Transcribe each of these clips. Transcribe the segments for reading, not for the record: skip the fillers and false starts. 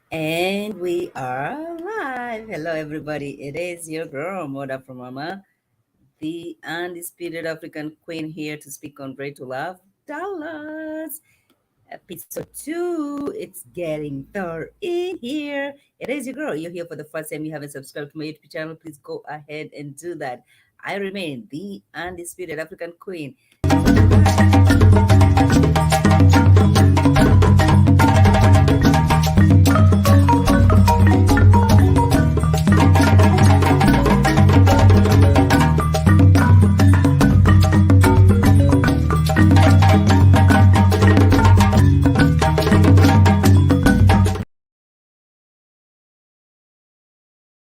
And we are live. Hello, everybody. It is your girl, Moda from Mama, the undisputed African queen here to speak on Great to Love, Dallas. Episode 2. It's getting third in here. It is your girl. You're here for the first time. You haven't subscribed to my YouTube channel. Please go ahead and do that. I remain the undisputed African queen.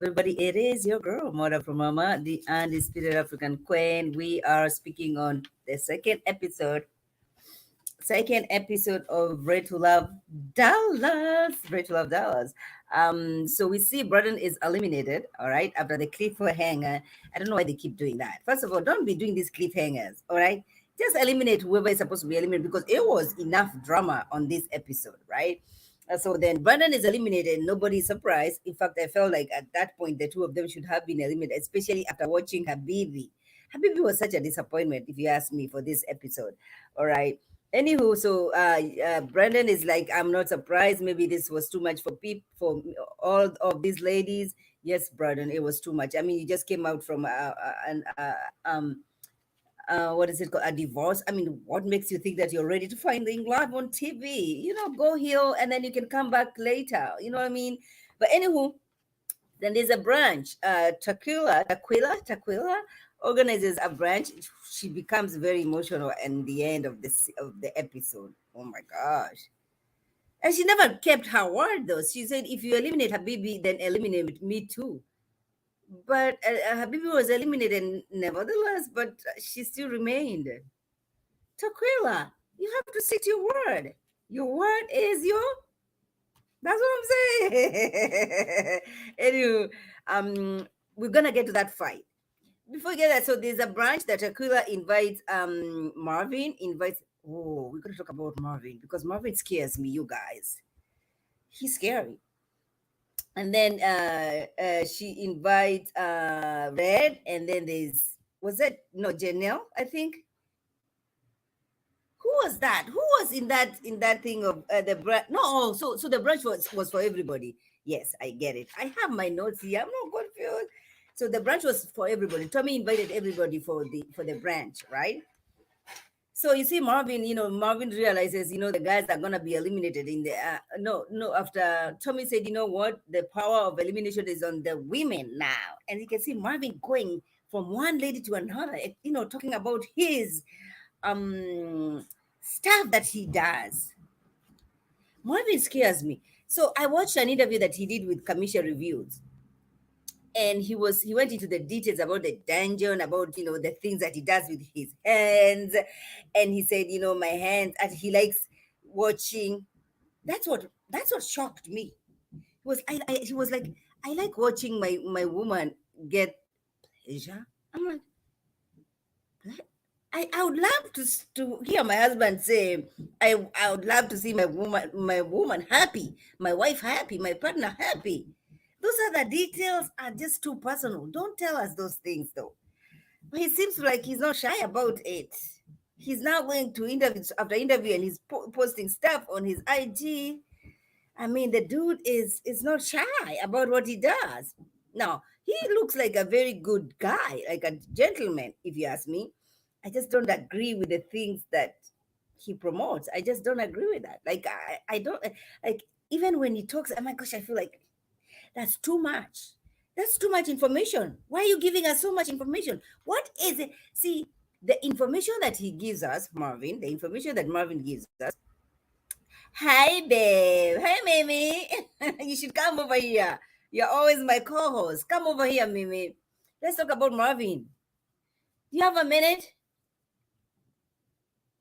Everybody, it is your girl, Mother from Mama, the undisputed African queen. We are speaking on the second episode of Red to Love Dallas. Red to Love Dallas. So we see Braden is eliminated, all right, after the cliffhanger. I don't know why they keep doing that. First of all, don't be doing these cliffhangers, all right? Just eliminate whoever is supposed to be eliminated because it was enough drama on this episode, right? So then Brandon is eliminated. Nobody's surprised. In fact, I felt like at that point the two of them should have been eliminated, especially after watching Habibi. Habibi was such a disappointment, if you ask me, for this episode. All right. Anywho, so Brandon is like, I'm not surprised. Maybe this was too much for people, for all of these ladies. Yes, Brandon, it was too much. I mean, you just came out from what is it called, a divorce. I mean, what makes you think that you're ready to find the love on TV? Go heal and then you can come back later. You know what I mean? But anywho, then there's a branch. Taquila organizes a branch. She becomes very emotional in the end of the episode. Oh my gosh. And she never kept her word though. She said, if you eliminate Habibi, then eliminate me too. But Habibi was eliminated nevertheless, but she still remained. Taquila, you have to stick to your word. Your word is your. That's what I'm saying. Anyway, we're gonna get to that fight. Before we get that, so there's a branch that Aquila invites. Marvin invites. Oh, we're gonna talk about Marvin because Marvin scares me, you guys. He's scary. And then she invites Red, and then there's, was that, no, Janelle, I think. Who was that? Who was in that thing of the branch? No, so the branch was for everybody. Yes, I get it. I have my notes here. I'm not confused. So the branch was for everybody. Tommy invited everybody for the branch, right? So you see, Marvin. Marvin realizes, the guys are gonna be eliminated in the. No, no. After Tommy said, you know what, the power of elimination is on the women now, and you can see Marvin going from one lady to another. Talking about his um stuff that he does. Marvin scares me. So I watched an interview that he did with Kamisha Reviews, and he went into the details about the dungeon, about the things that he does with his hands, and he said, my hands, and he likes watching. That's what shocked me. He was like, I like watching my woman get pleasure. I'm like, I would love to hear my husband say, I would love to see my woman happy, my wife happy, my partner happy. Those are the details are just too personal. Don't tell us those things though. But he seems like he's not shy about it. He's now going to interview after interview, and he's posting stuff on his IG. I mean, the dude is not shy about what he does. Now, he looks like a very good guy, like a gentleman, if you ask me. I just don't agree with the things that he promotes. I just don't agree with that. Like I don't like, even when he talks, oh my gosh, I feel like that's too much. That's too much information. Why are you giving us so much information? What is it? See, the information that he gives us, Marvin, the information that Marvin gives us. Hi, babe. Hi, Mimi. You should come over here. You're always my co host. Come over here, Mimi. Let's talk about Marvin. Do you have a minute?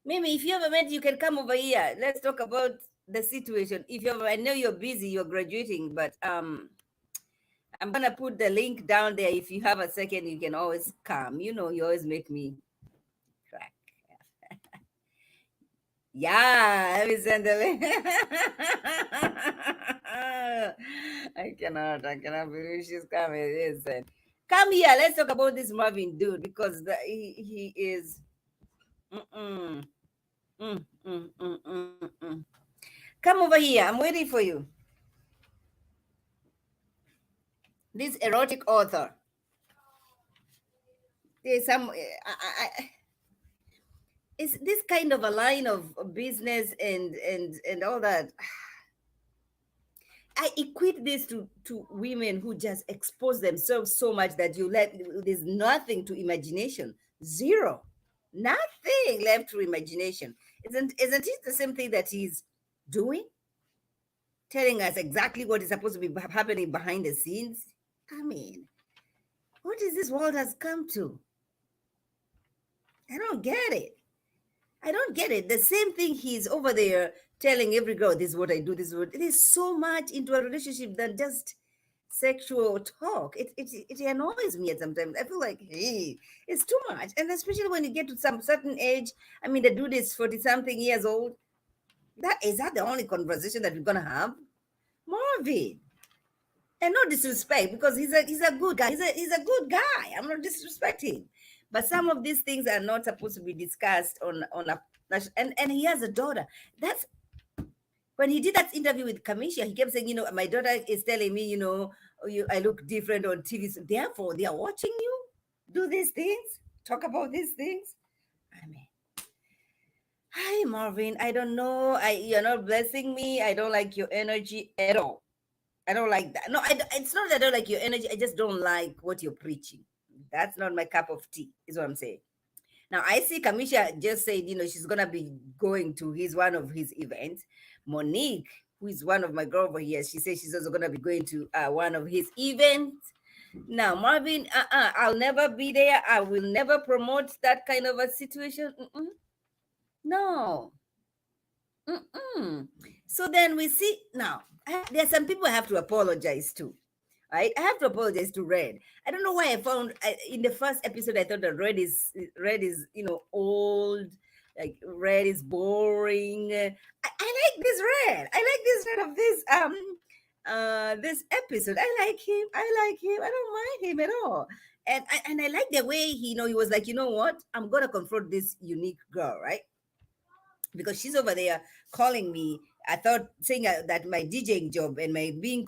Mimi, if you have a minute, you can come over here. Let's talk about the situation. If you have, I know you're busy, you're graduating, but I'm gonna put the link down there. If you have a second, you can always come. You always make me crack. Yeah, let me send the link. I cannot believe she's coming. Listen, come here. Let's talk about this Marvin dude because he is. Mm-mm, mm. Come over here. I'm waiting for you. This erotic author. There's some. It's this kind of a line of business and all that. I equate this to women who just expose themselves so much that you let there's nothing to imagination. Zero. Nothing left to imagination. Isn't it the same thing that he's doing? Telling us exactly what is supposed to be happening behind the scenes. I mean, what is this world has come to? I don't get it. I don't get it. The same thing he's over there telling every girl, this is what I do, this is what it is so much into a relationship than just sexual talk. It annoys me at sometimes. I feel like, hey, it's too much. And especially when you get to some certain age. I mean, the dude is 40 something years old. That the only conversation that we're gonna have? Marvin. And no disrespect, because he's a good guy. He's a good guy. I'm not disrespecting. But some of these things are not supposed to be discussed on a and he has a daughter. That's when he did that interview with Kamisha, he kept saying, my daughter is telling me, I look different on TV. So therefore, they are watching you do these things, talk about these things. I mean, hi Marvin. I don't know. You're not blessing me. I don't like your energy at all. I don't like that. No, it's not that I don't like your energy. I just don't like what you're preaching. That's not my cup of tea, is what I'm saying. Now, I see Kamisha just said, she's going to be going to one of his events. Monique, who is one of my girl over here, she says she's also going to be going to one of his events. Now, Marvin, I'll never be there. I will never promote that kind of a situation. No. Mm-mm. So then we see now, there are some people I have to apologize to. Right? I have to apologize to Red. I don't know why in the first episode I thought that Red is old, like Red is boring. I like this Red. I like this Red of this episode. I like him. I don't mind him at all. And I like the way he was like, you know what? I'm gonna confront this unique girl, right? Because she's over there calling me. I thought saying that my DJing job and my being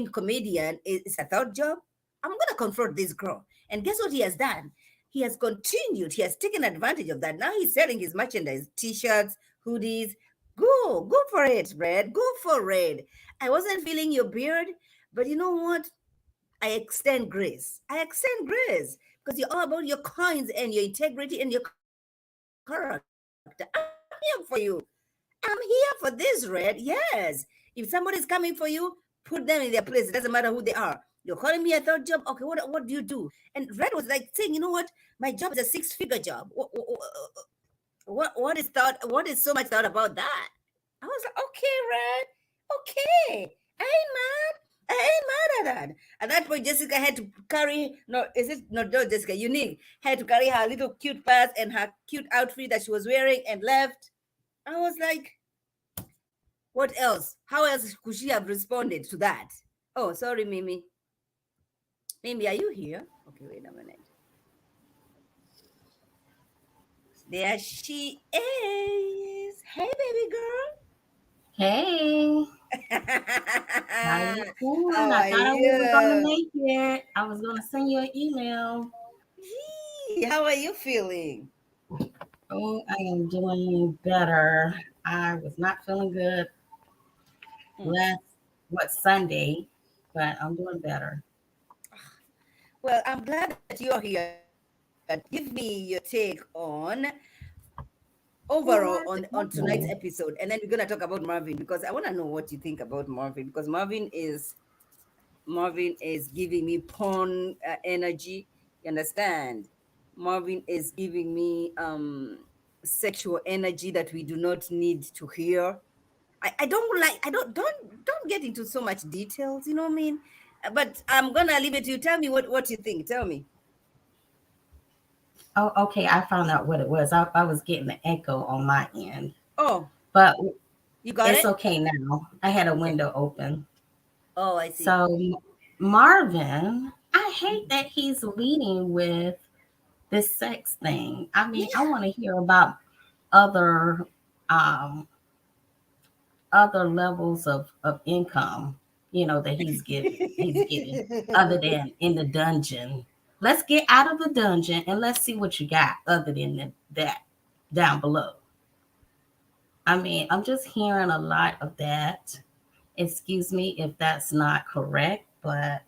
comedian is a third job. I'm gonna confront this girl. And guess what he has done? He has continued. He has taken advantage of that. Now he's selling his merchandise, t-shirts, hoodies. Go for it, Red. Go for it. I wasn't feeling your beard, but you know what? I extend grace. Because you're all about your coins and your integrity and your character. I'm here for you. I'm here for this, Red. Yes. If somebody's coming for you, put them in their place. It doesn't matter who they are. You're calling me a third job. Okay, what do you do? And Red was like saying, you know what? My job is a six-figure job. What is thought? What is so much thought about that? I was like, okay, Red. Okay. I ain't mad. I ain't mad at that. At that point, Jessica had to carry, no, is it not Jessica? Unique had to carry her little cute purse and her cute outfit that she was wearing and left. I was like, what else? How else could she have responded to that? Oh, sorry, Mimi. Mimi, are you here? Okay, wait a minute. There she is. Hey, baby girl. Hey, how you doing? How I are thought I wasn't gonna you? make it. I was gonna send you an email. How are you feeling? Oh, I am doing better. I was not feeling good Mm. last Sunday, but I'm doing better. Well, I'm glad that you're here. Give me your take on overall Well, on why is it tonight's happening? episode, and then we're gonna talk about Marvin because I want to know what you think about Marvin because Marvin is giving me porn energy. You understand? Marvin is giving me sexual energy that we do not need to hear. I don't like. I don't get into so much details. You know what I mean? But I'm gonna leave it to you. Tell me what you think. Tell me. Oh, okay. I found out what it was. I was getting the echo on my end, Oh, but you You got It's it? okay now. I had a Okay. window open. Oh, I see. So Marvin, I hate that he's leading with this sex thing. I mean, I Yeah, want to hear about other um other levels of income, that he's getting other than in the dungeon. Let's get out of the dungeon and let's see what you got other than that down below. I mean, I'm just hearing a lot of that. Excuse me if that's not correct, but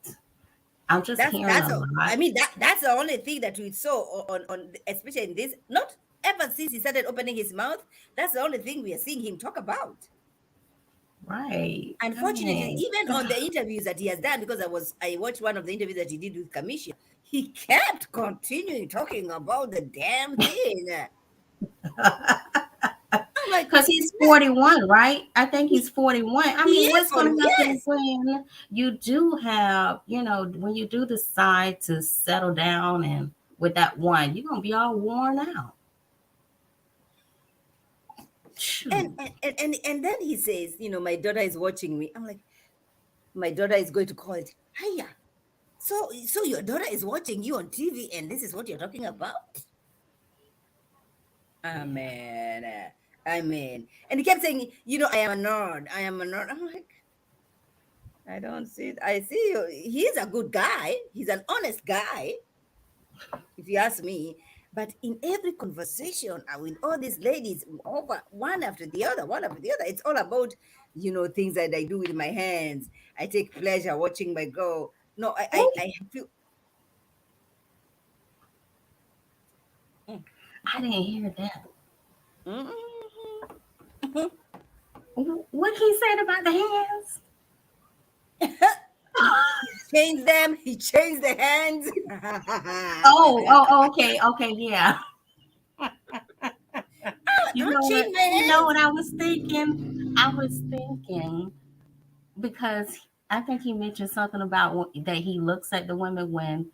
I'm just hearing that's a a, lot. I mean that's the only thing that we saw on especially in this, not ever since he started opening his mouth. That's the only thing we are seeing him talk about. Right. I Unfortunately, mean, even on the interviews that he has done, because I watched one of the interviews that he did with Kamisha, he kept continuing talking about the damn thing. I'm like, because he's 41, right? I think he's he, 41. I he mean, is what's for going to happen yes. when you do have, when you do decide to settle down and with that one, you're going to be all worn out. And, Shoot. and then he says, my daughter is watching me. I'm like, my daughter is going to call it, hiya. So your daughter is watching you on TV, and this is what you're talking about? Amen. Amen. And he kept saying, I am a nerd. I am a nerd. I'm like, I don't see it. I see you. He's a good guy. He's an honest guy, if you ask me. But in every conversation with all these ladies, over one after the other, one after the other, it's all about, things that I do with my hands. I take pleasure watching my girl. No, Oh, I feel. Mm, I didn't hear that. mhm. What he said about the hands? Change them. He changed the hands. Okay, okay, yeah. You Don't know what? change my You know hands. what I was thinking? I was thinking because I think he mentioned something about that he looks at the women when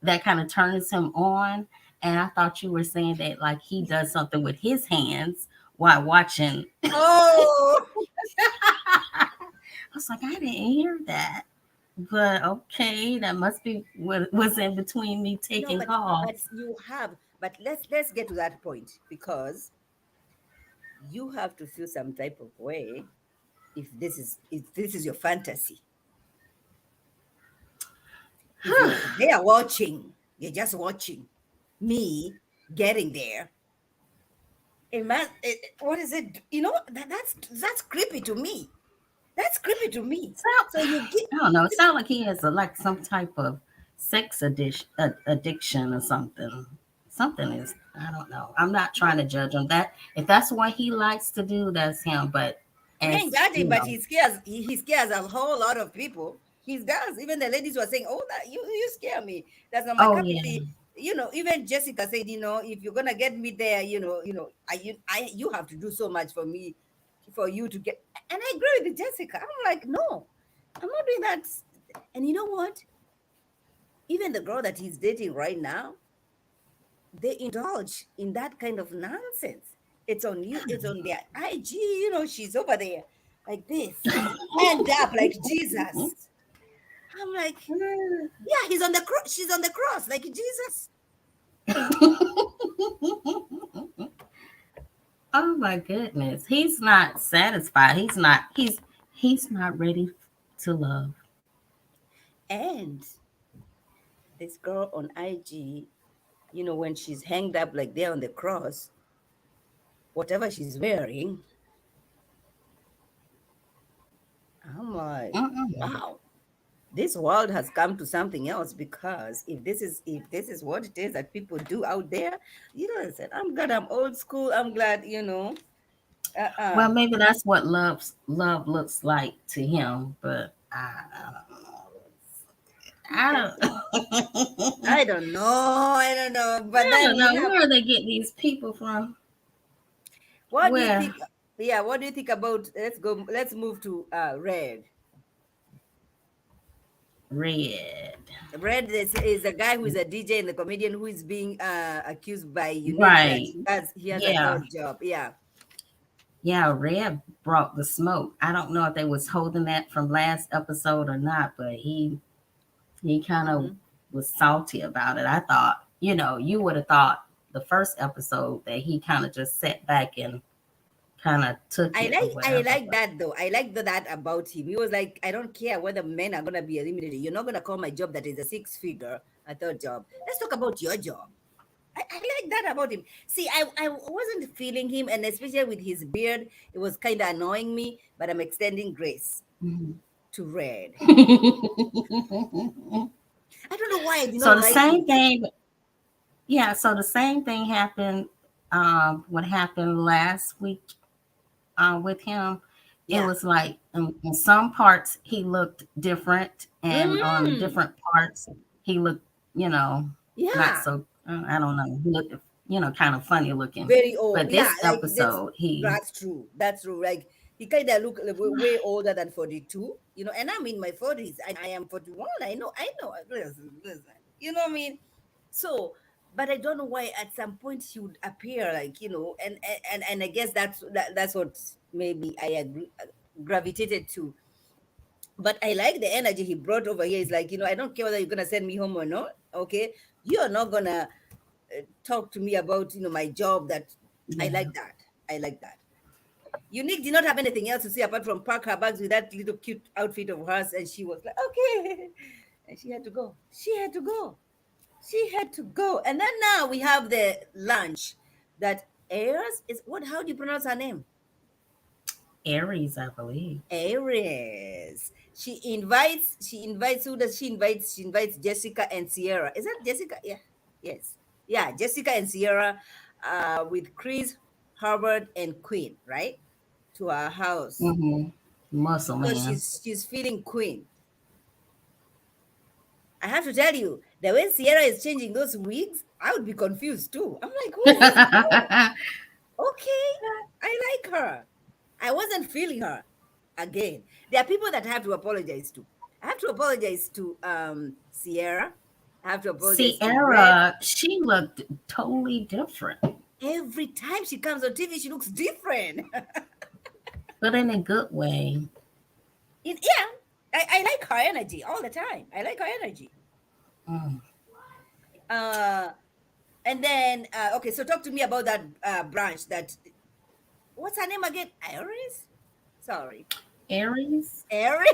that kind of turns him on, and I thought you were saying that like he does something with his hands while watching. Oh I was like, I didn't hear that, but okay, that must be what was in between me no, taking but calls. you have. But let's get to that point, because you have to feel some type of way if this is your fantasy. If you're there watching, you're just watching me getting there. What is it? That's creepy to me. That's creepy to me. So So you get. I don't know. It sounds like he has like some type of sex addiction or something. Something is, I don't know. I'm not trying to judge him. That if that's what he likes to do, that's him. But I ain't as judging, you but know, he scares a whole lot of people. He does. Even the ladies were saying, "Oh, that you scare me." That's not my oh cup of yeah, tea. Even Jessica said, if you're gonna get me there, you have to do so much for me, for you to get. And I agree with Jessica. I'm like, no, I'm not doing that. And you know what? Even the girl that he's dating right now, they indulge in that kind of nonsense. It's on you. It's on their IG. She's over there like this, hand up like Jesus. I'm like, yeah, he's on the cross. She's on the cross like Jesus. oh my goodness, he's not satisfied. He's not ready to love. And this girl on IG, when she's hanged up like there on the cross, whatever she's wearing, I'm like, Mm-mm. wow, this world has come to something else. Because if this is what it is that people do out there, I said, I'm glad I'm old school. I'm glad. Uh-uh. Well, maybe that's what love looks like to him, but I don't. I don't know. I don't know. But I then don't we know have. where they get these people from. What do you Where think? Yeah, what do you think about? Let's move to Red. red, Red is a guy who is a DJ and a comedian who is being accused by Unique that right? he has a Yeah, third job. Yeah. Yeah, Red brought the smoke. I don't know if they was holding that from last episode or not, but he kind of Mhm. was salty about it. I thought, you would have thought the first episode that he kind of just sat back and kind of took it or I whatever. like that though. I like that about him. He was like, I don't care whether men are gonna be eliminated. You're not gonna call my job that is a six figure, a third job. Let's talk about your job. I like that about him. See, I wasn't feeling him, and especially with his beard, it was kind of annoying me. But I'm extending grace Mhm. to Red. I don't know why I did So not the like him. same thing, yeah. So the same thing happened. What happened last week with him? It Yeah. was like in some parts he looked different, and on Mm, different parts he looked, not yeah. so. I don't know. He looked, kind of funny looking. Very old. But Yeah, this like that's episode, he, that's true. That's true. Like he kind of look like way older than 42, and I'm in my 40s. I am 41. I know. Listen. You know what I mean? So, but I don't know why at some point he would appear like, and I guess that's what maybe I agree, gravitated to. But I like the energy he brought over here. It's like, I don't care whether you're gonna send me home or not. Okay, you are not gonna talk to me about my job. That I yeah. like that. I like that. Unique did not have anything else to say apart from pack her bags with that little cute outfit of hers, and she was like, okay, and she had to go. She had to go. She had to go. And then now we have the lunch that airs. Is what? How do you pronounce her name? Aries, I believe. Aries. She invites who does she invite? She invites Jessica and Sierra. Is that Jessica? Yeah. Yes. Yeah, Jessica and Sierra with Chris, Herbert, and Queen, right? To our house. Mm-hmm. Muscle Because man. she's feeling Queen. I have to tell you, the way Sierra is changing those wigs, I would be confused too. I'm like, who is this girl? Okay, I like her. I wasn't feeling her. Again, there are people that I have to apologize to. I have to apologize to Sierra. I have to apologize to Red. Sierra, she looked totally different, Every time she comes on TV, she looks different. but in a good way. Yeah, I like her energy all the time. I like her energy. Mm. Uh, and then okay, so talk to me about that branch. That what's her name again? Iris. Sorry, Aries? Erin.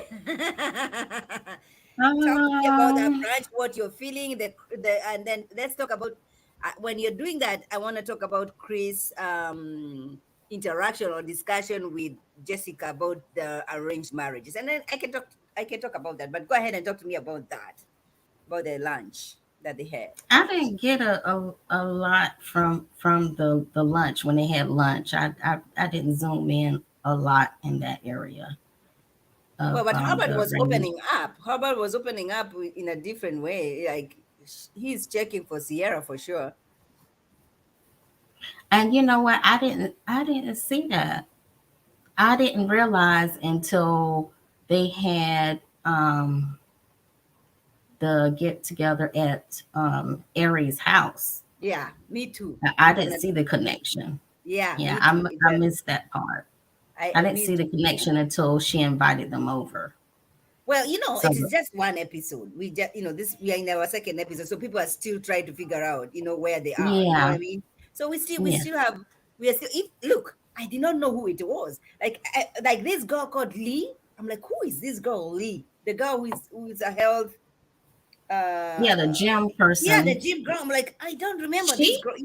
Talk to me about that Um, branch, what you're feeling, and then let's talk about when you're doing that. I want to talk about Chris' interaction or discussion with Jessica about the arranged marriages, and then I can talk about that. But go ahead and talk to me about that, about the lunch that they had. I didn't get a lot from the lunch when they had lunch. I didn't zoom in a lot in that area Well, of but Herbert the was range. opening up. Herbert was opening up in a different way. Like he's checking for Sierra for sure. And you know what? I didn't see that. I didn't realize until they had the get together at Aries' house. Yeah, me too. I I'm didn't gonna. see the connection. Yeah, Yeah, me too. I Exactly. missed that part. I didn't Me see the too. connection until she invited them over. Well, So it is just one episode. We just, this we are in our second episode, so people are still trying to figure out, where they are. You know what yeah, I mean? So we yeah. still have, we are still. If look, I did not know who it was. Like this girl called Lee. I'm like, who is this girl Lee? The girl who is a health. Yeah, the Uh, gym yeah, the person. gym girl. I'm like, I don't remember this She girl.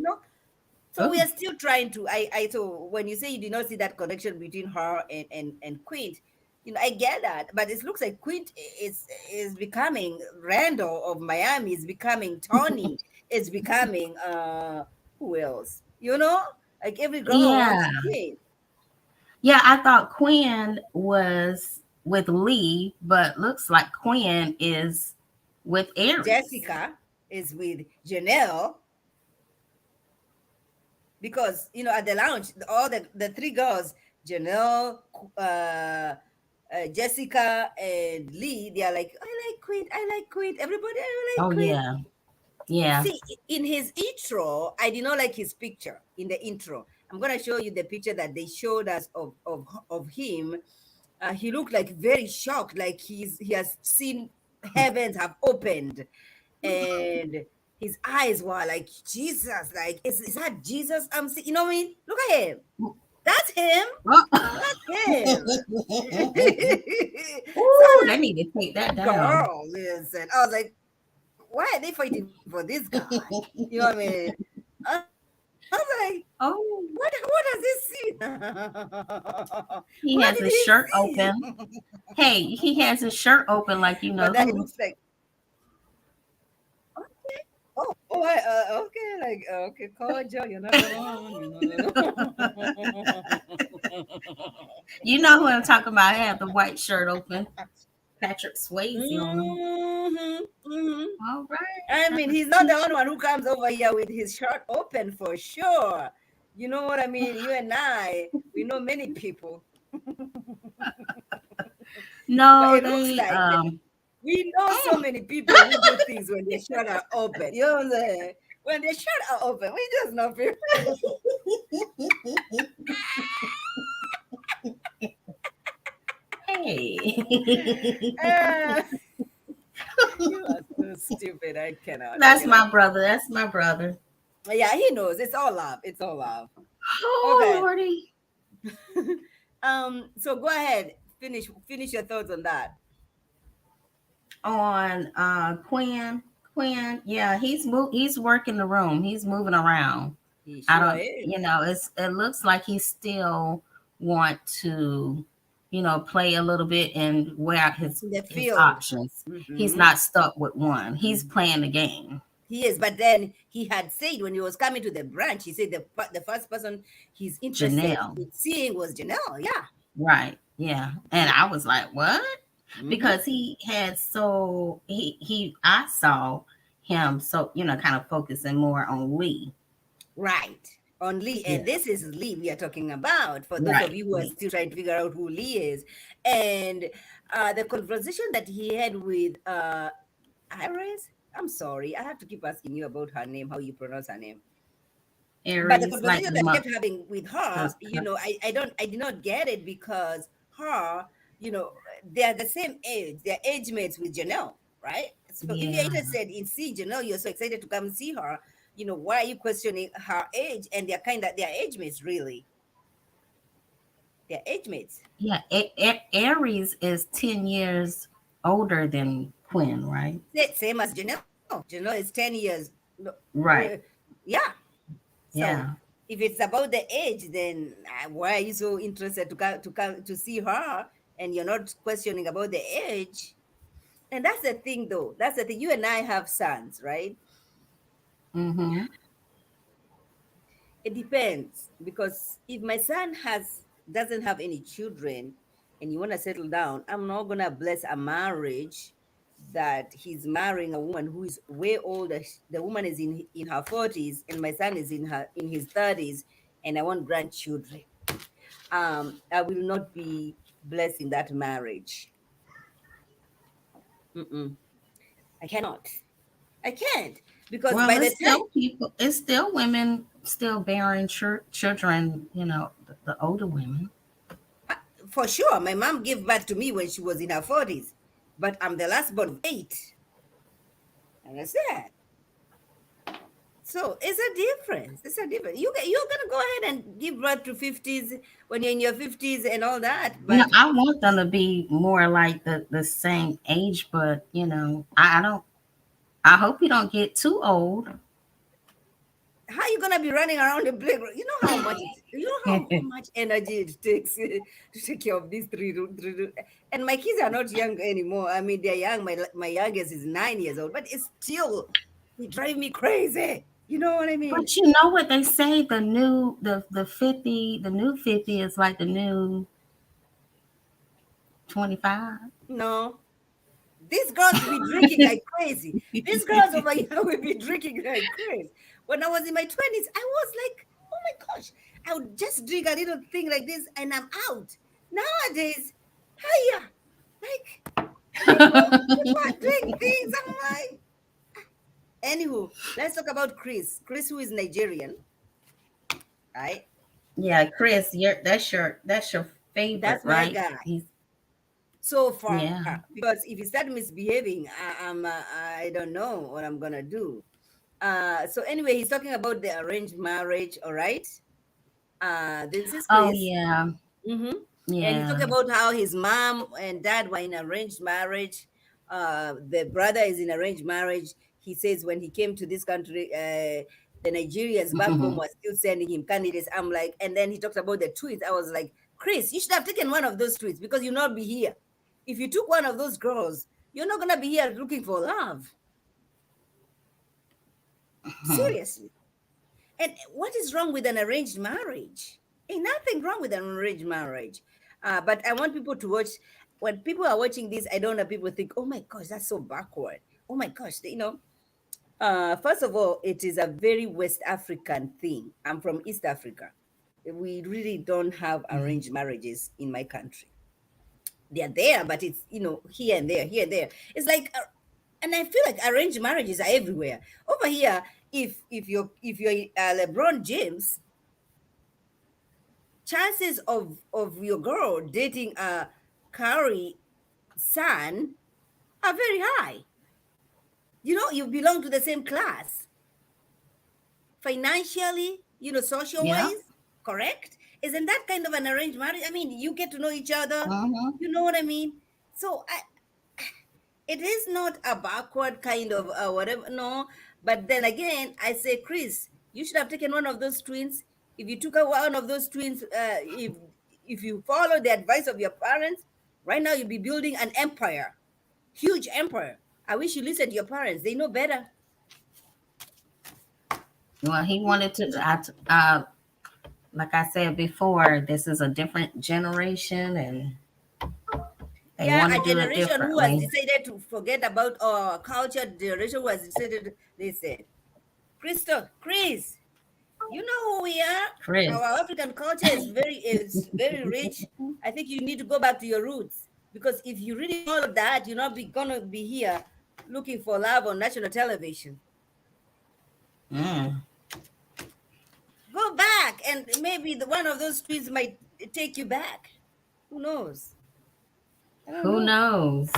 So we oh are still trying to. So when you say you did not see that connection between her and Quint, I get that, but it looks like Quint is becoming Randall of Miami, is becoming Tony, is becoming who else? Like every girl yeah. wants Quint. Yeah, I thought Quinn was with Lee, but looks like Quinn is with Aries. Jessica is with Janelle because at the lounge, all the three girls, Janelle, Jessica and Lee, they are like, I like Queen. Everybody, I like Oh Queen. yeah. Yeah. See, in his intro, I did not like his picture in the intro. I'm gonna show you the picture that they showed us of him. He looked like very shocked, like he has seen heavens have opened, and his eyes were like Jesus. Like, is that Jesus? I'm seeing. You know what I mean? Look at him. That's him. That's him. So Ooh, I'm they need to take that like, down. girl, listen. I was like, why are they fighting for this guy? You know what I mean? I was like, Oh, what does he see? What he did has he his shirt see? open. Hey, he has his shirt open like you But know then he who. looks like, oh, okay, like, okay, Kojo, you're not alone. You know who I'm talking about. I have the white shirt open. Patrick Swayze on him. Mm-hmm, mm-hmm. All right. I That's mean, a he's not the t-shirt. only one who comes over here with his shirt open for sure. You know what I mean? You and I, we know many people, but No, it looks they like we know so many people who do things when their shirt are open. You know what I'm saying? When their shirt are open, we just know people. hey. Ah, you are so stupid. I cannot. I That's cannot. my brother. That's my brother. Yeah, he knows. It's all love. It's all love. Oh Okay. Lordy. So go ahead. Finish your thoughts on that. On Quinn, yeah, he's working the room. He's moving around. He I sure don't, is. it looks like he still want to, play a little bit and weigh out The his field. options. He's Hmm. not stuck with one. He's playing the game. He is, but then he had said when he was coming to the branch, he said the first person he's interested Janelle. in seeing was Janelle. Yeah. Right. Yeah. And I was like, what? Hmm. Because he had so I saw him so, kind of focusing more on Lee. Right. On Lee, Yeah. and this is Lee we are talking about. For those of Right. you who are Lee. still trying to figure out who Lee is, and the conversation that he had with Iris. I'm sorry, I have to keep asking you about her name, how you pronounce her name. But the Aries, like conversation the that he month. kept having with her, I did not get it because her, you know, they are the same age. They're age mates with Janelle, right? So if you're Yeah. interested in see Janelle, you're so excited to come see her. Why are you questioning her age? And they're age mates, really. They're age mates. Yeah. Aries is 10 years older than Quinn, right? Same as Janelle. Janelle is 10 years. No, Right. yeah. So Yeah. if it's about the age, then why are you so interested to see her, and you're not questioning about the age? And that's the thing, though. That's the thing. You and I have sons, right? Mm-hmm. It depends, because if my son has doesn't have any children, and you want to settle down, I'm not gonna bless a marriage that he's marrying a woman who is way older. The woman is in her 40s, and my son is in his 30s, and I want grandchildren. I will not be blessing that marriage. Mm-mm. I cannot. I can't, because Well, by the time, it's still women still bearing children, the older women. for sure, my mom gave birth to me when she was in her 40s, but I'm the last born of eight. Understand? So it's a difference. It's a difference. You're gonna go ahead and give birth to 50s when you're in your 50s and all that, No, but I want them to be more like the same age, but I don't. I hope you don't get too old. how you gonna be running around the playground? You know how much energy it takes to take care of these and my kids are not young anymore. I mean, they're young. My youngest is 9 years old, but it's still, they drive me crazy. You know what I mean? But you know what they say, the new 50 is like the new 25. No, these girls will be drinking like crazy. These girls over here will be drinking like crazy. When I was in my 20s, I was like, oh my gosh, I would just drink a little thing like this and I'm out. Nowadays, hiya, like people are doing things. I'm like, anywho, let's talk about Chris. Chris, who is Nigerian, right? Yeah, Chris, that's your favorite, That's my right? guy He's so far. yeah. Because if you start misbehaving, I don't know what I'm gonna do. So anyway, he's talking about the arranged marriage. All right. This is Oh Chris. yeah, Mm-hmm. And he talked yeah. about how his mom and dad were in arranged marriage. The brother is in arranged marriage. He says when he came to this country, the Nigerians back home were still sending him candidates. I'm like, and then he talked about the tweets. I was like, Chris, you should have taken one of those tweets because you'll not be here. If you took one of those girls, you're not gonna be here looking for love. Seriously. And what is wrong with an arranged marriage? Ain't nothing wrong with an arranged marriage. But I want people to watch. When people are watching this, I don't know. People think, "Oh my gosh, that's so backward." Oh my gosh, First of all, it is a very West African thing. I'm from East Africa. We really don't have arranged marriages in my country. They're there, but it's here and there, here and there. It's like, and I feel like arranged marriages are everywhere. Over here, if you're LeBron James, chances of your girl dating a Curry son are very high. You belong to the same class financially, social Yeah. wise, correct? Isn't that kind of an arranged marriage? I mean, you get to know each other. Mm-hmm. You know what I mean? So it is not a backward kind of whatever, no. But then again, I say, Chris, you should have taken one of those twins. If you took one of those twins, if you follow the advice of your parents, right now you'll be building an empire, huge empire. I wish you listened to your parents. They know better. Well, he wanted to. Like I said before, this is a different generation, and they Yeah, want to a do it generation who has differently. decided to forget about our culture, generation who has decided, they said, Chris, you know who we are. Chris. Our African culture is very rich. I think you need to go back to your roots because if you really follow that, you're not gonna be here looking for love on national television. Mm. Go back, and maybe one of those tweets might take you back. Who knows? I don't Who know. knows?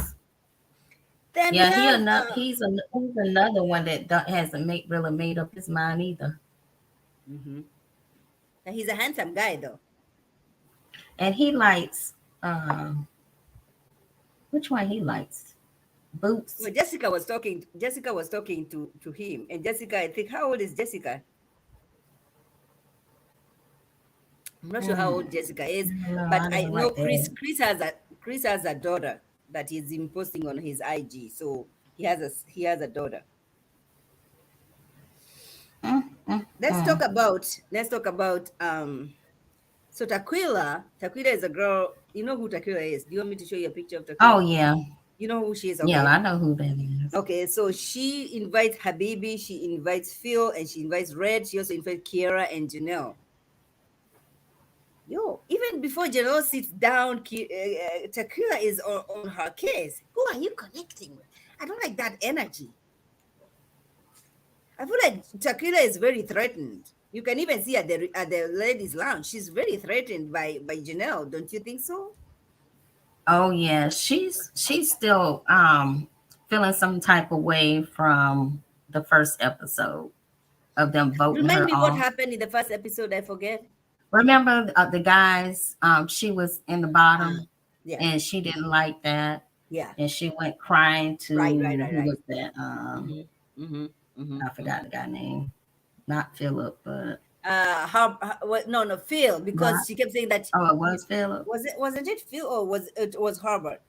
Then we Yeah, have he's another one that hasn't really made up his mind either. mhm. He's a handsome guy though. And he likes which one he likes? Boots. Well, Jessica was talking to him, and Jessica, I think, how old is Jessica? I'm not sure how Mm. old Jessica is, No, but I I didn't know like Chris. that. Chris has a daughter that he's been posting on his IG. So he has a daughter. Mm, mm, Let's talk mm. about let's talk about so Taquila. Taquila is a girl. You know who Taquila is? Do you want me to show you a picture of Oh Taquila? yeah, You know who she is, yeah, okay? I know who that is. Okay, so she invites Habibi, she invites Phil, and she invites Red. She also invites Kiera and Janelle. Yo, even before Janelle sits down, Takira is on her case. Who are you connecting with? I don't like that energy. I feel like Takira is very threatened. You can even see at the ladies' lounge, she's very threatened by Janelle. Don't you think so? Oh yeah, she's still feeling some type of way from the first episode of them voting Remind her me what off. happened in the first episode. I forget. Remember the guys? She was in the Uh, bottom, yeah, and she didn't like that, yeah. and she went crying Right, right, to right, who right. was that? Mm-hmm, mm-hmm, I mm-hmm. forgot the guy name. Not Philip, but No, no, Phil, because not. she kept saying that. Oh, it was Philip. Wasn't it Phil, or was Herbert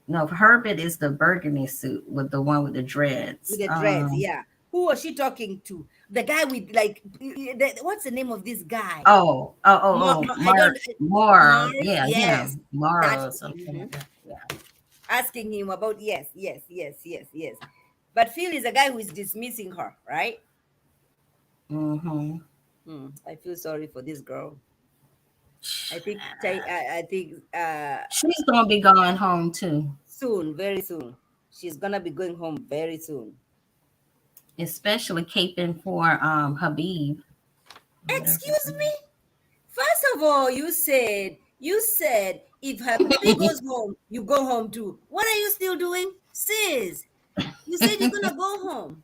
No, Herbert is the burgundy suit with the one with the with dreads. the dreads? Yeah. Who was she talking to? The guy with, like, what's the name of this guy? I don't. More, Mars. yeah, Yes, him, that. Mara or something Mhm. like that. Yeah. Asking him about, yes, yes, yes, yes, yes. But Phil is a guy who is dismissing her, right? Mm-hmm. I feel sorry for this girl. I think She's gonna be going home too, soon, very soon, she's gonna be going home very soon. especially caping for Habib, whatever his Excuse me? name. First of all, you said if Habibi goes home, you go home too. What are you still doing, sis? You said you're gonna go home.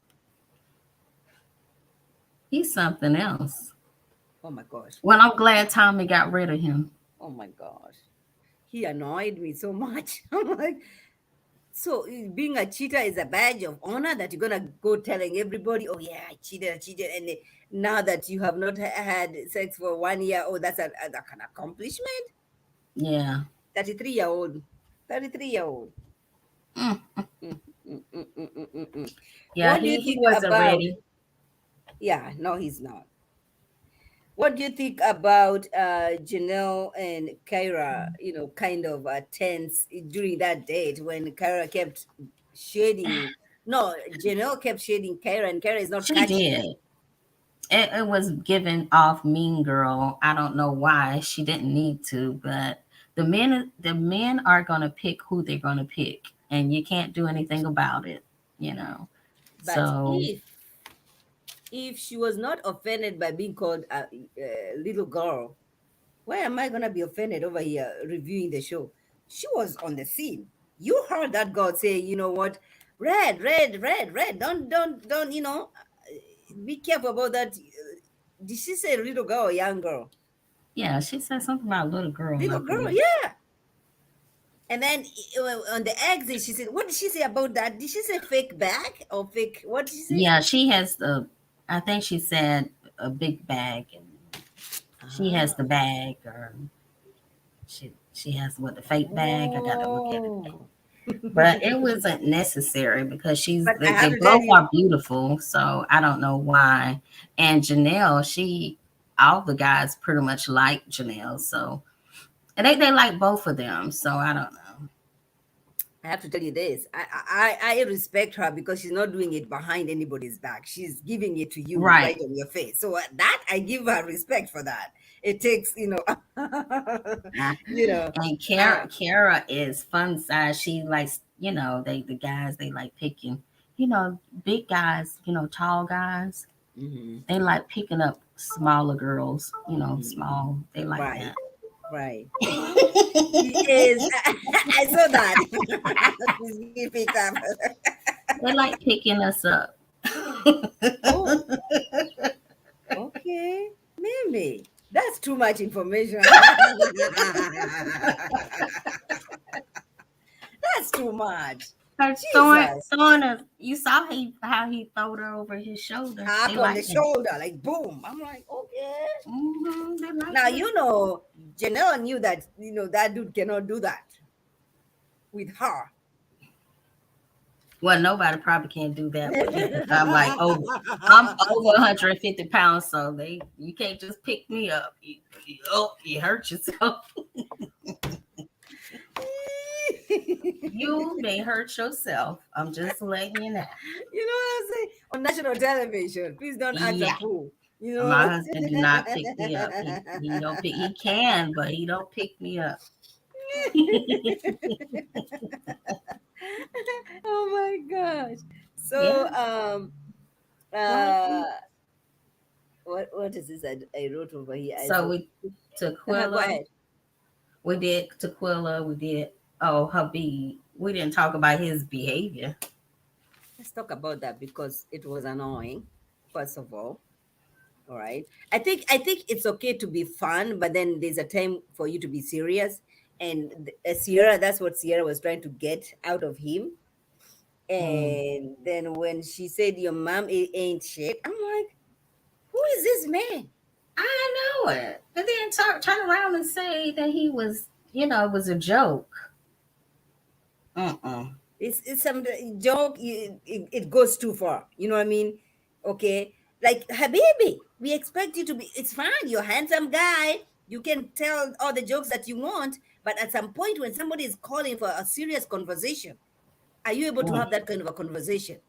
He's something else. Oh my gosh. Well, I'm glad Tommy got rid of him. Oh my gosh. He annoyed me so much. I'm like, so being a cheater is a badge of honor that you're gonna go telling everybody, oh yeah, I cheated, and now that you have not had sex for 1 year, oh that's an accomplishment. Yeah. 33-year old, 33-year-old. Mm. Mm, mm, mm, mm, mm, mm, mm. Yeah, What do you he think wasn't about? ready. Yeah, no, he's not. What do you think about Janelle and Kyra? Kind of tense during that date when Kyra kept shading. No, Janelle kept shading Kyra, and Kyra is not She catching it. did. It was giving off mean girl. I don't know why she didn't need to, but the men are gonna pick who they're gonna pick, and you can't do anything about it, you know. But So if she was not offended by being called a little girl, why am I gonna be offended over here reviewing the show? She was on the scene. You heard that girl say, you know what, red, red, red, red. Don't. Be careful about that. Did she say little girl or young girl? yeah, she said something about little girl, I Little girl, believe. yeah. And then on the exit, she said, what did she say about that? Did she say fake bag or fake? What did she say? Yeah, she has the. I think she said a big bag, and she has Ah, the bag, or she has what, the fake bag. I got to look at it. oh. But it wasn't necessary because But I they have to tell both you, are beautiful. So I don't know why. And Janelle, all the guys pretty much like Janelle. So, and they like both of them. So I don't know. I have to tell you this. I respect her because she's not doing it behind anybody's back. She's giving it to you right Right. on your face. So that I give her respect for that. It takes, Uh, you know, And uh, Kara is fun size. She likes, the guys they like picking, big guys, tall guys. mhm, They like picking up smaller girls, mhm. small. They like Right, that. right. She is. I saw that. She's being picked up. They like picking us up. Oh, okay. Maybe. That's too much information. That's too much. Her Jesus. throwing her. You saw how he throwed her over his shoulder. They Up on like the that. shoulder, like boom. I'm like, okay. They like Now, that. Janelle knew that, that dude cannot do that with her. Well, nobody probably can't do that with me because I'm over 150 pounds, so you can't just pick me up. You hurt yourself. You may hurt yourself. I'm just letting you know. You know what I'm saying? On national television. Please don't act a Yeah. fool. You My know? husband do not pick me up. He don't pick. He can, but he don't pick me up. Oh my gosh. So Yeah. Well, uh what is this I wrote over here? I so said, we go Tequila. ahead. We did Tequila. We did. Oh, Habib. We didn't talk about his behavior. Let's talk about that because it was annoying, first of all. All right. I think it's okay to be fun, but then there's a time for you to be serious. And Sierra, that's what Sierra was trying to get out of him. Mm. And then when she said your mom ain't shit, I'm like, who is this man? I know it. And then turn around and say that he was, it was a joke. Mm-mm. It's some joke. It goes too far. You know what I mean? Okay, like Habibi, we expect you to be. It's fine. You're a handsome guy. You can tell all the jokes that you want. But at some point, when somebody is calling for a serious conversation, are you able to Mm. have that kind of a conversation?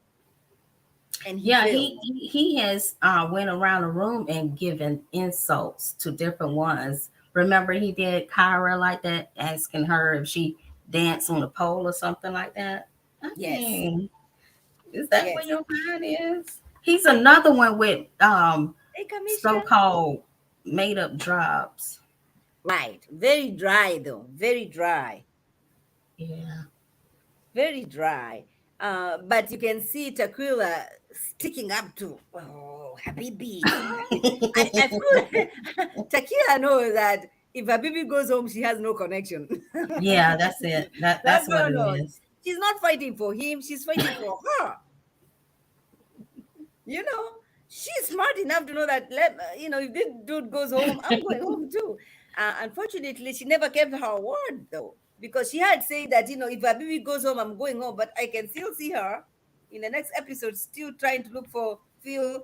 And he Yeah, failed. he has went around the room and given insults to different ones. Remember, he did Kyra like that, asking her if she danced on a pole or something like that. I Yes. mean, is that where Yes. your mind is? He's another one with Hey, Kamisha. so-called made up jobs. Right. Very dry though. Very dry. Yeah. Very dry. But you can see Tequila sticking up to, oh, Habibi. I feel Tequila knows that if Habibi goes home, she has no connection. Yeah, that's it. That That's what girl it knows. is. She's not fighting for him, she's fighting for her. You know, she's smart enough to know that, if this dude goes home, I'm going home too. Unfortunately, she never kept her word though, because she had said that, if Habibi goes home, I'm going home. But I can still see her in the next episode still trying to look for Phil,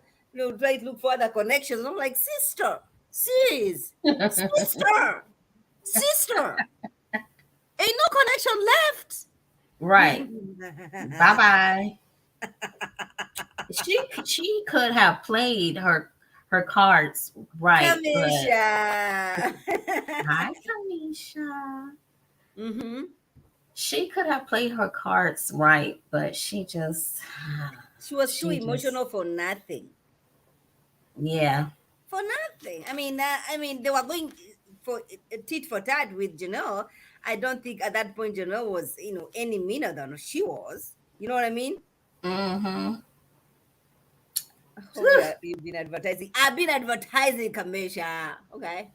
trying to look for other connections. I'm like, sister, sis, sister, sister, ain't no Right. connection Bye left. bye. She could have played her cards right, but Kamisha. hi, Kanisha. Mm-hmm. She could have played her cards right, but she just, She was too she just, emotional for nothing. yeah. For nothing. I mean, they were going for tit for tat with Janelle. I don't think at that point Janelle was, any meaner than she was. You know what I mean? Mm-hmm. Oh, yeah, you've been advertising. I've been advertising, Kamisha. Okay.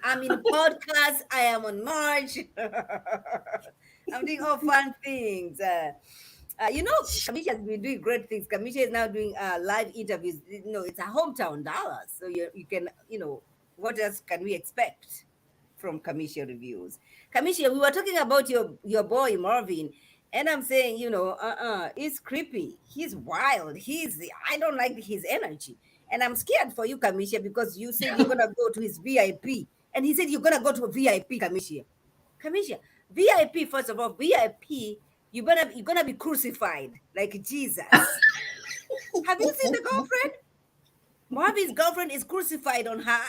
I'm in podcast. I am on March. I'm doing all fun things. Kamisha has been doing great things. Kamisha is now doing live interviews. It's a hometown, Dallas. So you can, what else can we expect from Kamisha reviews? Kamisha, we were talking about your boy Marvin, and I'm saying, he's creepy. He's wild. I don't like his energy. And I'm scared for you, Kamisha, because you said you're gonna go to his VIP. And he said you're gonna go to a VIP, Kamisha. Kamisha, VIP, first of all, VIP, you're gonna be crucified like Jesus. Have you seen the girlfriend? Marvin's girlfriend is crucified on her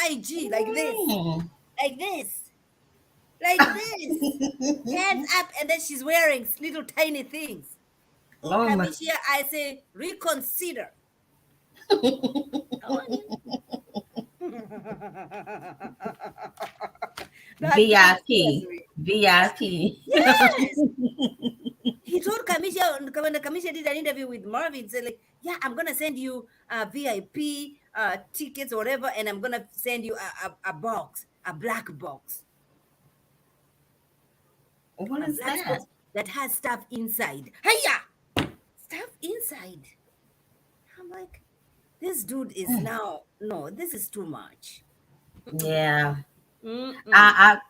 IG like this, Mm. like this, like this, hands up, and then she's wearing little tiny things. Oh my. Kamisha, I say reconsider. Come on in. That scares VIP. me. VIP. Yes. He told Kamisha when the Kamisha did an interview with Marvin, said like, "Yeah, I'm gonna send you VIP tickets or whatever, and I'm gonna send you a box, a black box, What a is black that? box that has stuff inside. Hiya, stuff inside." I'm like, this dude is Mm. now no, this is too much. Mm-mm. Yeah. Mm-mm.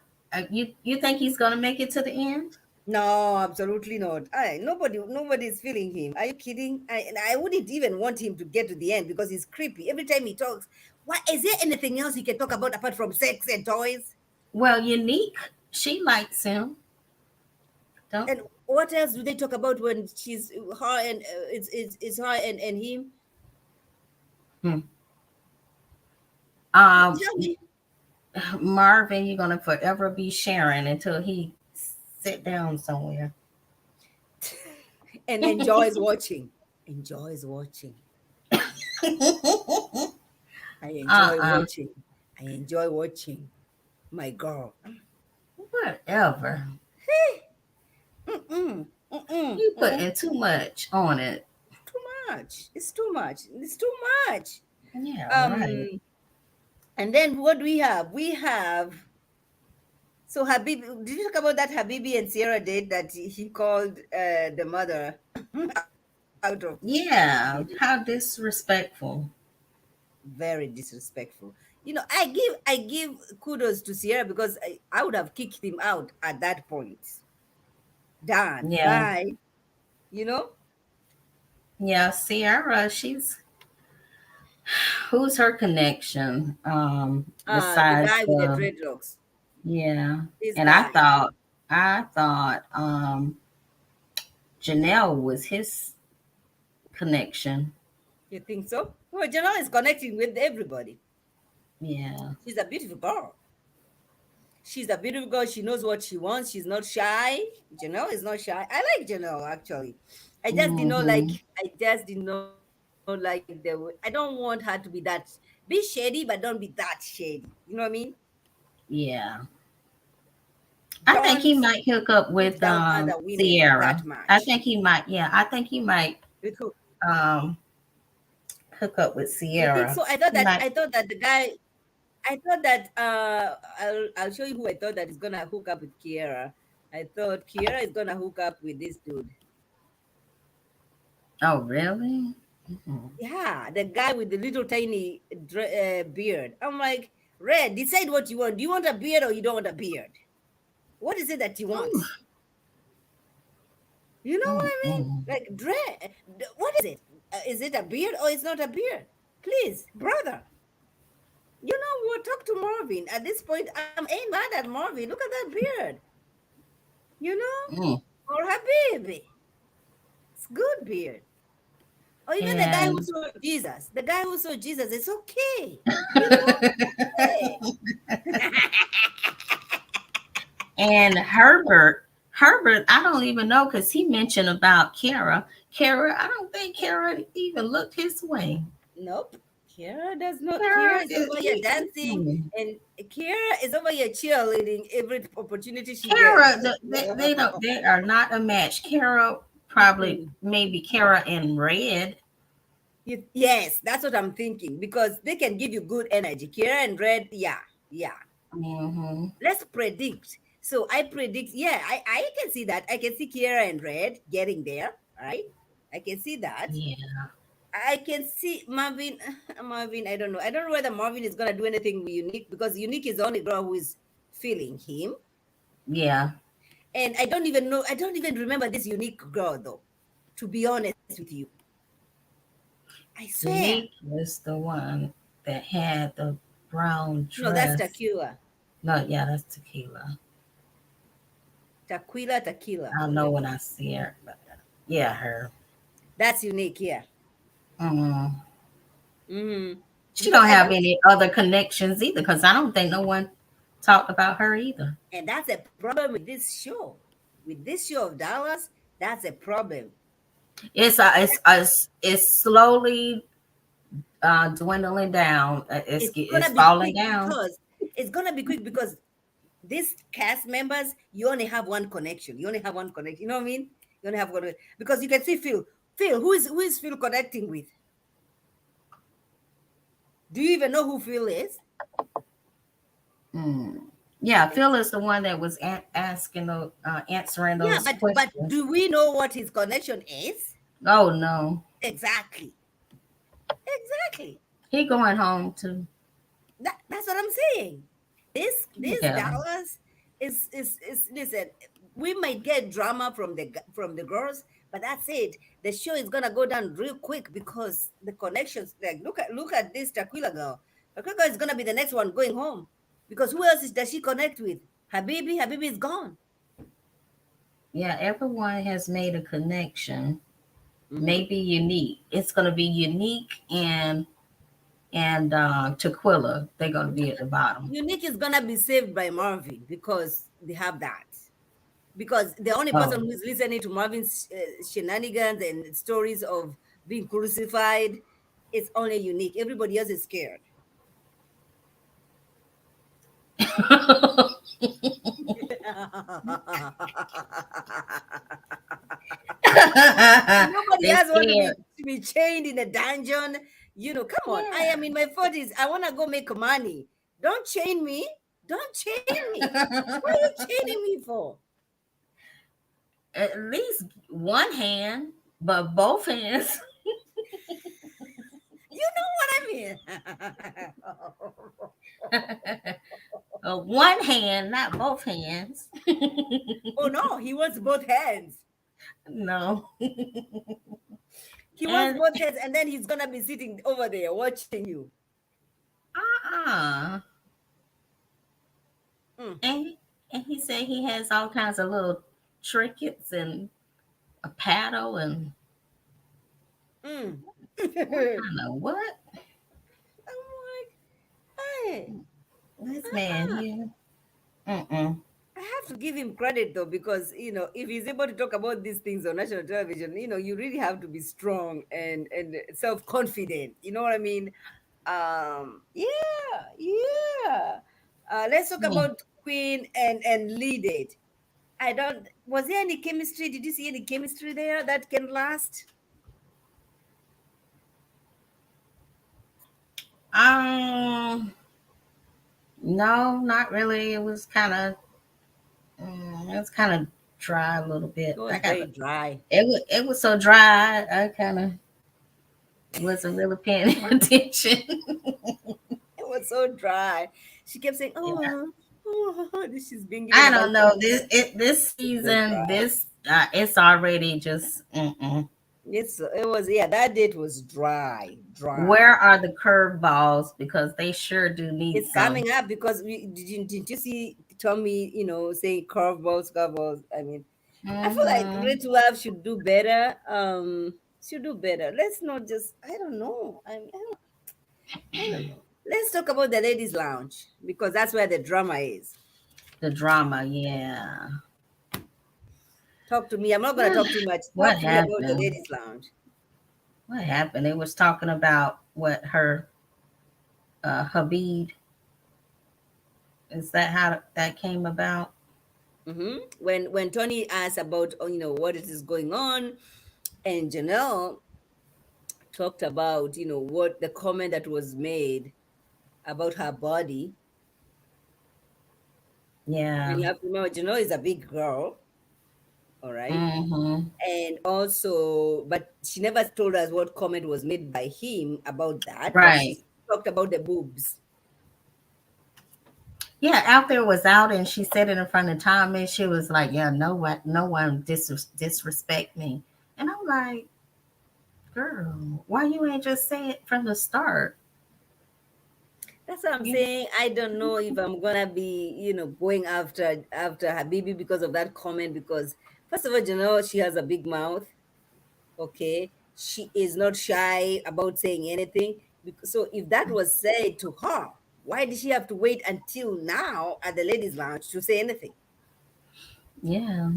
You think he's gonna make it to the end? No, absolutely not. Nobody is feeling him. Are you kidding? I wouldn't even want him to get to the end because he's creepy. Every time he talks, what is there anything else he can talk about apart from sex and toys? Well, Unique, she likes him. Don't. And what else do they talk about when she's her and it's her and him? Hmm. Um, Tell me. Marvin, you're gonna forever be Sharon until he sit down somewhere. And enjoys watching. Enjoys watching. I enjoy Uh-uh. watching. I enjoy watching my girl. Whatever. Mm-mm. Mm-mm. You Mm-mm. putting too much on it. Too much. It's too much. It's too much. Yeah, right. Um, and then what do we have? We have so Habib. Did you talk about that Habibi and Sierra date that he called the mother out of Yeah. How disrespectful. very disrespectful. I give kudos to Sierra because I would have kicked him out at that point. Done. Yeah. Bye. You know, Yeah, Sierra, she's who's her connection? the Besides guy with the the dreadlocks. yeah. This And guy. I thought Janelle was his connection. You think so? Well, Janelle is connecting with everybody. Yeah. She's a beautiful girl. She's a beautiful girl. She knows what she wants. She's not shy. Janelle is not shy. I like Janelle actually. Mm-hmm. I just did not like the way. I don't want her to be that. Be shady, but don't be that shady. You know what I mean? Yeah. I think Don't he might hook up put with down other women Sierra. that I much. think he might, yeah, I think he might With who? um hook up with You think Sierra. so? He might. I thought that the guy I thought that I'll show you who I thought that is gonna hook up with Kiera. I thought Kiera is gonna hook up with this dude. Oh, really? Mhm. Yeah, the guy with the little tiny beard. I'm like, Red, decide what you want. Do you want a beard or you don't want a beard? What is it that you want? Ooh, You know what I mean? mm-mm. Like, what is it? Is it a beard or it's not a beard? Please, brother. You know what? Talk to Marvin. At this point, I'm ain't mad at Marvin. Look at that beard. You know? Mm. Or Habibi. It's good beard. Or even the guy who And saw Jesus. The guy who saw Jesus, it's okay. You know? Hey. and Herbert, I don't even know because he mentioned about Kara. Kara, I don't think Kara even looked his way. Nope. Kira does not. Kara, Kira is over here dancing, and Kira is over here cheerleading every opportunity she gets. Kara, they don't, they are not a match. Kara probably, Mm. maybe Kara in red. Yes, that's what I'm thinking because they can give you good energy. Kira and Red, yeah, yeah. Hmm. Let's predict. So I predict, yeah, I can see that. I can see Kira and Red getting there, right? I can see that. Yeah, I can see Marvin. Marvin, I don't know. I don't know whether Marvin is gonna do anything with Unique because Unique is the only girl who is feeling him. yeah. And I don't even know. I don't even remember this Unique girl though. To be honest with you, I swear. Unique was the one that had the brown No, that's dress. Tequila. No, yeah, that's tequila. Tequila, Tequila. I know when I see her. But yeah, her. That's Unique. Yeah. Mm. Mm-hmm. She Because don't I have don't. any other connections either, because I don't think no one talked about her either. And that's a problem with this show. With this show of Dallas, that's a problem. It's slowly dwindling down. It's Gonna be falling quick down. because it's gonna be quick because these cast members, you only have one connection. You only have one connection. You know what I mean? You only have one because you can see Phil. Phil, who is Phil connecting with? Do you even know who Phil is? Mm. Yeah, Phil is the one that was asking those, answering Yeah, those but questions. do we know what his connection is? Oh no, Exactly. Exactly. he going home too. That's what I'm saying. This Yeah, Dallas is listen. We might get drama from from the girls, but that's it. The show is gonna go down real quick because the connections. Like look at this Tequila girl. Tequila is gonna be the next one going home because who else does she connect with? Habibi is gone. yeah. Everyone has made a connection. Hmm. Maybe unique. It's gonna be unique and Tequila. They're gonna be at the bottom. Unique is gonna be saved by Marvin because they have that. Because the only person Oh, who's listening to Marvin's shenanigans and stories of being crucified is only Unique. Everybody else is scared. Nobody they else want to scared. be chained in a dungeon. Come on. I Yeah. am in my 40s. I want to go make money. Don't chain me. Don't chain me. What are you chaining me for? At least one hand, but both hands. You know what I mean? One hand, not both hands. Oh no, he wants both hands. No. He wants And both hands, and then he's gonna be sitting over there watching you. uh-uh. Mm, And and he said he has all kinds of little trinkets and a paddle and mm. what I'm kind of what? like, hey, This man uh-uh. here. Mm-mm. I have to give him credit though, because if he's able to talk about these things on national television, you really have to be strong and self confident. You know what I mean? Yeah, yeah. Let's talk Hmm. about Queen and lead it. I don't. Was there any chemistry? Did you see any chemistry there that can last? Um, no, not really. It was kind of dry a little It bit. was very dry. It was so dry. I kind of wasn't really paying attention. It was so dry. She kept saying, Yeah. "Oh, oh." She's being given I a bunch don't of. know this It's so season. dry. It's already just. Mm-mm. It was, yeah. That date was dry, dry. Where are the curveballs? Because they sure do need It's some. coming up because didn't you see Tommy? Saying curveballs, curveballs. I mean, I feel like Hmm. Red Love should do better. Should do better. Let's not just. I don't know. I don't know. Let's talk about the ladies' lounge because that's where the drama is. The drama, yeah. Talk to me. I'm not gonna talk too much. What Talk to me about the happened? ladies' lounge. What happened? It was talking about what her Habib. Is that how that came about? When Tony asked about what is going on, and Janelle talked about what the comment that was made about her body, and Yeah. you have to remember Janelle is a big girl, all right, Mm-hmm. and also, but she never told us what comment was made by him about that, but Right. she talked about the boobs. Yeah, out there was out, and she said it in front of Tommy. She was like, "Yeah, no one disrespect me." And I'm like, "Girl, why you ain't just say it from the start?" That's what I'm You, saying. I don't know if I'm gonna be, going after Habibi because of that comment. Because first of all, she has a big mouth. Okay, she is not shy about saying anything. So if that was said to her, why did she have to wait until now at the ladies' lounge to say anything? yeah,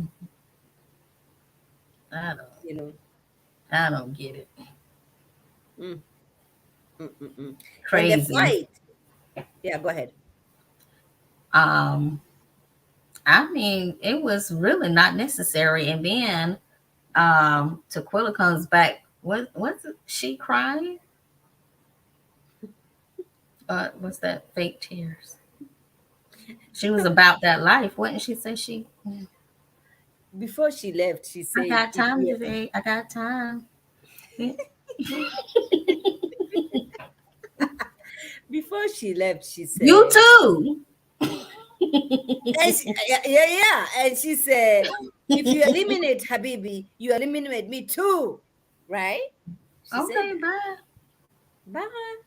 I don't, You know. I don't get it. Mm, mm, mm, mm. And the Crazy. fight. Yeah, go ahead. Um, I mean, it was really not necessary. And then Tequila comes back. What's it? She crying? What's that? Fake tears. She was about that life. What did she say? Before she left, she I said, got "If time you today. I got time. Yeah. before she left, she You said." too. And yeah, yeah, yeah. And she said, if you eliminate Habibi, you eliminate me too. Right? She said Okay, that. bye. Bye.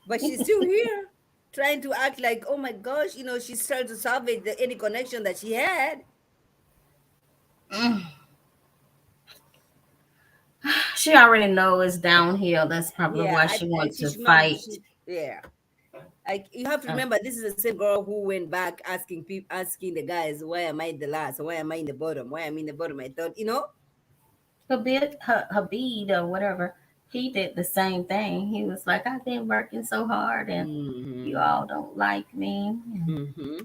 But she's still here, trying to act like, oh my gosh, she's trying to salvage any connection that she had. Mm. She already know it's downhill. That's probably Yeah, why she wants she to should not. fight. Yeah. Like you have to Uh, remember, this is the same girl who went back asking people, asking the guys, why am I the last? Why am I in the bottom? Why am I in the bottom? I thought, Habib or whatever, he did the same thing. He was like, I've been working so hard and you hmm all don't like me. hmm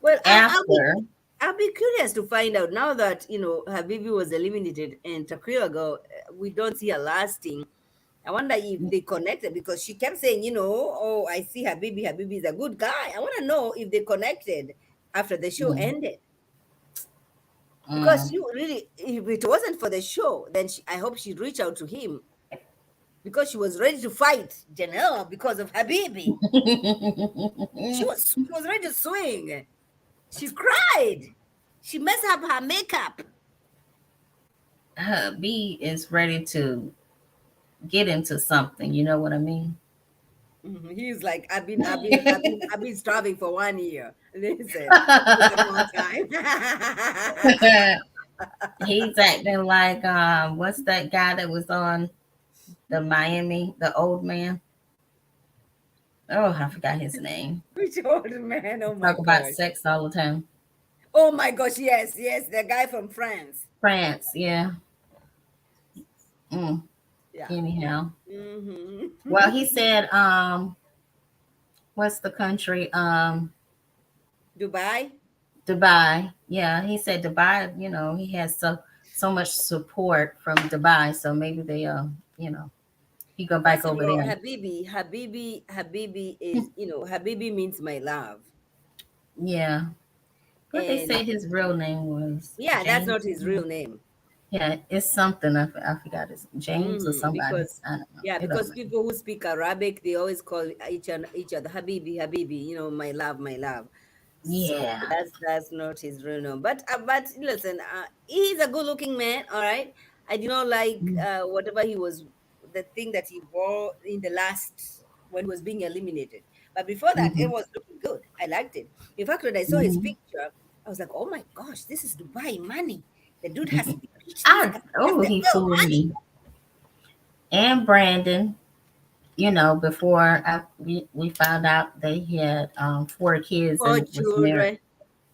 Well, After, I'll be curious to find out now that Habibi was eliminated and Takira go. We don't see her lasting. I wonder if they connected because she kept saying, oh, I see Habibi. Habibi is a good guy. I want to know if they connected after the show mm, ended because mm. you really, if it wasn't for the show, then I hope she'd reach out to him because she was ready to fight Janelle because of Habibi. She was ready to swing. She cried. She messed up her makeup. Habib is ready to get into something. You know what I mean? He's like, I've been starving for 1 year. Listen, this is about time. He's acting like what's that guy that was on the Miami, the old man? Oh, I forgot his name. Which old man? Oh my Talk about gosh. sex all the time. Oh my gosh. Yes, yes, the guy from France. France, yeah. Mm, Yeah, yeah. anyhow. hmm Well, he said, what's the country? Dubai. Dubai. Yeah, he said Dubai. He has so much support from Dubai, so maybe they he go back First of over all, there. Habibi is, Habibi means my love. Yeah, but they And said his real name was yeah, that's not James. his real name. Yeah, it's something I forgot. It's James or somebody. Because I don't know. yeah, It don't because matter. people who speak Arabic, they always call each other Habibi, Habibi, my love, my love. So Yeah. that's not his real name. But listen, he's a good-looking man. All right, I do not like Mm. whatever he was, the thing that he wore in the last when he was being eliminated. But before that, it Mhm. was looking good. I liked it. In fact, when I saw his Mhm. picture, I was like, oh my gosh, this is Dubai money. The dude has rich. This I guy has oh the he real fooled money. me. And Brandon, before we found out they had 4 kids For and was married. children.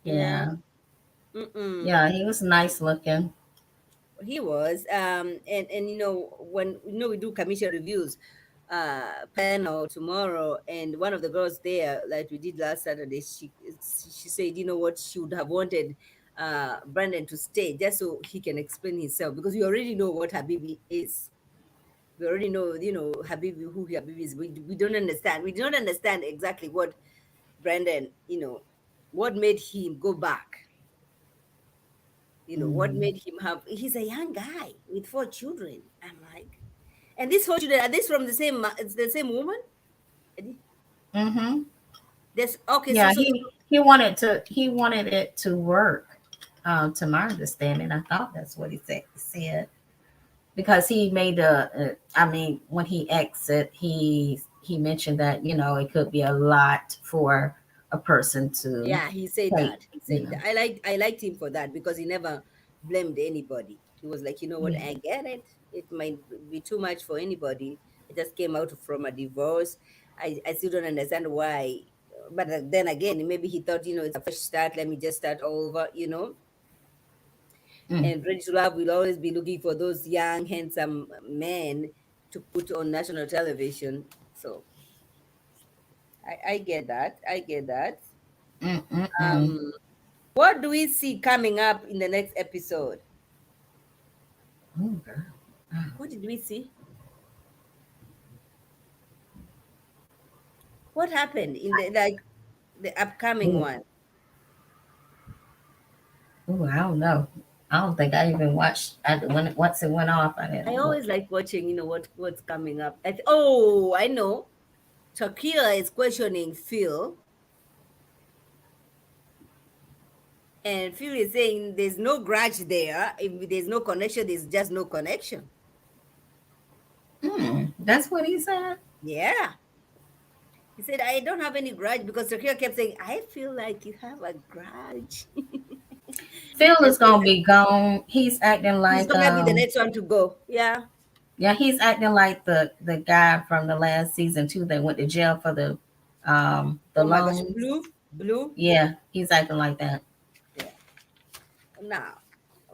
Yeah. Yeah. Mm-mm. Yeah, he was nice looking. He was. And when we do commission reviews panel tomorrow, and one of the girls there, like we did last Saturday, she said, you know what, she would have wanted Brandon to stay just so he can explain himself, because we already know what Habibi is. We already know, Habibi, who Habibi is. We don't understand. We don't understand exactly what Brandon, what made him go back. What Mm-hmm. made him have, he's a young guy with 4 children. I'm like, and these 4 children, are these from the same it's the same woman? Mm-hmm. This okay, Yeah, he wanted it to work. To my understanding, I thought that's what he said because he made I mean, when he exit, he mentioned that it could be a lot for a person to yeah, he said take. that. He said that. I liked him for that, because he never blamed anybody. He was like, you know what, Yeah. I get it. It might be too much for anybody. I just came out from a divorce. I still don't understand why. But then again, maybe he thought, it's a fresh start. Let me just start over. Mm, And Ready to Love will always be looking for those young, handsome men to put on national television. So I get that. I get that. mm, mm, mm. Um, what do we see coming up in the next episode? Oh, girl. What did we see? What happened in the upcoming Oh, one? oh, I don't know. I don't think I even watched. Once it went off, I I didn't look. always like watching, what's coming up. Oh, I know. Shakira is questioning Phil, and Phil is saying there's no grudge there. If there's no connection, there's just no connection. That's what he said. Yeah. He said, I don't have any grudge, because Shakira kept saying, I feel like you have a grudge. Phil And is Phil gonna said, be gone. He's acting he's like going to be the next one to go. Yeah. yeah, he's acting like the guy from the last season too that went to jail for the Oh my gosh. loans. Blue. Blue. Yeah, he's acting like that. Yeah. Now,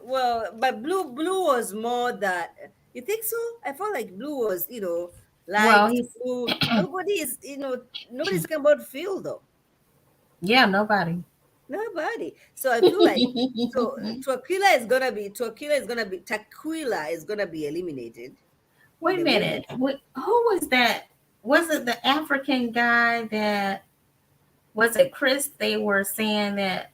well, but Blue was more that. You think so? I felt like Blue was, Well, liked. he's Blue. Nobody is, nobody's talking about Phil, though. yeah, nobody. Nobody. So I feel like, so Taquila is gonna be eliminated in Wait a the women. minute. Who was that? Was it the African guy that was it Chris? They were saying that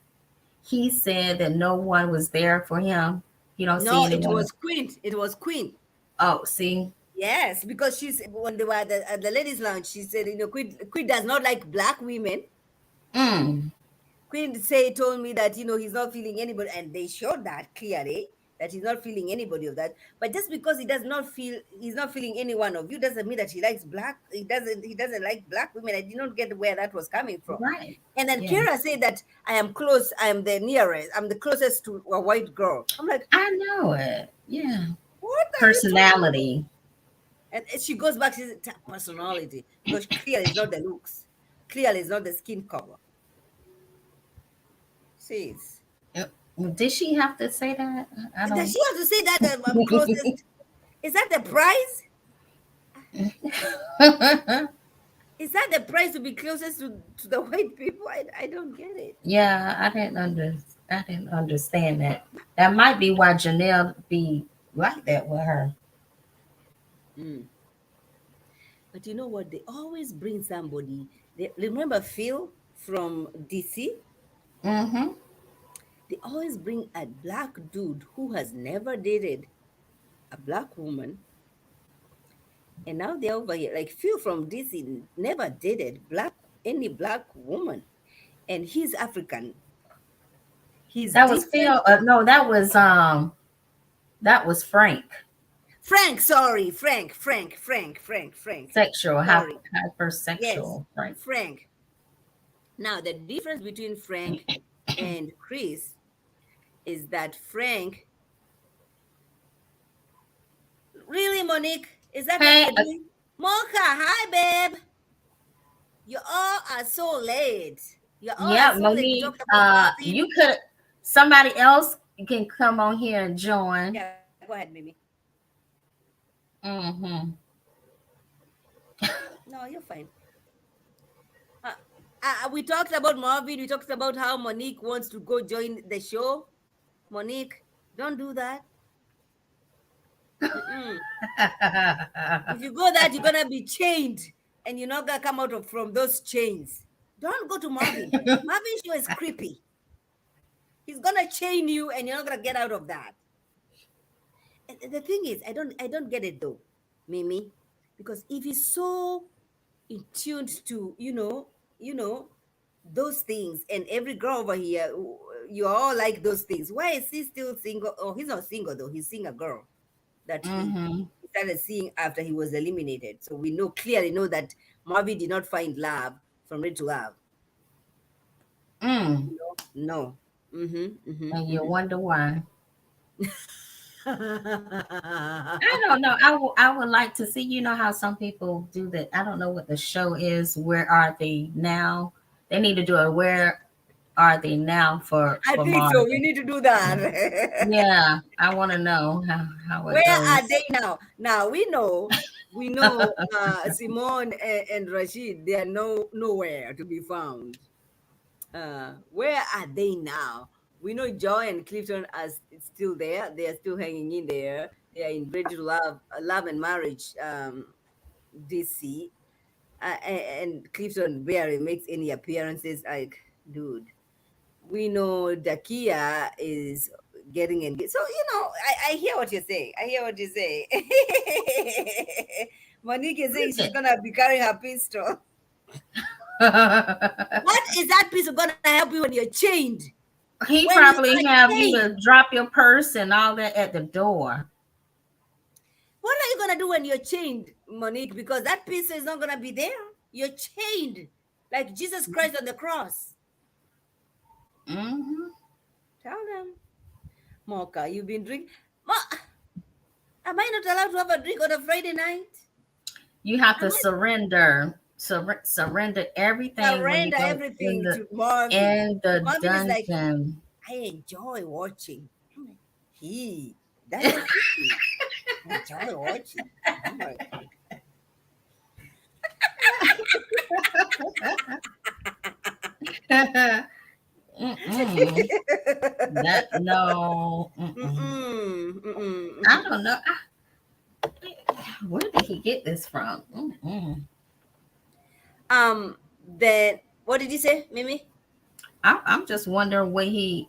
he said that no one was there for him. You don't see No, it anyone. was Queen. It was Queen. Oh, see. Yes, because she's when they were at the ladies' lounge, she said, Queen does not like black women. Mm, Told me that he's not feeling anybody, and they showed that clearly that he's not feeling anybody of that. But just because he's not feeling any one of you, doesn't mean that he likes black. He doesn't like black women. I did not get where that was coming from. right. And then Yeah. Kira said that I am close. I am the nearest. I'm the closest to a white girl. I'm like, I know it. Yeah. what are you talking about? Personality. And she goes back to the personality, because clearly it's not the looks. Clearly it's not the skin color. Says. Yep. Did she have to say that? I Does don't. she have to say that I'm closest? Is that the prize? Is that the price to be closest to the white people? I don't get it. Yeah, I didn't understand that. That might be why Janelle be like that with her. Mm. But you know what? They always bring somebody. They remember Phil from DC. Mm-hmm. They always bring a black dude who has never dated a black woman, and now they're over here. Like Phil from DC never dated any black woman, and he's African. He's That was different. Phil. No, that was Frank. Frank, sorry, Frank. Sexual, Sorry. Yes, hypersexual Frank. Frank. Now the difference between Frank and Chris is that Frank, really, Monique, is that what Hey, you're doing? Mocha, hi, babe. You all are so late. You all are yeah, so late. We Monique. talked about You Marvin. could somebody else can come on here and join. Yeah, go ahead, Mimi. Mm-hmm. No, you're fine. Uh, we talked about Marvin. We talked about how Monique wants to go join the show. Monique, don't do that. Mm-mm. If you go that, you're gonna be chained, and you're not gonna come out from those chains. Don't go to Marvin. Marvin show is creepy. He's gonna chain you, and you're not gonna get out of that. And the thing is, I don't get it though, Mimi, because if he's so in tuned to, those things, and every girl over here, you all like those things. Why is he still single? Oh, he's not single though. He's seeing a girl that Mm-hmm. he started seeing after he was eliminated. So we clearly know that Marvin did not find love from Ready to Love. Mm. No. Mm-hmm. And Mm-hmm. you wonder why. Mm-hmm. I don't know. I would like to see. You know how some people do that. I don't know what the show is. Where are they now? They need to do a where are they now I for think so. We Marvin. need to do that. Yeah, I want to know how it Where are goes. they now? Now we know Simone and Rashid, they are nowhere to be found. Where are they now? We know Joy and Clifton are still there. They are still hanging in there. They are in Ready to Love and Marriage, DC. And Clifton barely makes any appearances. Like, dude, we know Dakia is getting engaged. So, I hear what you're saying. I hear what you say. Monique is saying Look she's gonna be carrying her pistol. at- What is that pistol gonna help you when you're chained? he When you probably are have you chained, to drop your purse and all that at the door. what are you gonna do when you're chained, Monique? Because that pistol is not gonna be there. You're chained like Jesus Christ on the cross. Hmm. Tell them, Mocha, you've been drinking. Am I not allowed to have a drink on a Friday night? You have Am to I surrender everything when you surrender go everything to Marvin? in the Marvin is like, dungeon. I enjoy watching. I'm like, he doesn't he? Enjoy watching. I'm like, Mm-mm. That no. Mm-mm. mm-mm, I mm-mm. don't know. Where did he get this from? Mm-mm. Then what did you say, Mimi? I'm just wondering where he,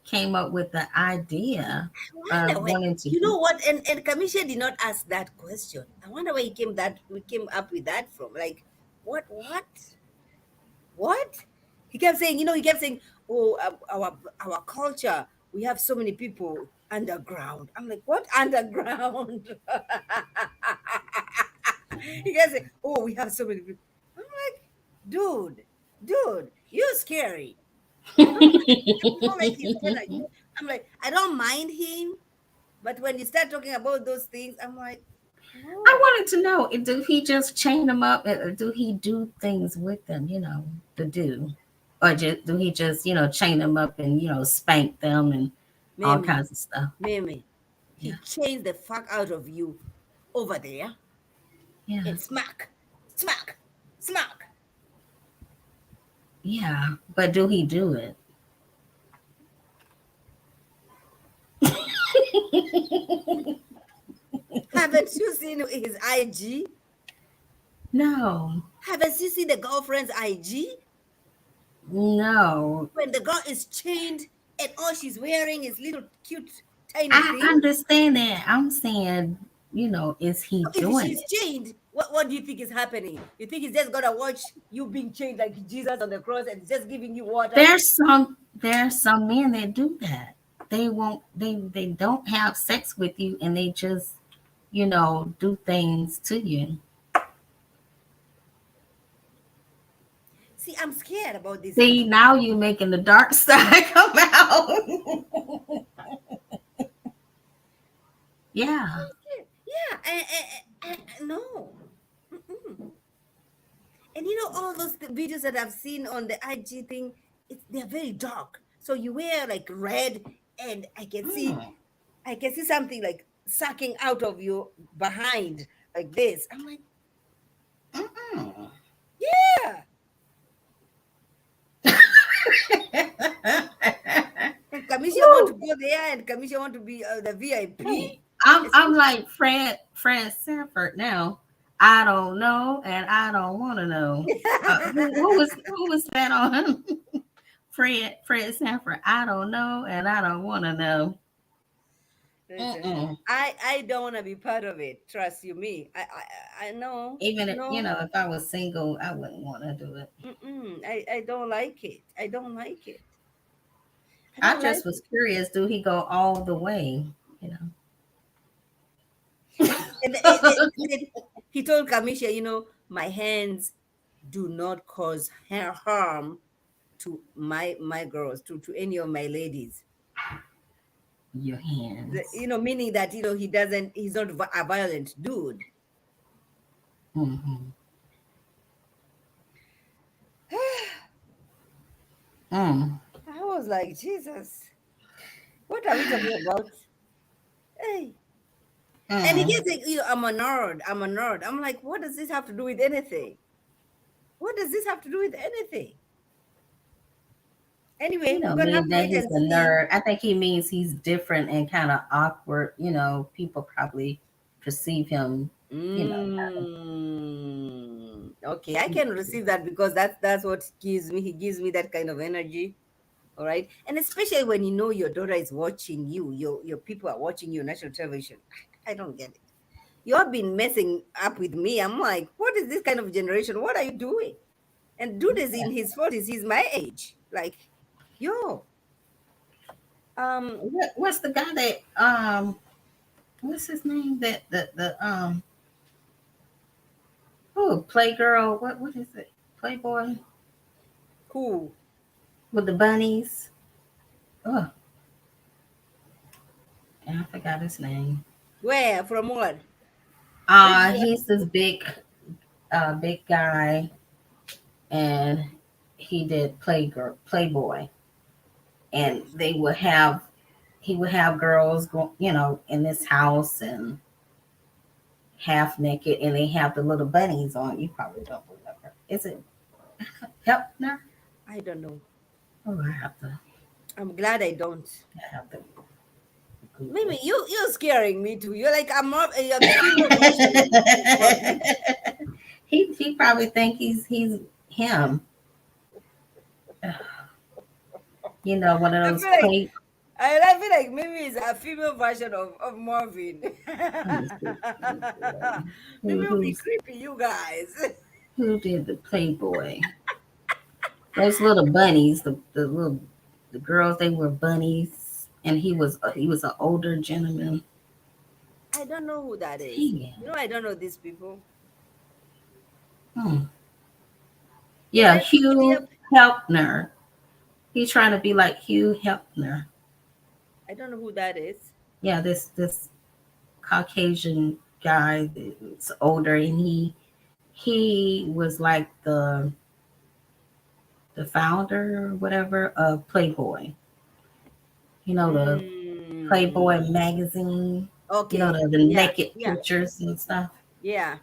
came up with the idea I wonder of where. wanting to. You know what? And Kamisha did not ask that question. I wonder where we came up with that from. Like, what? He kept saying, oh, our culture, we have so many people underground. I'm like, what underground? He kept saying, oh, we have so many people. I'm like, dude, you're scary. You don't like his energy. I'm like, I don't mind him, but when you start talking about those things, I'm like, I no. wanted to know, do he just chain them up, or do he do things with them, to do, or do he just, chain them up and spank them and all Mimi, kinds of stuff? Mimi, he Yeah, changed the fuck out of you over there yeah. and smack. Smack. Yeah, but do he do it? Haven't you seen his IG? No, Haven't you seen the girlfriend's IG? no. When the girl is chained and all she's wearing is little cute tiny I things. understand that. I'm saying, is he If doing she's it? chained, what do you think is happening? You think he's just gonna watch you being chained like Jesus on the cross and just giving you water? There's some men that do that. They don't have sex with you and they just, do things to you. See, I'm scared about this. See, now you making the dark side come out. Yeah. Yeah, no. Mm-mm. And all those videos that I've seen on the IG thing, they're very dark. So you wear like red, and Mm, I can see something like sucking out of you behind like this. I'm like, mm-mm. yeah. And Kamisha want to Woo. go there, and Kamisha want to be the Hey, VIP. I'm like Fred Sanford now. I don't know, and I don't want to know. Who was that on? Fred Sanford. I don't know, and I don't want to know. Listen, Mm-mm. I don't want to be part of it. Trust you, me. I know. Even if No, if I was single, I wouldn't want to do it. I don't like it. I don't like it. I I don't like just was it. curious. Do he go all the way? You And he told Kamisha, my hands do not cause harm to my girls, to any of my ladies. your hands. Meaning that he's not a violent dude. Mm-hmm. Mm. I was like, Jesus, what are we talking about? Hey. And he Mm. gets like, I'm a nerd. I'm a nerd. I'm like, what does this have to do with anything? What does this have to do with anything? He Anyway, we're don't gonna have mean to that wait he's and a see. nerd. I think he means he's different and kind of awkward. People probably perceive him, kind Okay, I can receive that because that's what gives me. He gives me that kind of energy. All right, and especially when your daughter is watching you, your people are watching you on national television. I don't get it. You have been messing up with me. I'm like, what is this kind of generation? What are you doing? And dude is in his 40s. He's my age. Like, yo, um, what's the guy that what's his name? That the Playgirl, what is it? Playboy who? with the bunnies. Oh, I forgot his name. Where? From what? Which one? He's this big guy, and he did Playboy, and Which? he would have girls go, in this house and half naked, and they have the little bunnies on. You probably don't remember. Is it Helpner? I don't know. Oh, I'm glad I don't. I have to Google. Mimi, you're scaring me too. You're like you're the female version of Marvin. He probably think he's him. One of I those feel like play. I feel like Mimi is a female version of Marvin. Let me see. Mimi will be Who's creepy, you guys. who did the Playboy? Those little bunnies, the girls, they were bunnies, and he was an older gentleman. I don't know who that is. Dang it. I don't know these people. Hmm. Can Yeah, I look it Hugh up? Helpner. He's trying to be like Hugh Helpner. I don't know who that is. Yeah, this Caucasian guy that's older, and he was like the founder or whatever of Playboy. The Mm, Playboy magazine. okay. The Yeah. naked Yeah. pictures and stuff. Yeah.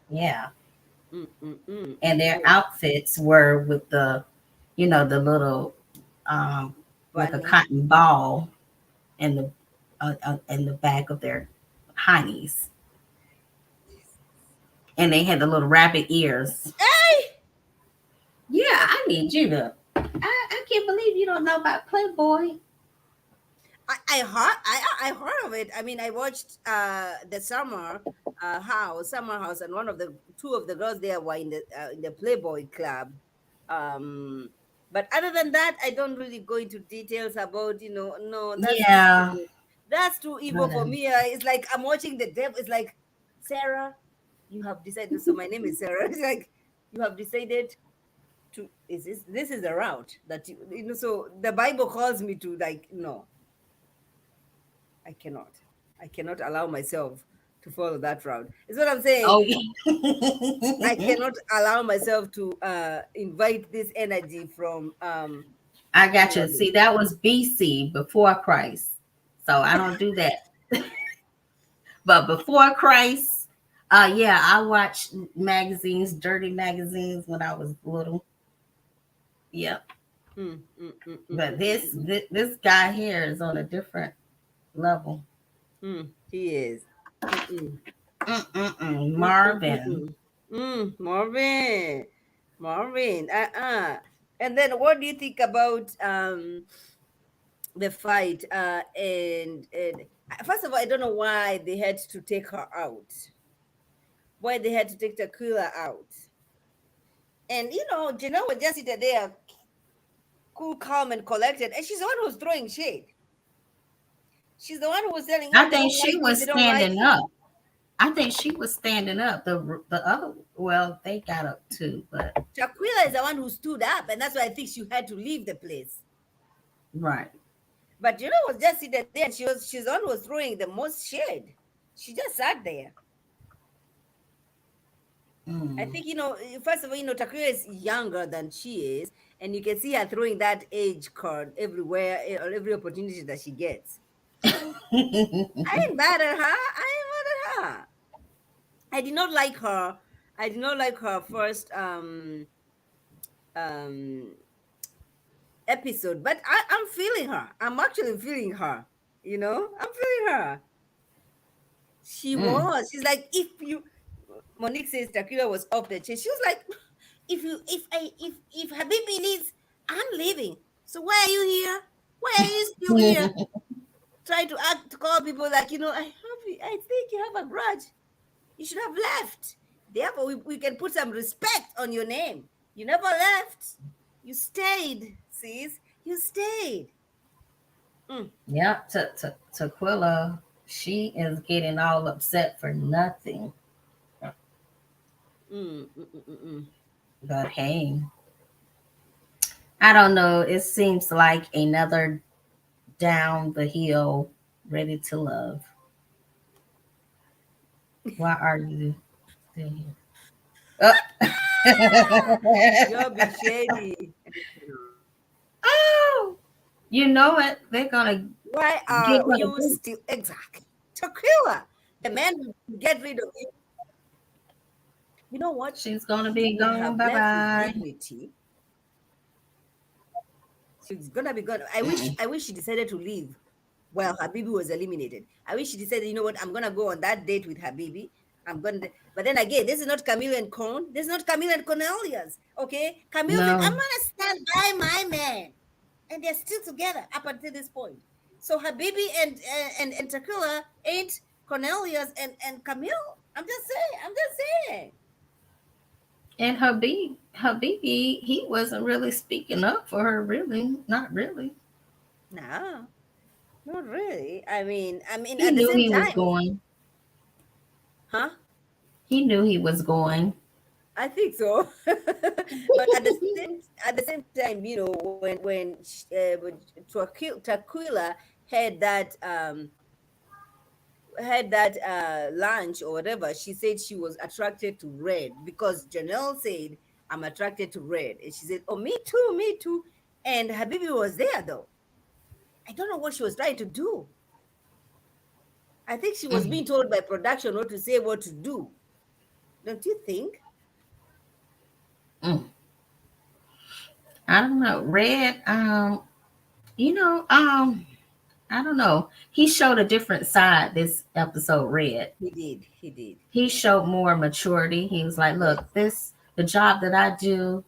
Yeah. and their Oh, outfits were with the, the little, um, like a bunny. cotton ball in the back of their honeys, and they had the little rabbit ears. Hey, Yeah, I need you to. I can't believe you don't know about Playboy. I heard of it. I mean, I watched the summer house, and one of the two of the girls there were in the Playboy Club. Um, but other than that, I don't really go into details about, no, Yeah, that's too evil but for me. It's like I'm watching the devil. It's like, Sarah, you have decided. So my name is Sarah. It's like, you have decided to, is this is the route that so the Bible calls me to, like, no, I cannot. I cannot allow myself to follow that route. Is what I'm saying. oh I yeah. cannot allow myself to invite this energy from I got you. anybody. See, that was BC, before Christ. So I don't do that. But before Christ, yeah, I watched magazines, dirty magazines when I was little. Yep. Mm, mm, mm, mm, But mm, mm, this mm, this, this guy here is on a different level. he is. Mm-mm, Mm-mm-mm. Marvin. mm-mm, Marvin. Marvin. And then what do you think about the fight? And first of all, I don't know why they had to take her out. Why they had to take Tequila out. And Janelle was just sitting there, cool, calm, and collected. And she's the one who's throwing shade. She's the one who was telling, I they think don't she like you, was they don't like standing you. up. I think she was standing up. The other, well, they got up too, but Shaquila is the one who stood up, and that's why I think she had to leave the place. right. But was just sitting there, and she's the one who was throwing the most shade. She just sat there. I Mm. think, first of all, Takuya is younger than she is, and you can see her throwing that age card everywhere, or every opportunity that she gets. I ain't mad at her. I ain't mad at her. I did not like her. I did not like her first um episode, but I'm feeling her. I'm actually feeling her. I'm feeling her. She Mm. was. She's like, if you. Monique says Takira was off the chain. She was like, if Habibi leaves, I'm leaving. So why are you here? Why are you still here? Trying to act to call people like, I think you have a grudge. You should have left. Therefore, we can put some respect on your name. You never left. You stayed, sis. You stayed. Mm, Yeah, Tequila, she is getting all upset for nothing. mm, mm, mm, mm, mm. But hey, I don't know. It seems like another down the hill, ready to love. Why are you still here? You're be shady. Oh, you know it. They're gonna Why give are her the you boot. still exactly? Tequila. The man will get rid of you. You know what? She's gonna He be would gone. have Bye left with bye. dignity. She's gonna be gone. I wish she decided to leave while Habibi was eliminated. I wish she decided, you know what, I'm gonna go on that date with Habibi. But then again, this is not Camille and Cone. This is not Camille and Cornelius. Okay, Camille said, I'm No, gonna stand by my man, and they're still together up until this point. So Habibi and Tequila ain't Cornelius and Camille. I'm just saying. I'm just saying. and Habibi, he wasn't really speaking up for her. Really, not really. No, not really. I mean, He at the knew same he was time, going. huh? He knew he was going. I think so. But at the same time, when Taquila had that lunch or whatever, she said she was attracted to red because Janelle said, I'm attracted to red. And she said, oh, me too, me too. And Habibi was there though. I don't know what she was trying to do. I think she was Mm. being told by production what to say, what to do. Don't you think? I don't know. Red, you know, I don't know. He showed a different side this episode, Red. He did. He did. He showed more maturity. He was like, Yes. look, the job that I do,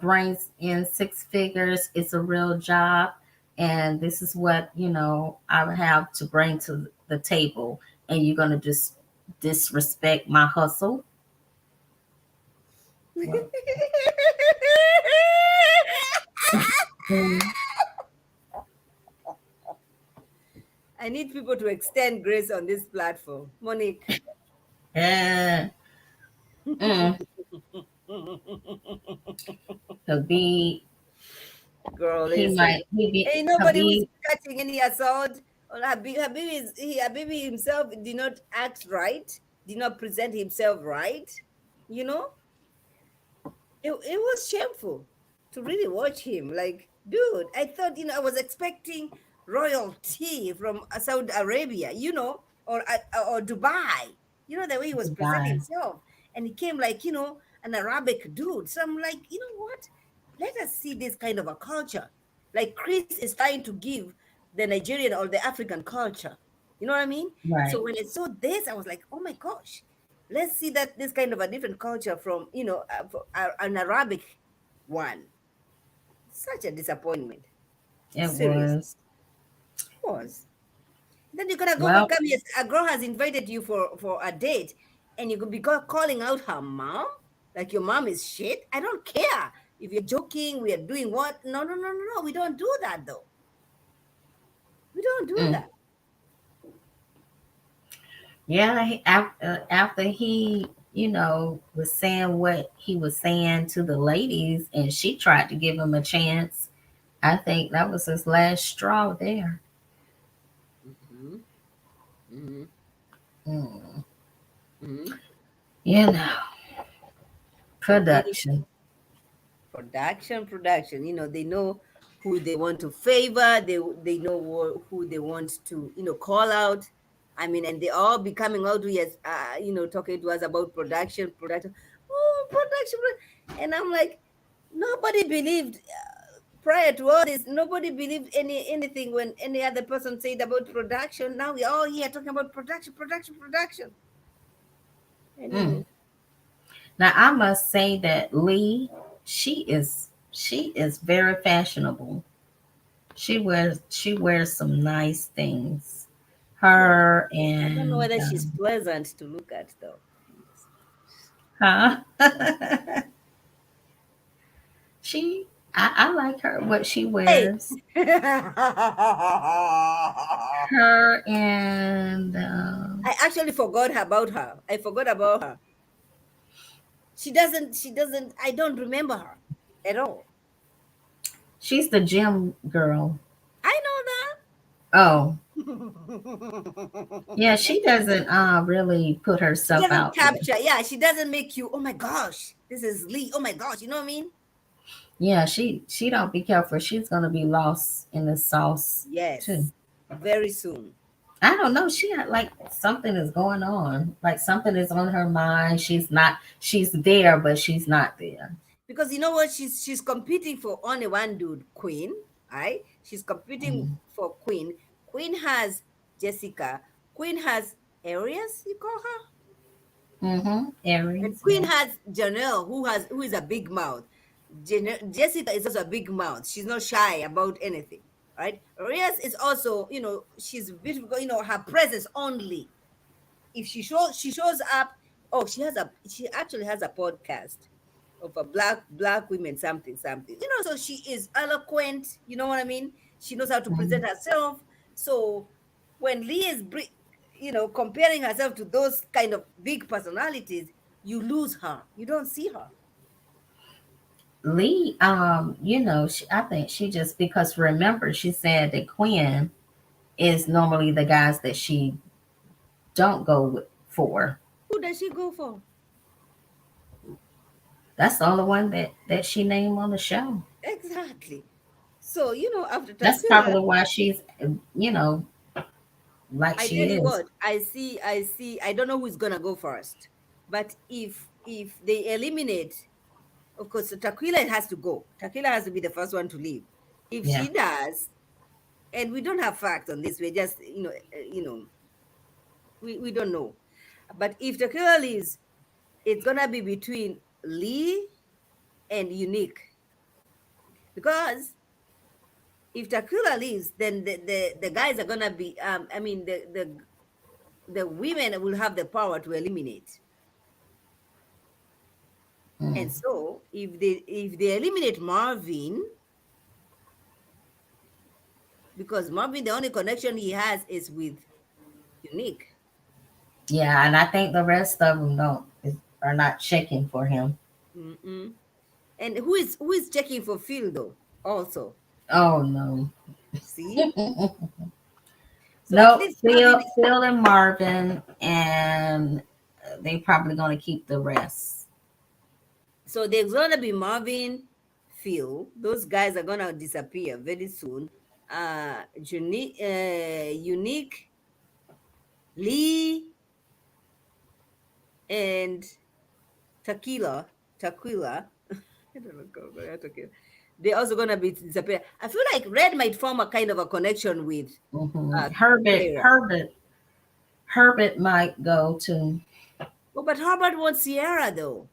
brings in six figures. It's a real job. And this is what, I have to bring to the table. And you're going to just disrespect my hustle. Well, mm, I need people to extend grace on this platform. Monique. eh, mm, Habib, Girl, he listen. might, he be, Ain't nobody who's Habib, catching any assault. Well, Habibi himself did not act right, did not present himself right. You know, it was shameful to really watch him. Like, dude, I thought, I was expecting royalty from Saudi Arabia, or Dubai. You know, the way he was presenting Dubai. himself. And he came like, an Arabic dude. So I'm like, you know what? Let us see this kind of a culture. Like Chris is trying to give the Nigerian or the African culture. You know what I mean? So Right. when I saw this, I was like, oh my gosh, let's see that this kind of a different culture from an Arabic one. Such a disappointment. It Seriously, was. it was. Then you're gonna go Well, come here. A girl has invited you for a date, and you could be calling out her mom like your mom is shit. I don't care if you're joking. We are doing what? No, no, no, no, no. We don't do that though. We don't do mm, that. yeah, after he, was saying what he was saying to the ladies, and she tried to give him a chance. I think that was his last straw there. Mm-hmm. Mm-hmm. Mm. Mm-hmm. You know, So any production. production, they know who they want to favor. They know who they want to call out. I mean, and they all be coming out to us, talking to us about production, oh, production. And I'm like, nobody believed prior to all this. Nobody believed anything when any other person said about production. Now we all here talking about production. Mm. Anyway. Now I must say that Lee, she is very fashionable. She wears some nice things. Yeah, Her I don't know and whether she's pleasant to look at though. huh? She, I like her what she Hey. wears. Her and I actually forgot about her. I forgot about her. She doesn't, I don't remember her at all. she's the gym girl. I know Oh, that. yeah, she doesn't really put She herself doesn't out there. capture, yeah, she doesn't make you, oh my gosh, this is Lee. Oh my gosh, you know what I mean? Yeah, she don't be careful. She's gonna be lost in the sauce too. Yes. Very soon. I don't know. She had like something is going on. Like something is on her mind. She's not. She's there, but she's not there. Because you know what? She's competing for only one dude, Queen. Right? She's competing Mm-hmm. for Queen. Queen has Jessica. Queen has Arias, you call her? Mm-hmm. And Aries. Queen Yeah. has Janelle, who is a big mouth. Jessica is also a big mouth. She's not shy about anything, right? Arias is also, she's beautiful. Her presence only. If she shows up. Oh, she actually has a podcast of a black women something something. So she is eloquent. You know what I mean? She knows how to Mm-hmm. present herself. So when Lee is comparing herself to those kind of big personalities, you lose her. You don't see her. Lee, I think she just because remember she said that Quinn is normally the guys that she don't go for. Who does she go for? That's the only one that she named on the show. Exactly. So after That's Tasila, probably why she's you know like I she tell you is. what, I see. I don't know who's gonna go first, but if they eliminate Of course, so Taquila has to go. Taquila has to be the first one to leave. If Yeah. she does, and we don't have facts on this, we're just, we don't know. But if Taquila leaves, it's gonna be between Lee and Unique, because if Taquila leaves, then the guys are gonna be, I mean, the women will have the power to eliminate. And Mm. so if they eliminate Marvin, because Marvin, the only connection he has is with Unique. Yeah, and I think the rest of them are not checking for him. Mm-mm. And who is checking for Phil though? Also, Oh no. see. So at Nope. least Marvin. Phil and Marvin, and they probably gonna keep the rest. So there's gonna be Marvin, Phil. Those guys are gonna disappear very soon. Unique, Lee, and Tequila. I don't know. Tequila. They're also gonna be disappear. I feel like Red might form a kind of a connection with uh Herbert, Sarah. Herbert, Herbert might go to. Oh, but Herbert wants Sierra though.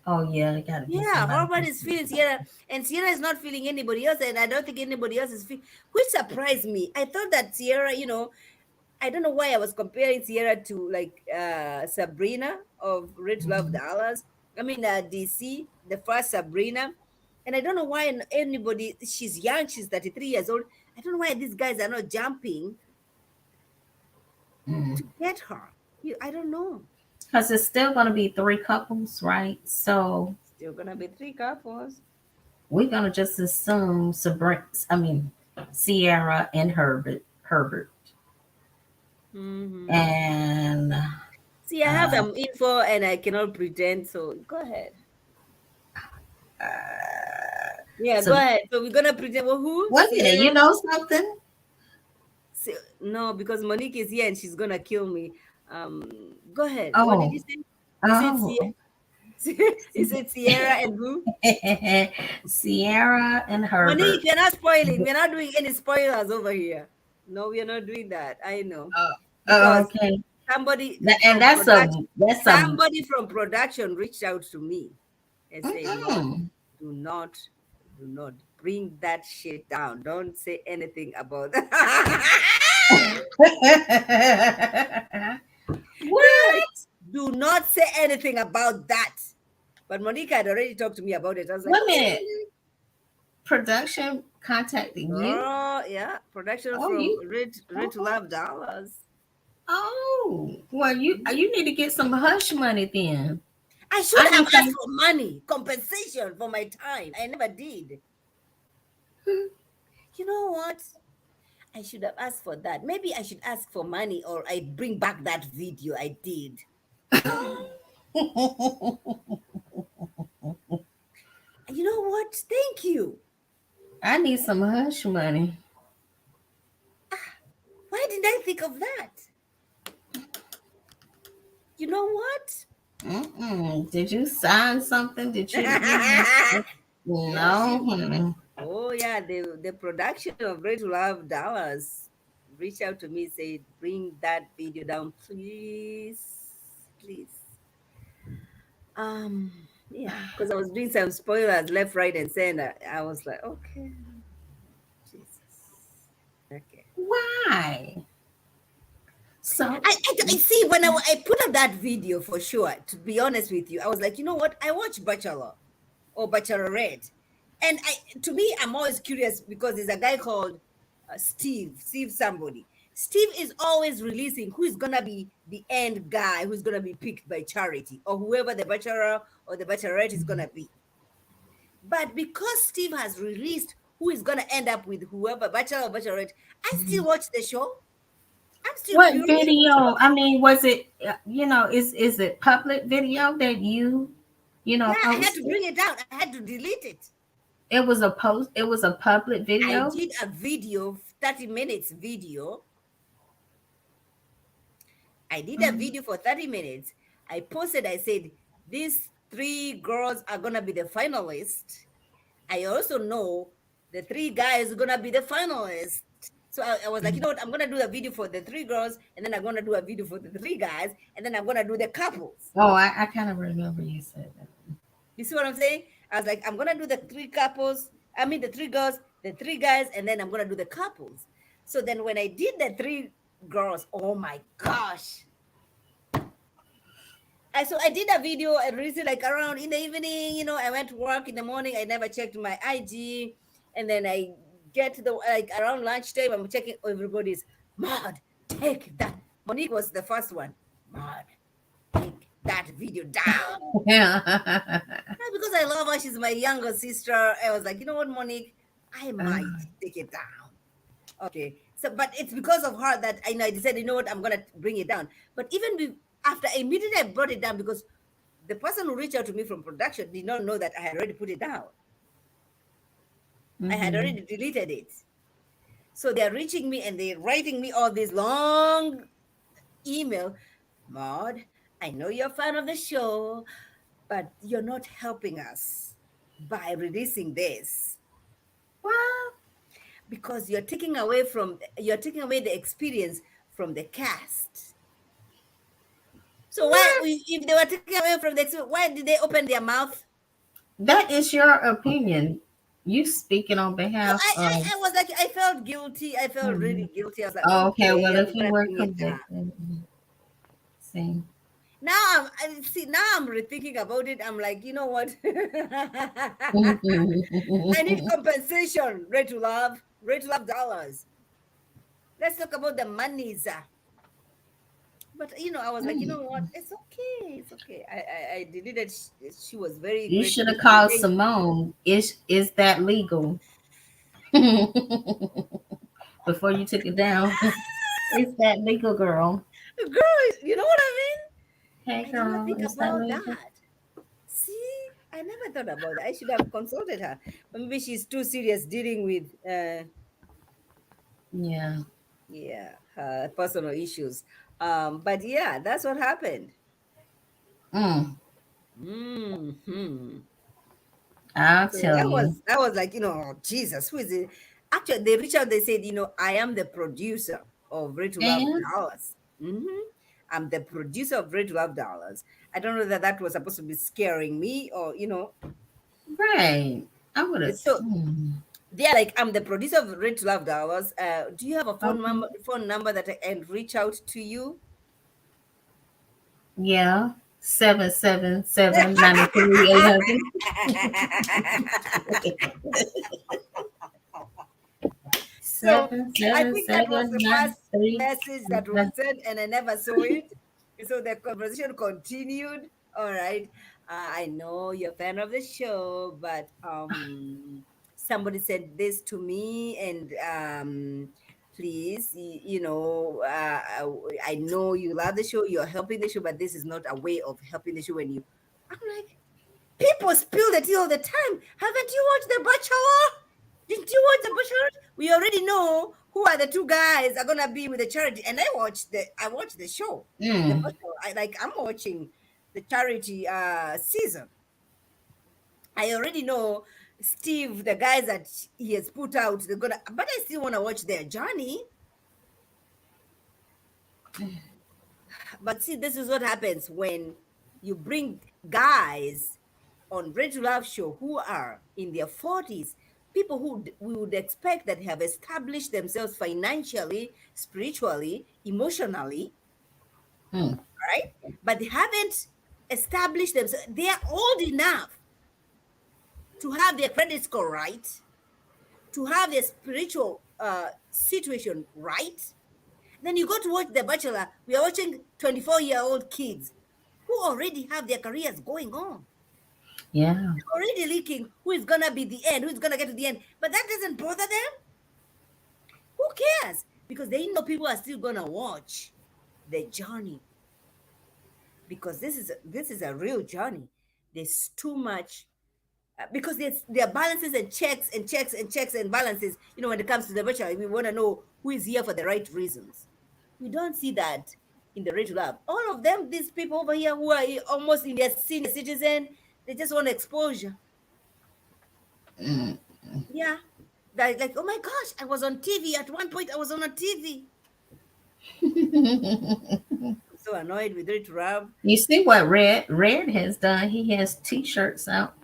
Oh yeah, it got to be Yeah, somebody. Herbert is feeling Sierra, and Sierra is not feeling anybody else, and I don't think anybody else is feeling. Which surprised me. I thought that Sierra, I don't know why I was comparing Sierra to like Sabrina of Rich Love Mhm. Dallas. I mean DC, the first Sabrina. And I don't know why anybody, she's young, she's 33 years old. I don't know why these guys are not jumping Mm. to get her. I don't know. Because it's still going to be three couples, right? So Still gonna be three couples. we're going to just assume Sierra and Herbert. Hmm. And See, I have uh, some info and I cannot pretend, so go ahead. Yeah, go so, ahead. So we're gonna pretend. Well, who? wait a minute, Sierra? you know something? No, because Monique is here and she's gonna kill me. Go ahead. What did you Oh, say? You said oh. Sierra. You said Sierra and who? Sierra and Monique, Herbert. we're not spoiling. We're not doing any spoilers over here. No, we're not doing that. I know. Because Okay. somebody And from production that's a somebody from production reached out to me and said, mm-mm. do not do not bring that shit down. Don't say anything about that. They're like, What? do not say anything about that. But Monica had already talked to me about it. I was like, Wait a okay. minute. Production contacting you? Oh yeah, production Oh, from you. Rich Oh, Love Dollars. oh. Well, you need to get some hush money then. I should I have didn't asked think. for money, compensation for my time. I never did. You know what? I should have asked for that. Maybe I should ask for money or I bring back that video I did. You know what? Thank you. I need some hush money. Why didn't I think of that? You know what? Mm-mm. Did you sign something? Did Yeah, no? see. Oh yeah, the production of Great Love Dallas reached out to me, said, bring that video down, please. Please. Yeah, because I was doing some spoilers left, right, and center. I was like, okay, Jesus. Okay. Why? So, I see when I put up that video for sure, to be honest with you, I was like, you know what? I watch Bachelor or Bachelorette. And to me, I'm always curious because there's a guy called Steve somebody. Steve is always releasing who is gonna be the end guy who's gonna be picked by Charity or whoever the Bachelor or the Bachelorette is gonna be. But because Steve has released who is gonna end up with whoever Bachelor or Bachelorette, I still watch the show. I'm still what curious. video? I mean, was it? Is it public video that Yeah, I had to posted? bring it down. I had to delete it. It was a post. It was a public I video. did a video, 30 minutes video. I did a Mm. video for 30 minutes. I posted, I said, this three girls are gonna be the finalists. I also know the three guys are gonna be the finalists. So I was like, you know what? I'm gonna do a video for the three girls, and then I'm gonna do a video for the three guys, and then I'm gonna do the couples. Oh, I kind of remember you said that. You see what I'm saying? I was like, I'm gonna do the three couples. I mean, the three girls, the three guys, and then I'm gonna do the couples. So then when I did the three girls, oh my gosh! I did a video and released it like around in the evening. I went to work in the morning. I never checked my IG, and then I get to the like around lunchtime. I'm checking everybody's Maud. Take that. Monique was the first one. Maud, take that video down. Yeah. Yeah, because I love her. She's my younger sister. I was like, you know what, Monique, I might take it down. Okay. So, but it's because of her that I decided, you know what, I'm gonna bring it down. But even after immediately I brought it down because the person who reached out to me from production did not know that I had already put it down. I had already deleted it. So they're reaching me and they're writing me all this long email. Maud, I know you're a fan of the show, but you're not helping us by releasing this Well, because you're taking away the experience from the cast. So why, what? if they were taking away from the experience, why did they open their mouth? That is your opinion. You speaking on So behalf of. I was like, I felt guilty. I felt Mhm. really guilty. I was like, Oh, okay, well, okay, if I'm you gonna were bring it down. convicted, see. Now I see. Now I'm rethinking about it. I'm like, you know what? I need compensation. Ready to love dollars. Let's talk about the monies. But I was like, you know what? It's okay. It's okay. I deleted. She was very You grateful. should have She said, called thank you. Simone. Is that legal? Before you took it down. Is that legal, girl? Girl, you know what I mean? Hey, I did not girl, think is that about legal? that. See, I never thought about that. I should have consulted her. But maybe she's too serious dealing with, Yeah. yeah, her personal issues. But yeah, that's what happened. Mm, Hmm. I'll So tell that you. was that was like, oh, Jesus, who is it? Actually, they reached out. They said, I am the producer of Ready to Love And Dallas. I'm the producer of Ready to Love Dallas. I don't know that that was supposed to be scaring me or. right. I would have. So they're like, I'm the producer of Ready to Love Dallas. Do you have a Okay. phone number that I can reach out to you? Yeah. 777 93 800. So Seven I seven think that was seven the nine first three. message that was sent, and I never saw it. So the conversation continued. All right. I know you're a fan of the show, but somebody sent this to me, and please, I know you love the show, you're helping the show, but this is not a way of helping the show. When you, I'm like, people spill the tea all the time. Haven't you watched The Bachelor? Didn't you watch The Bachelor? We already know who are the two guys are gonna be with the charity. And I watched the show. The Mm. Bachelor. I'm watching the charity season. I already know Steve, the guys that he has put out, they're gonna, but I still wanna watch their journey. But see, this is what happens when you bring guys on Red Love Show who are in their 40s, people who we would expect that have established themselves financially, spiritually, emotionally, Mm. right? But they haven't established themselves. They are old enough to have their credit score right, to have their spiritual situation right. Then you go to watch The Bachelor. We are watching 24-year-old kids who already have their careers going on, Yeah. already leaking who is gonna be the end, who's gonna get to the end. But that doesn't bother them. Who cares? Because they know people are still gonna watch the journey, because this is a real journey. There's too much because there are balances and checks and checks and checks and balances. When it comes to the virtual, we want to know who is here for the right reasons. We don't see that in the Rate to Love. All of them, these people over here who are almost in their senior citizen, They just want exposure. Mm. Yeah. Like, oh my gosh, I was on TV. At one point, I was on a TV. I'm so annoyed with it, Rob. You see what Red has done? He has T-shirts out.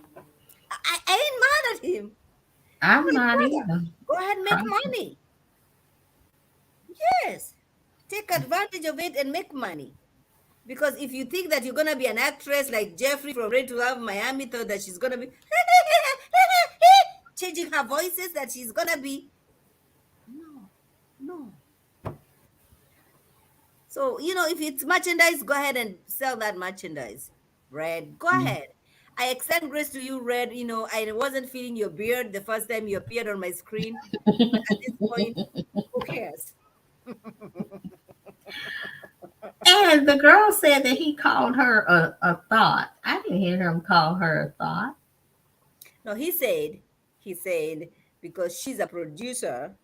I ain't mad at him. I'm I'm like, not brother, either. go ahead and make Profit. money. Yes. Take advantage of it and make money. Because if you think that you're gonna be an actress like Jeffrey from Ready to Love Miami thought that she's gonna be changing her voices, that she's gonna be, no, no. So if it's merchandise, go ahead and sell that merchandise. Red, go Mm. ahead. I extend grace to you, Red. I wasn't feeling your beard the first time you appeared on my screen, but at this point, who cares? And the girl said that he called her a thought. I didn't hear him call her a thought. No, he said because she's a producer,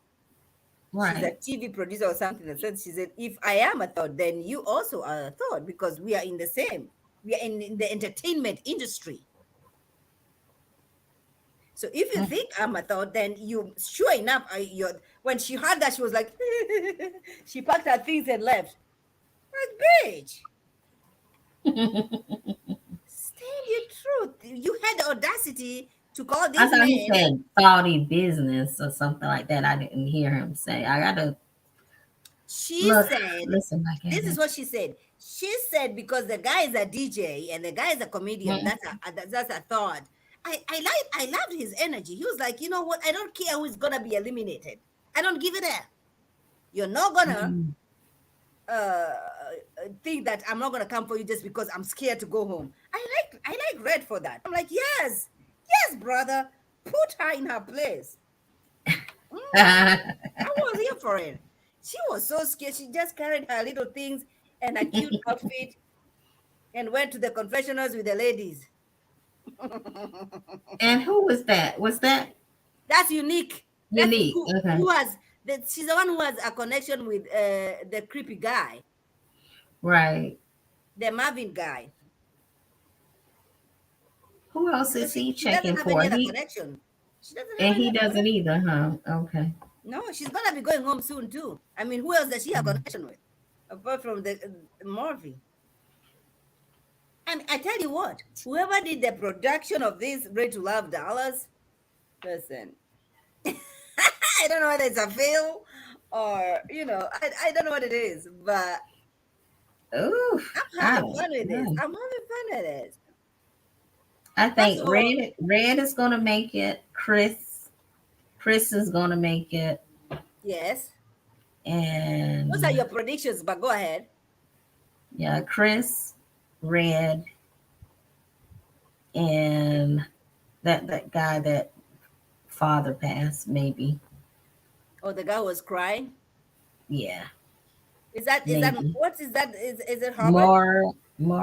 she's a Right. TV producer or something. That said, she said, if I am a thought, then you also are a thought because we are in the same. We are in the entertainment industry. So if you Mm. think I'm a thought, then you sure enough, you're. When she heard that, she was like, she packed her things and left. Like, bitch, stand your truth. You had the audacity to call I these thought he men. said thoughty business or something like that. I didn't hear him say. I gotta She look, said, listen back this at is it. what she said. She said because the guy is a DJ and the guy is a comedian. Mm. That's a thought. I loved his energy. He was like, you know what? I don't care who is gonna be eliminated. I don't give it a. You're not gonna Mm. uh think that I'm not gonna come for you just because I'm scared to go home. I like Red for that. I'm like, yes, yes, brother, put her in her place. Mm, I was here for it. She was so scared. She just carried her little things and a cute outfit and went to the confessionals with the ladies. And who was that? Was that That's unique. That's unique? who Okay. who has that. She's the one who has a connection with the creepy guy, Right. the Marvin guy. Who else So is he she doesn't checking have any for? other He connection. She doesn't have and any he other doesn't connection. either, huh? Okay. No, she's gonna be going home soon too. I mean, who else does she have Mm. connection with apart from the Marvin? I tell you what, whoever did the production of this Ready to Love Dallas, listen, I don't know whether it's a fail or I don't know what it is, but Oof. I'm I having don't fun with this. know. I'm having fun with this. I First think of all, Red is gonna make it. Chris is gonna make it. yes, those are And your predictions, but go ahead. yeah, Chris, Red, and that guy that father passed, maybe. Oh, the guy was crying. Yeah, Is that maybe. what is that? Is it Harvard? More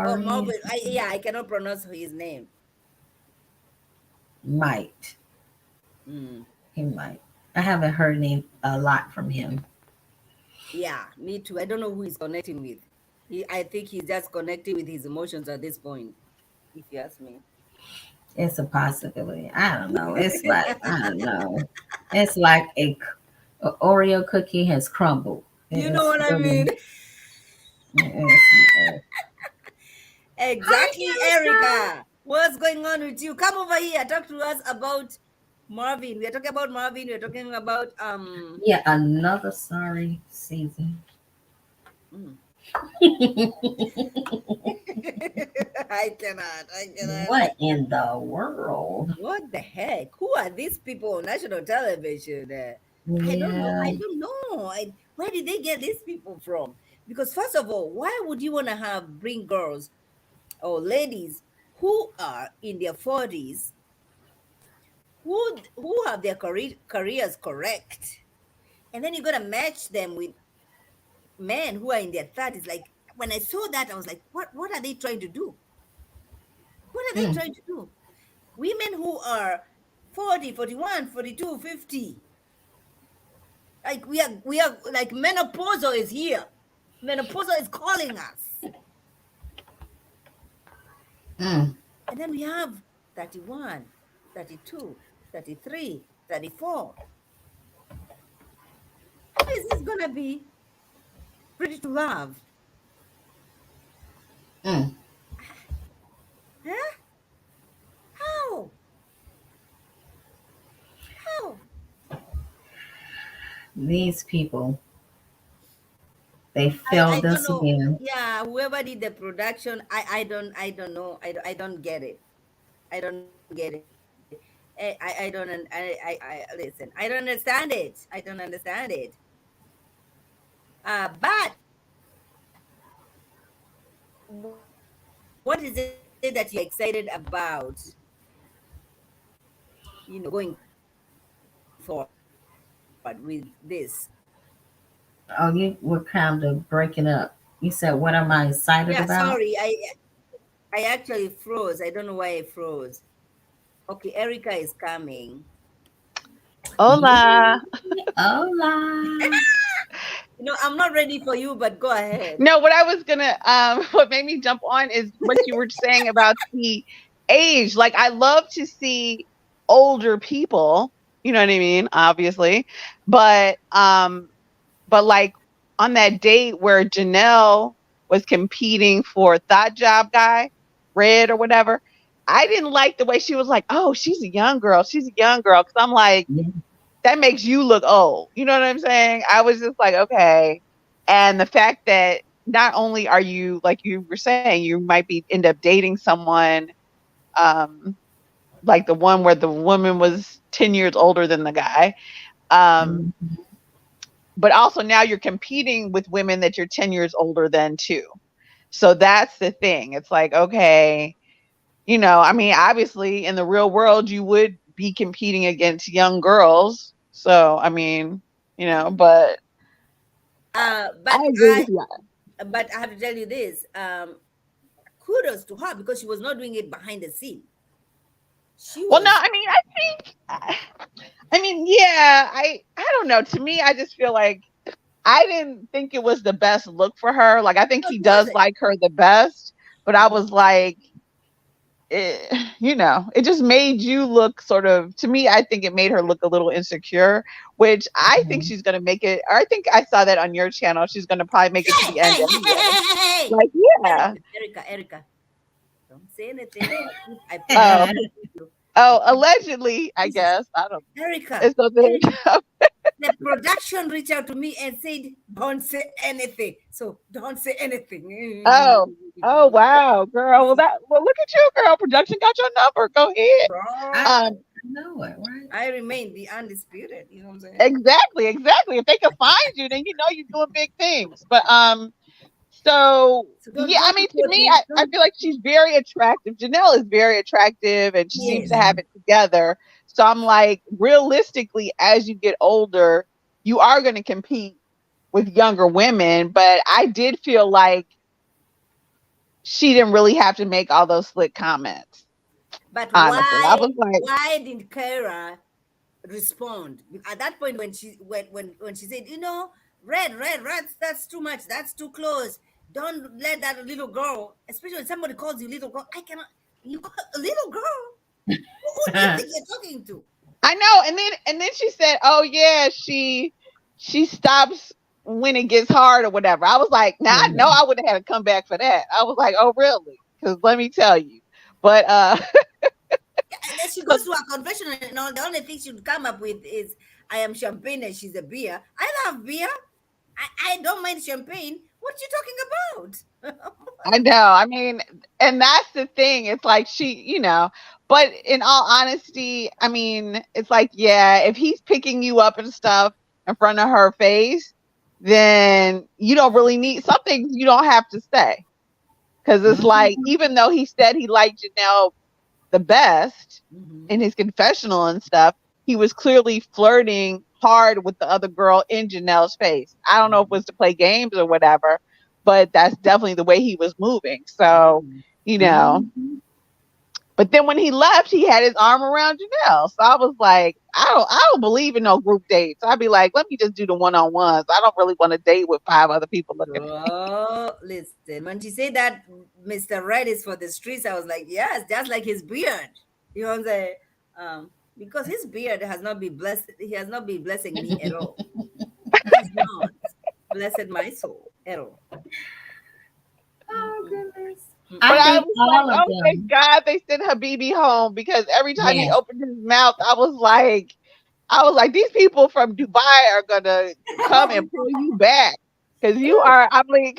Oh, Maury Marvin. Yeah, I cannot pronounce his name. might. Mm. He might. I haven't heard any a lot from him. Yeah, me too. I don't know who he's connecting with. I think he's just connecting with his emotions at this point, if you ask me. It's a possibility. I don't know. It's like I don't know. It's like a Oreo cookie has crumbled. You know It's what I mean? really. It's, hi, Exactly, Jennifer. Erica. What's going on with you? Come over here. Talk to us about Marvin. We are talking about Marvin. We are talking about Yeah, another sorry season. mm. I cannot. I cannot. What in the world? What the heck? Who are these people on national television? I don't know. Yeah. I don't know. Where did they get these people from? Because first of all, why would you want to bring girls or ladies who are in their 40s, who have their careers correct, and then you're gonna match them with men who are in their 30s? Like, when I saw that, I was like, what are they trying to do? What are they Mm. trying to do? Women who are 40, 41, 42, 50. Like, we are like, menopausal is here. Menopausal is calling us. Mm. And then we have 31, 32, 33, 34. How is this gonna be ready to love? Mm. Huh? How? How? These people, they I failed don't us know. again. Yeah, whoever did the production, I don't know. I don't get it. I don't get it. Listen. I don't understand it. I don't understand it. But what is it that you're excited about? Going forward with this. Oh, you were kind of breaking up. You said, "What am I excited Yeah, about?" sorry. I actually froze. I don't know why I froze. Okay, Erica is coming. Hola. Hola. I'm not ready for you, but go ahead. No, what I was gonna what made me jump on is what you were saying about the age. Like I love to see older people, you know what I mean, obviously. But like on that date where Janelle was competing for Thought Job Guy, Red or whatever, I didn't like the way she was like, oh, she's a young girl. She's a young girl. Cause I'm like, Yeah. that makes you look old. You know what I'm saying? I was just like, okay. And the fact that not only are you, like you were saying, you might be end up dating someone, um, like the one where the woman was 10 years older than the guy. Um, Mhm. but also now you're competing with women that you're 10 years older than too. So that's the thing. It's like, okay, I mean, obviously in the real world, you would be competing against young girls. So, I mean, but I But agree with you. I have to tell you this. Kudos to her because she was not doing it behind the scene. She Well, no, was. I mean, I mean, yeah, I don't know. To me, I just feel like I didn't think it was the best look for her. Like, I think No, he it does wasn't. like her the best, but I Mhm. was like, it just made you look sort of, to me, I think it made her look a little insecure, which I think she's going to make it, or I think I saw that on your channel. She's going to probably make it to Hey, the end hey, hey, hey, anyway. hey, hey, hey, hey. Like, yeah. Erica, don't say anything. I Oh, promise you. allegedly, I Jesus, guess. I don't know. Erica, It's something. Erica. The production reached out to me and said, "Don't say anything." So don't say anything. Oh, oh, wow, girl. Well, look at you, girl. Production got your number. Go ahead. I Bro, Um, know it, right? I remain the undisputed. You know what I'm saying? exactly, exactly. If they can find you, then you're doing big things. But so So yeah, I don't mean, to quote me, me. I Don't. feel like she's very attractive. Janelle is very attractive, and she seems to Yes, have it together. So I'm like, realistically, as you get older, you are going to compete with younger women. But I did feel like she didn't really have to make all those slick comments. but Honestly, I was like, why didn't Kara respond at that point when she said, red, that's too much, that's too close. Don't let that little girl, especially when somebody calls you little girl. I cannot. You call a little girl? Who do you think you're talking to? I know. And then she said, "Oh yeah, she stops when it gets hard or whatever." I was like, "Now I know Yeah. I would have had a comeback for that." I was like, "Oh really?" Because let me tell you. But And then she so goes to her confession and all. The only thing she would come up with is, "I am champagne and she's a beer." I love beer. I don't mind champagne. What you talking about? I know. I mean, and that's the thing. It's like but in all honesty, I mean, it's like, yeah, if he's picking you up and stuff in front of her face, then you don't really need some things you don't have to say. Because it's like, Mhm. even though he said he liked Janelle the best Mhm. in his confessional and stuff, he was clearly flirting hard with the other girl in Janelle's face. I don't know if it was to play games or whatever, but that's definitely the way he was moving. So, Mhm. you know, Mhm. But then when he left, he had his arm around Janelle. So I was like, I don't believe in no group dates. I'd be like, let me just do the one on ones. I don't really want to date with 5 other people looking at me. Oh, listen. When she said that Mr. Red is for the streets, I was like, yes, just like his beard. You know what I'm saying? Because his beard has not been blessed. He has not been blessing me at all. He has not blessed my soul at all. Oh Mm-mm, goodness. But I mm-mm. I think was like, all of oh thank them. God they sent Habibi home because every time he Yes. opened his mouth, I was like, these people from Dubai are gonna come and pull you back because you are. I mean,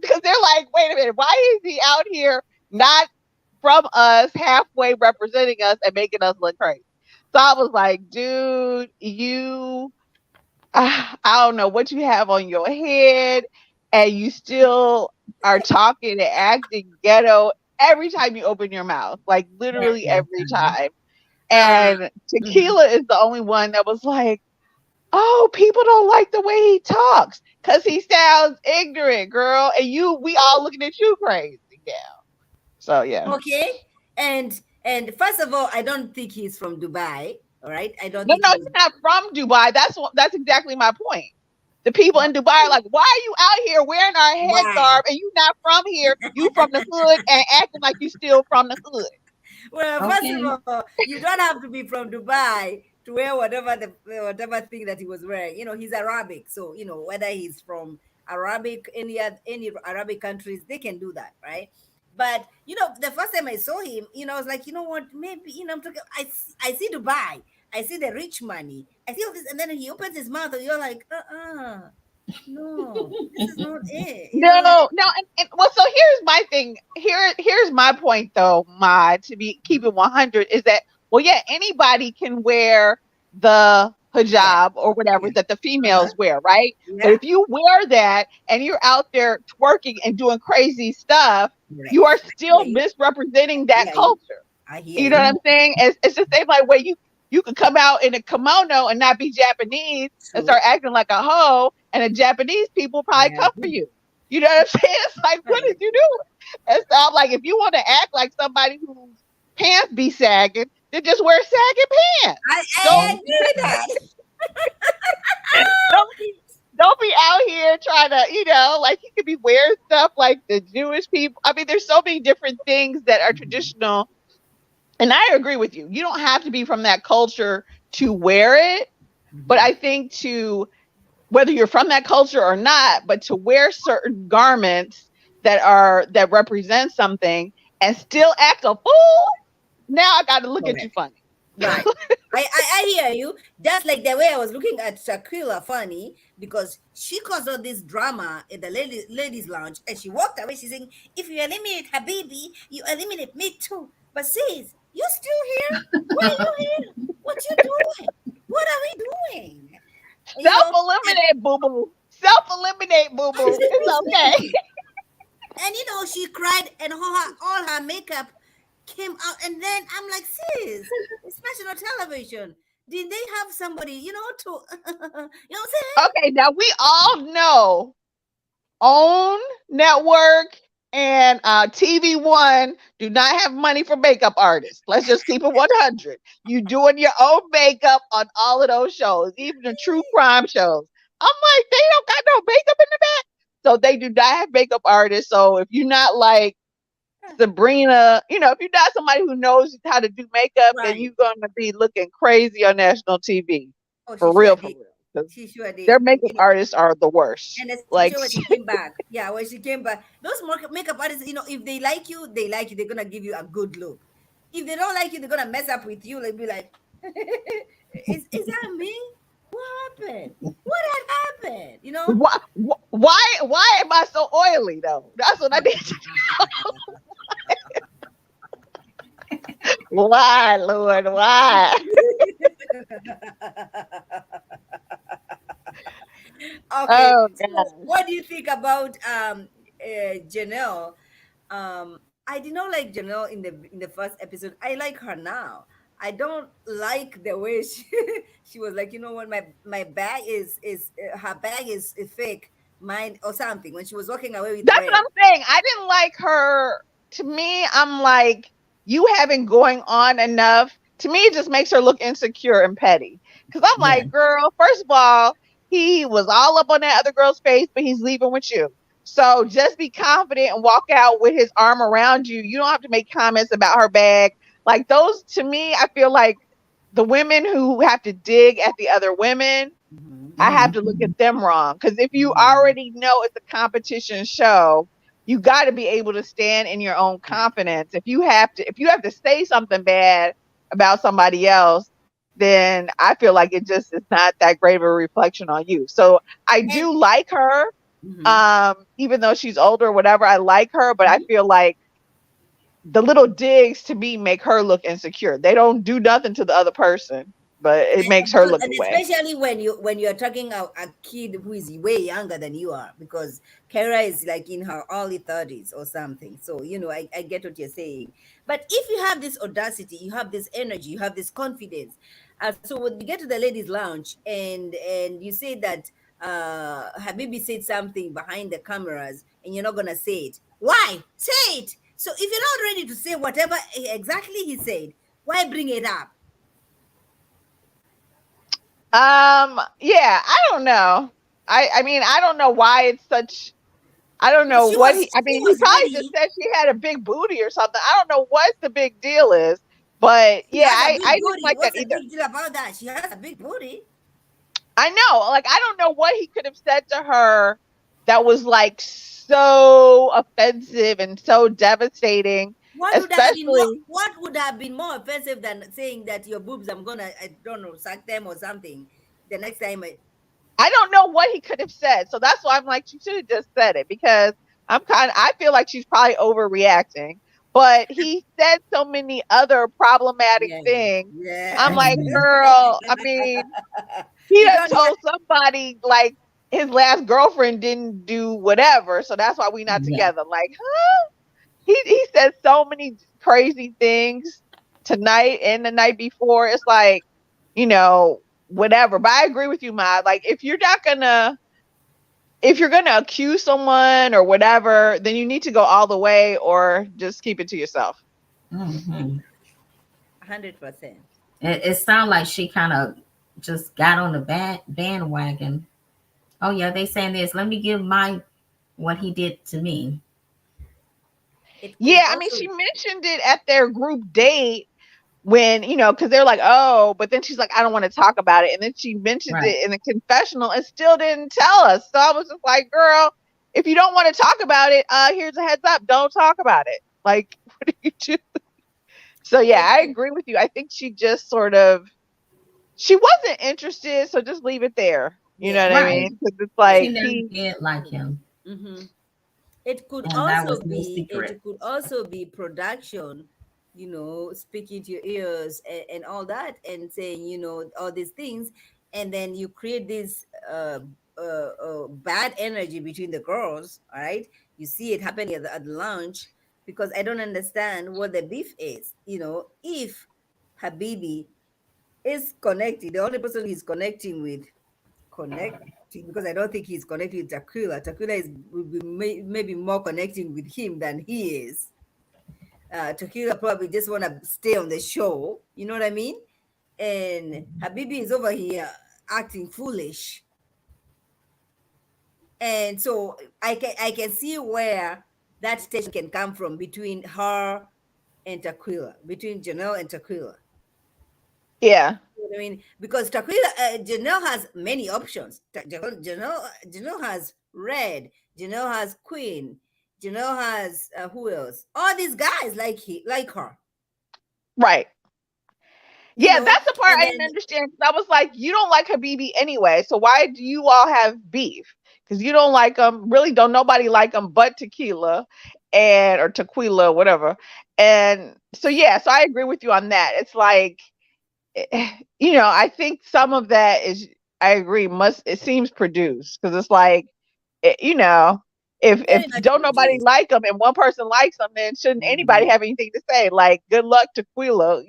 because they're like, wait a minute, why is he out here not from us, halfway representing us and making us look crazy? So I was like, dude, I don't know what you have on your head, and you still are talking and acting ghetto every time you open your mouth, like literally Every every time. time. uh, And mhm. Tequila is the only one that was like, oh, people don't like the way he talks because he sounds ignorant, girl. And we all looking at you crazy now. So yeah. Okay. And first of all, I don't think he's from Dubai. All right. I don't No, think no, he's he's not from Dubai. That's exactly my point. The people in Dubai are like, why are you out here wearing our why. headgarb and you not from here? You from the hood and acting like you still from the hood. Well, first of Okay. all, you don't have to be from Dubai to wear whatever thing that he was wearing. He's Arabic, so whether he's from Arabic, any Arabic countries, they can do that, right? But the first time I saw him, I was like, you know what? Maybe I'm talking. I see Dubai, I see the rich money, I see all this, and then he opens his mouth, and you're like, no, this is not it. No, no, and well, so here's my thing. Here's my point though, Ma, to be keep it 100 is that well, yeah, anybody can wear the Yeah, hijab or whatever yeah, that the uh-huh, females wear, right? But yeah, if you wear that and you're out there twerking and doing crazy stuff, you right. are I hear still you. misrepresenting I that hear you. culture. I hear You know what you. I'm saying? It's the same like way you could come out in a kimono and not be Japanese and True. start acting like a hoe, and the Japanese people I probably come for agree. you. You know what I'm saying? It's like, I what agree. did you do? And so I'm like, if you want to act like somebody whose pants be sagging, then just wear sagging pants. I Don't agree with that. don't be don't be out here trying to, like you could be wearing stuff like the Jewish people. I mean, there's so many different things that are traditional. And I agree with you. You don't have to be from that culture to wear it. But Mhm. I think to whether you're from that culture or not, but to wear certain garments that represent something and still act a fool, now I got to look at you Correct. funny. Right. I hear you. Just like the way I was looking at Shaquilla funny because she caused all this drama in the ladies' lounge and she walked away. She's saying, if you eliminate Habibi, you eliminate me too. But sis, you still here? Why are you here? What you doing? What are we doing? Self And eliminate, boo boo. Self eliminate, boo boo. It's okay. absolutely. And she cried and all her makeup came out. And then I'm like, sis, it's national television. Did they have somebody, to, what I'm saying? Okay, now we all know OWN Network and TV1 do not have money for makeup artists. Let's just keep it 100. You doing your own makeup on all of those shows, even the true crime shows. I'm like, they don't got no makeup in the back. So they do not have makeup artists. So if you're not like Sabrina, if you're not somebody who knows how to do makeup, then Right. you're going to be looking crazy on national TV. Oh, she For sure real, for did. real. 'Cause She sure their did. makeup artists are the worst. And especially Like, when she came back. Yeah, when she came back. Those makeup artists, if they like you, they like you. They're going to give you a good look. If they don't like you, they're going to mess up with you. Like, be like, is that me? What happened? What had happened? why am I so oily though? That's what I need to why, Lord, why? Okay, Oh so God. what do you think about Janelle? I did not like Janelle in the first episode. I like her now. I don't like the way she she was like, what, my bag is her bag is fake, mine or something when she was walking away with That's what Red. I'm saying. I didn't like her. To me, I'm like, you haven't going on enough. To me, it just makes her look insecure and petty. Because I'm Yeah. like, girl, first of all, he was all up on that other girl's face, but he's leaving with you. So just be confident and walk out with his arm around you. You don't have to make comments about her bag. Like those, to me, I feel like the women who have to dig at the other women, Mhm. I have Mhm. to look at them wrong. Because if you Mhm. already know it's a competition show, you got to be able to stand in your own confidence. If you have to say something bad about somebody else, then I feel like it just is not that great of a reflection on you. So I And do like her, mhm. even though she's older or whatever. I like her, but I Mhm. feel like the little digs to me make her look insecure. They don't do nothing to the other person, but it And makes her because, look and away. especially when you're talking a kid who is way younger than you are, because Kara is like in her early 30s or something. So I get what you're saying. But if you have this audacity, you have this energy, you have this confidence. So when you get to the ladies' lounge and you say that Habibi said something behind the cameras and you're not gonna say it. Why? Say it. So if you're not ready to say whatever exactly he said, why bring it up? Yeah, I don't know. I mean, I don't know why it's such. I don't know Because she what was he. I she mean, he was probably just ready. said she had a big booty or something. I don't know what the big deal is, but She yeah, has a I big didn't booty. like that What's the either. big deal about that? She has a big booty. I know, like, I don't know what he could have said to her that was like so offensive and so devastating, What would have been more? especially. What would have been more offensive than saying that your boobs? I'm gonna, I don't know, suck them or something. The next time, I don't know what he could have said. So that's why I'm like, she should have just said it because I feel like she's probably overreacting. But he said so many other problematic yeah, things. I'm yes. like, Mhm. girl, I mean, he You done don't hear. told somebody like his last girlfriend didn't do whatever. So that's why we not Yeah. together. Like, huh? He said so many crazy things tonight and the night before. It's like, you know, whatever. But I agree with you, Ma. Like, if you're gonna accuse someone or whatever, then you need to go all the way or just keep it to yourself. Mhm. 100%. It sounds like she kind of just got on the bandwagon. Oh yeah, they saying this. Let me give my what he did to me. It could Yeah, I mean, also. she mentioned it at their group date when, because they're like, oh, but then she's like, I don't want to talk about it. And then she mentioned Right. it in the confessional and still didn't tell us. So I was just like, girl, if you don't want to talk about it, here's a heads up. Don't talk about it. Like, what do you do? So yeah, It, I it, agree with you. I think she just sort of, she wasn't interested. So just leave it there. You know yeah, what I Right. mean? Because it's yeah. She like never did like him, Mm-hmm. It could and that also was no be secret. production, speaking to your ears and all that, and saying all these things, and then you create this bad energy between the girls. All right, you see it happening at the lunch, because I don't understand what the beef is. If Habibi is connecting, the only person he's connecting with connecting, because I don't think he's connecting with Taquila. Taquila will be maybe more connecting with him than he is. Taquila probably just want to stay on the show. You know what I mean? And Habibi is over here acting foolish, and so I can see where that tension can come from between her and Taquila, between Janelle and Taquila. yeah. You know what I mean? Because Taquila, Janelle has many options. Janelle has Red. Janelle has Queen. Janelle has who else? All these guys like her. Right. You Yeah, know, that's the part and I then didn't understand. 'Cause I was like, you don't like Habibi anyway, so why do you all have beef? Because you don't like him. Really, don't nobody like him but Tequila and or Tequila, whatever. And so yeah, so I agree with you on that. It's like, I think some of that is, I agree, must it seems produced because it's like, you know, if very much don't nobody produced. like them and one person likes them, then shouldn't anybody Mhm. have anything to say? Like, good luck Tequila,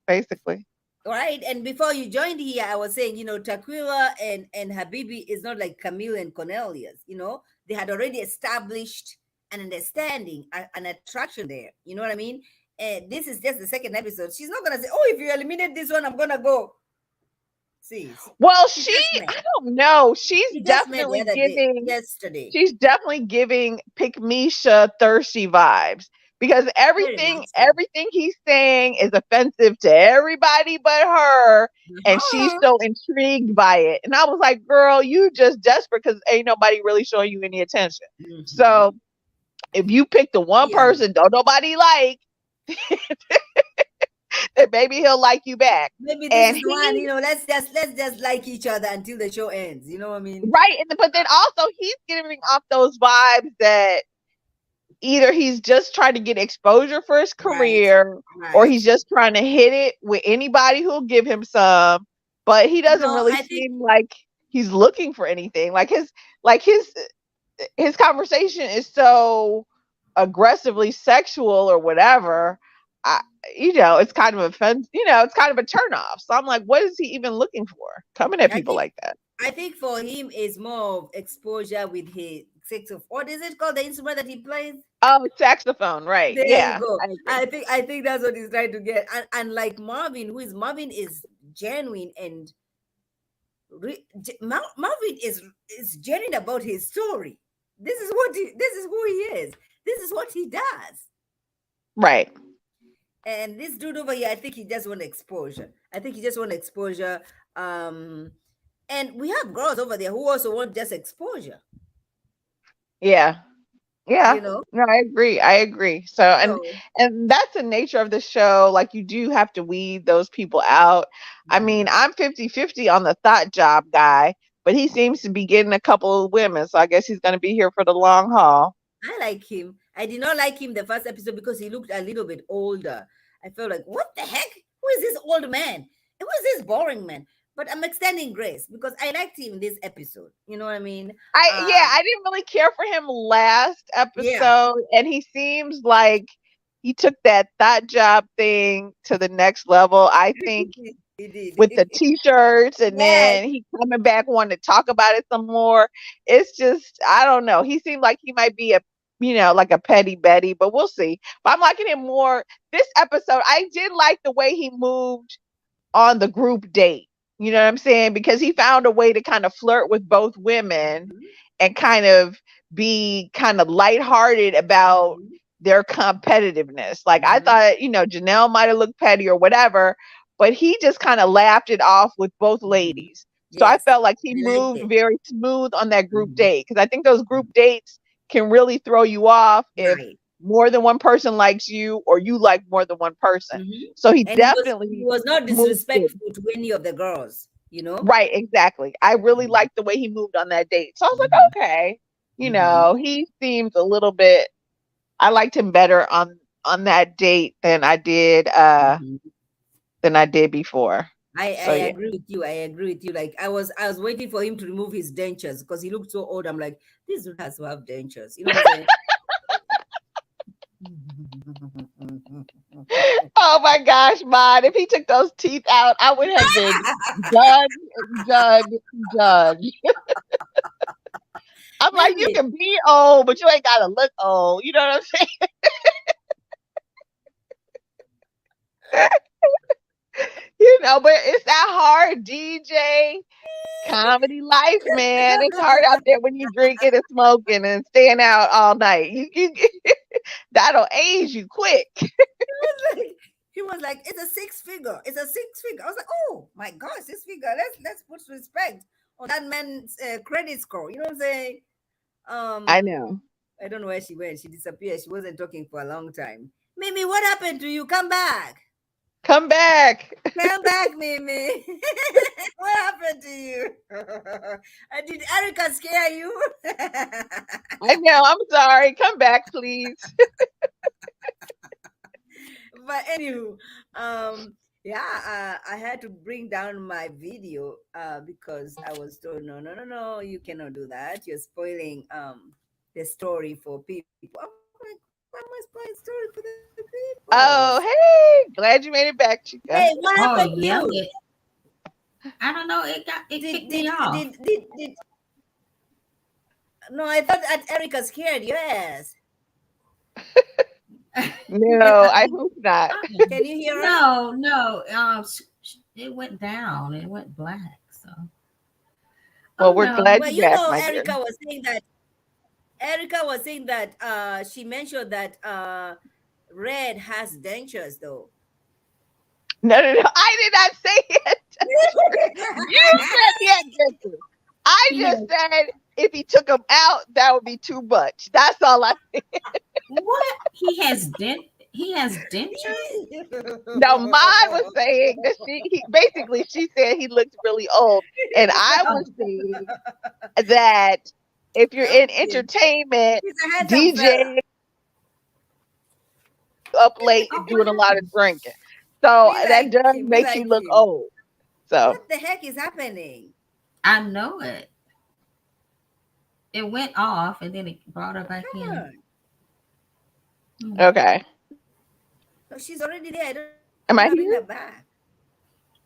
basically. Right. And before you joined here, I was saying, Taquila and Habibi is not like Camille and Cornelius. They had already established an understanding, an attraction there. You know what I mean? And this is just the second episode. She's not gonna say, "Oh, if you eliminate this one, I'm gonna go." See, Well, he she, just I met. don't know. She's He just met the definitely other day, giving yesterday. she's definitely giving Pick Misha thirsty vibes because Very everything much so. everything he's saying is offensive to everybody but her, and she's Uh-huh. so intrigued by it. And I was like, girl, you just desperate because ain't nobody really showing you any attention. Hmm. So if you pick the one Yeah. person don't nobody like, then maybe he'll like you back. Maybe this And is the one, he let's just like each other until the show ends. You know what I mean? right, but then also he's giving off those vibes that either he's just trying to get exposure for his Right. career or Right. he's just trying to hit it with anybody who'll give him some, but he doesn't No, really I think seem like he's looking for anything. Like his conversation is so aggressively sexual or whatever. I, it's kind of offense, it's kind of a turn off. So I'm like, what is he even looking for coming at I people think like that? I think for him is more of exposure with his six of what is it called, the instrument that he plays? Oh, saxophone, right. There you Yeah, go. I agree. I think that's what he's trying to get. And like Marvin is genuine and Marvin is genuine about his story. This is who he is. This is what he does. Right. And this dude over here, I think he just want exposure. I think he just want exposure. Um, and we have girls over there who also want just exposure. Yeah. Yeah. You know. No, I agree. I agree. So So and that's the nature of the show. Like you do have to weed those people out. I mhm. mean, I'm 50-50 on the thought job guy, but he seems to be getting a couple of women. So I guess he's going to be here for the long haul. I like him. I did not like him the first episode because he looked a little bit older. I felt like, what the heck? Who is this old man? Who is this boring man? But I'm extending grace because I liked him this episode. You know what I mean? Yeah, I didn't really care for him last Yeah. episode, and he seems like he took that thought job thing to the next level. I think He did. with the t-shirts, and Yes. then he coming back wanting to talk about it some more. It's just, I don't know. He seemed like he might be like a petty Betty, but we'll see. But I'm liking him more this episode. I did like the way he moved on the group date. You know what I'm saying? Because he found a way to kind of flirt with both women Mhm. and kind of be kind of lighthearted about Mhm. their competitiveness. Like I Mhm. thought, Janelle might have looked petty or whatever, but he just kind of laughed it off with both Mhm. ladies. So I Yes. felt like he I liked moved it. very smooth on that group Mhm. date because I think those group dates can really throw you off if Right. more than one person likes you or you like more than one person. Mhm. So he And he definitely was not moved good. disrespectful to any of the girls, you know? Right, exactly. I really Mhm. liked the way he moved on that date. So I was like, Mhm. okay, Mhm. he seems a little bit. I liked him better on that date Mhm. than I did before. I So yeah. agree with you. I agree with you. Like I was waiting for him to remove his dentures because he looked so old. I'm like, this dude has to have dentures. You know what I'm saying? Oh my gosh, Mod! If he took those teeth out, I would have been done, done, done. I'm like, you Maybe. can be old, but you ain't gotta look old. You know what I'm saying? But it's that hard, DJ. Comedy life, man. It's hard out there when you drinking and smoking and staying out all night. That'll age you quick. He was like, it's a six figure. It's a six figure. I was like, oh my gosh, six figure. Let's put respect on that man's credit score. You know what I'm saying? I Um, know. I don't know where she went. She disappeared. She wasn't talking for a long time. Mimi, what happened to you? Come back. Come back. Come back, Mimi. What happened to you? Did Erica scare you? I know. I'm sorry. Come back, please. But anywho, yeah, I had to bring down my video because I was told no, no, no, no, you cannot do that. You're spoiling the story for people. I'm like, why am I spoiling story for the people? Oh, hey. Glad you made it back, Hey, Chica. what Oh happened to yeah, you? I don't know. It Did kicked me did off. did no? I thought that Erica scared you. Yes. No, I hope not. Can you hear us? No, no. It went down. It went black. So, oh Well, we're no. glad Well, you're back, my dear. Erica was saying that she mentioned that red has dentures though. No, no, no. I did not say it. You said he had dentures. I He just has said if he took them out, that would be too much. That's all I said. what? He has dentures. Now, mine was saying that basically she said he looks really old, and I was Oh, saying that if you're in Okay. entertainment, He's a handsome fella. DJ up late oh, and what doing a lot of happened? drinking, so We that like does him. We make you like look him. old. So What the heck is happening? I know it. It went off and then it brought her back Come in. on. Hmm. okay, No, she's already there. I don't have to bring her am I back.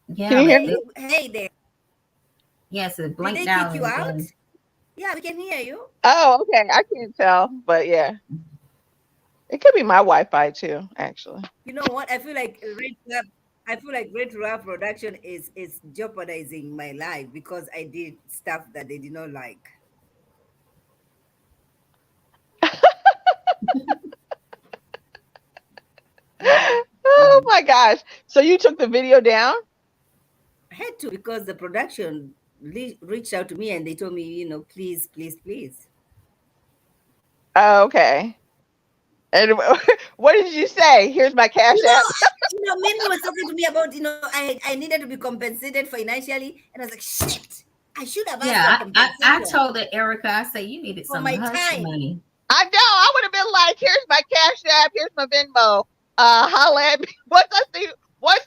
here? Can Yeah, you Hey, hear but me? hey there. yes, it Did they blinked kick out you and out? then Yeah, we can hear you. Oh, okay. I can't tell, but yeah, it could be my Wi-Fi too, actually. You know what? I feel like Red Rap production is jeopardizing my life because I did stuff that they did not like. Oh my gosh! So you took the video down? I had to because the production reached out to me and they told me, please, please, please. Oh, okay. And what did you say? Here's my cash You app. know, Mimi was talking to me about, I needed to be compensated financially, and I was like, shit, I should have asked for yeah, I compensation told it, Erica, I said you needed for some my hush time. money. I know. I would have been like, "Here's my cash app. Here's my Venmo. Holla at me once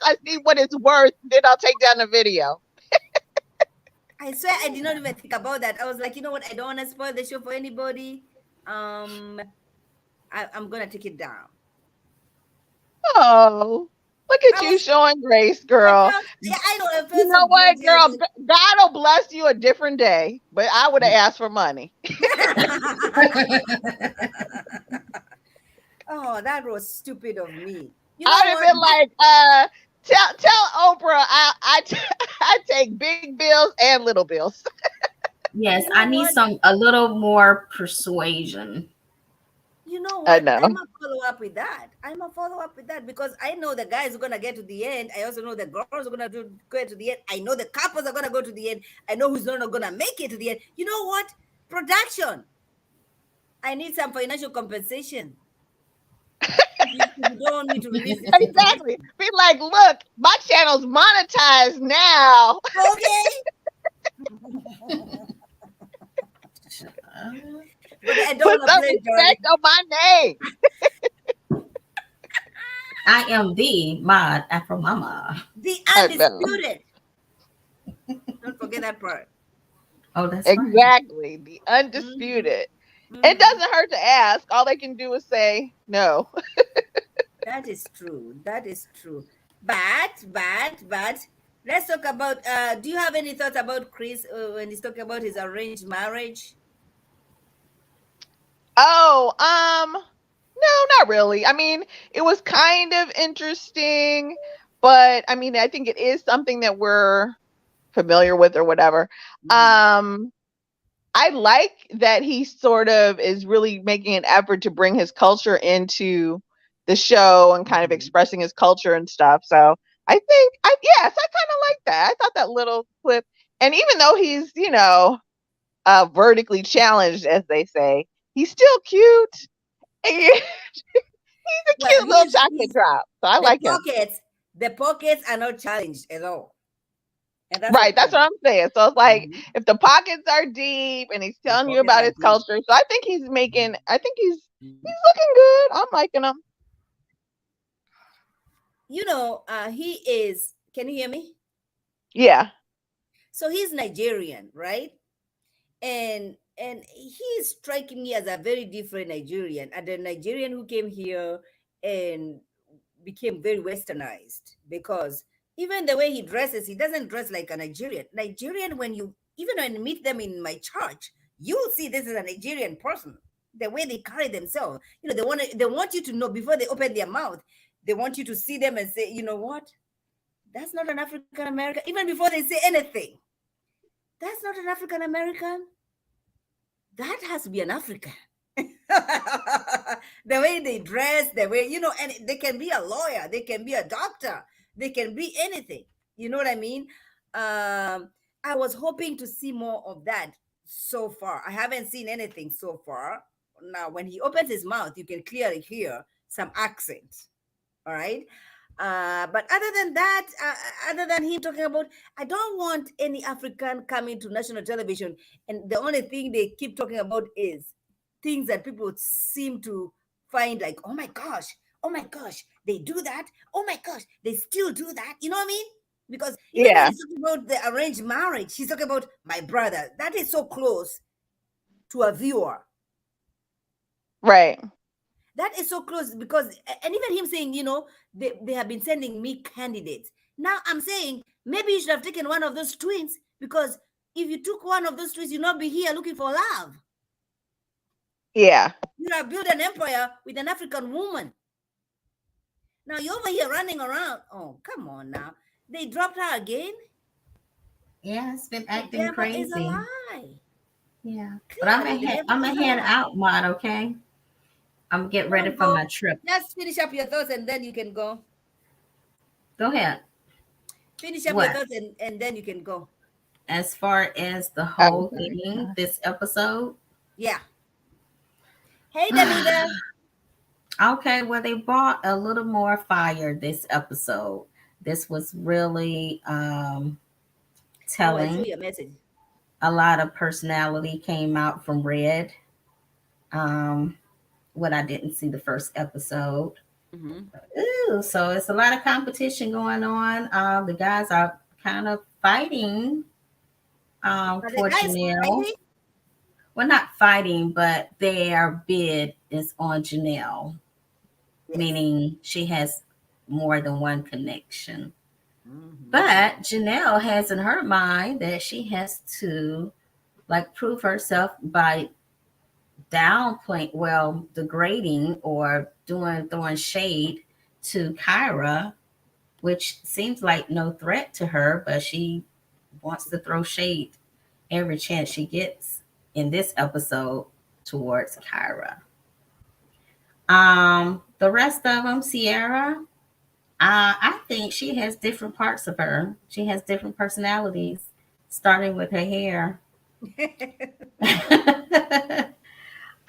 I see what it's worth. Then I'll take down the video." I swear I did not even think about that. I was like, you know what? I don't want to spoil the show for anybody. Um, I'm gonna take it down. Oh, look at I you was, showing grace, I girl. felt, yeah, I know, I You felt so know what, guilty. I girl? was God will bless you a different day. But I would have asked for money. like, oh, that was stupid of me. You I'd know have what? been like, tell Oprah I take big bills and little bills. Yes, You I know need what? some a little more persuasion. You know I what? I'm know. a follow up with that. I'm a follow up with that because I know the guys are gonna get to the end. I also know the girls are gonna go to the end. I know the couples are gonna go to the end. I know who's not gonna make it to the end. You know what? Production. I need some financial compensation. If you don't want me to release this Exactly. information, Be like, look, my channel's monetized now. okay? But I don't Put want to some play dirty. respect on my name. I am the mod Afro Mama. The I know. undisputed. Don't forget that part. Oh, that's right. Exactly. The Hmm. undisputed. It Hmm. doesn't hurt to ask. All they can do is say no. That is true. That is true. But let's talk about do you have any thoughts about Chris when he's talking about his arranged marriage? Oh, no, not really. I mean, it was kind of interesting, but I mean, I think it is something that we're familiar with or whatever. Mhm. Um, I like that he sort of is really making an effort to bring his culture into the show and kind of Mhm. expressing his culture and stuff. So I think yes, I kind of like that. I thought that little clip, and even though he's, vertically challenged, as they say, he's still cute. He's a Well, cute little chocolate he's drop. So I the like him. pockets are not challenged at all. And that's a Right, that's what problem. I'm saying. So it's like Mhm. if the pockets are deep and he's The telling you pockets about are his deep. culture, so I think he's looking good. I'm liking him. He is. Can you hear me? Yeah. So he's Nigerian, right? And he's striking me as a very different Nigerian, and the Nigerian who came here and became very westernized because even the way he dresses, he doesn't dress like a Nigerian. Nigerian, when you even when you meet them in my church, you'll see this is a Nigerian person. the way they carry themselves. They want you to know before they open their mouth. They want you to see them and say, you know what? That's not an African American. Even before they say anything, that's not an African American. That has to be an African. The way they dress, the way, and they can be a lawyer, they can be a doctor, they can be anything. You know what I mean? I was hoping to see more of that so far. I haven't seen anything so far. Now, when he opens his mouth, you can clearly hear some accent. All right. But other than that, other than him talking about, I don't want any African coming to national television, and the only thing they keep talking about is things that people seem to find like, oh my gosh, they do that. Oh my gosh, they still do that. You know what I mean? Because even when Yeah. he's talking about the arranged marriage, he's talking about my brother. That is so close to a viewer. Right. That is so close because, and even him saying, they have been sending me candidates. Now I'm saying maybe you should have taken one of those twins, because if you took one of those twins, you'd not be here looking for love. Yeah. You'd have built an empire with an African woman. Now you're over here running around. Oh, come on now. They dropped her again. Yeah, it's been The acting devil is a crazy. lie. Yeah, but Clearly, the devil I'm is gonna a head lie. out, Mod. Okay, I'm gonna get ready Don't for go. my trip. Just finish up your thoughts and then you can go. Go ahead. Finish up your What? thoughts and then you can go. As far as the whole Okay. thing, this episode. Yeah. Hey, Danita. Okay, well, they brought a little more fire this episode. This was really Oh, I saw telling. your message. A lot of personality came out from Red. Um, what I didn't see the first episode. Mm-hmm. Ooh, so it's a lot of competition going on. The guys are kind of fighting Are the for guys Janelle. fighting? Well, not fighting, but their bid is on Janelle, Yes. meaning she has more than one connection. Mm-hmm. But Janelle has in her mind that she has to like prove herself by downplaying, well, degrading or doing throwing shade to Kyra, which seems like no threat to her, but she wants to throw shade every chance she gets in this episode towards Kyra. The rest of them, Sierra, I think she has different parts of her. She has different personalities, starting with her hair.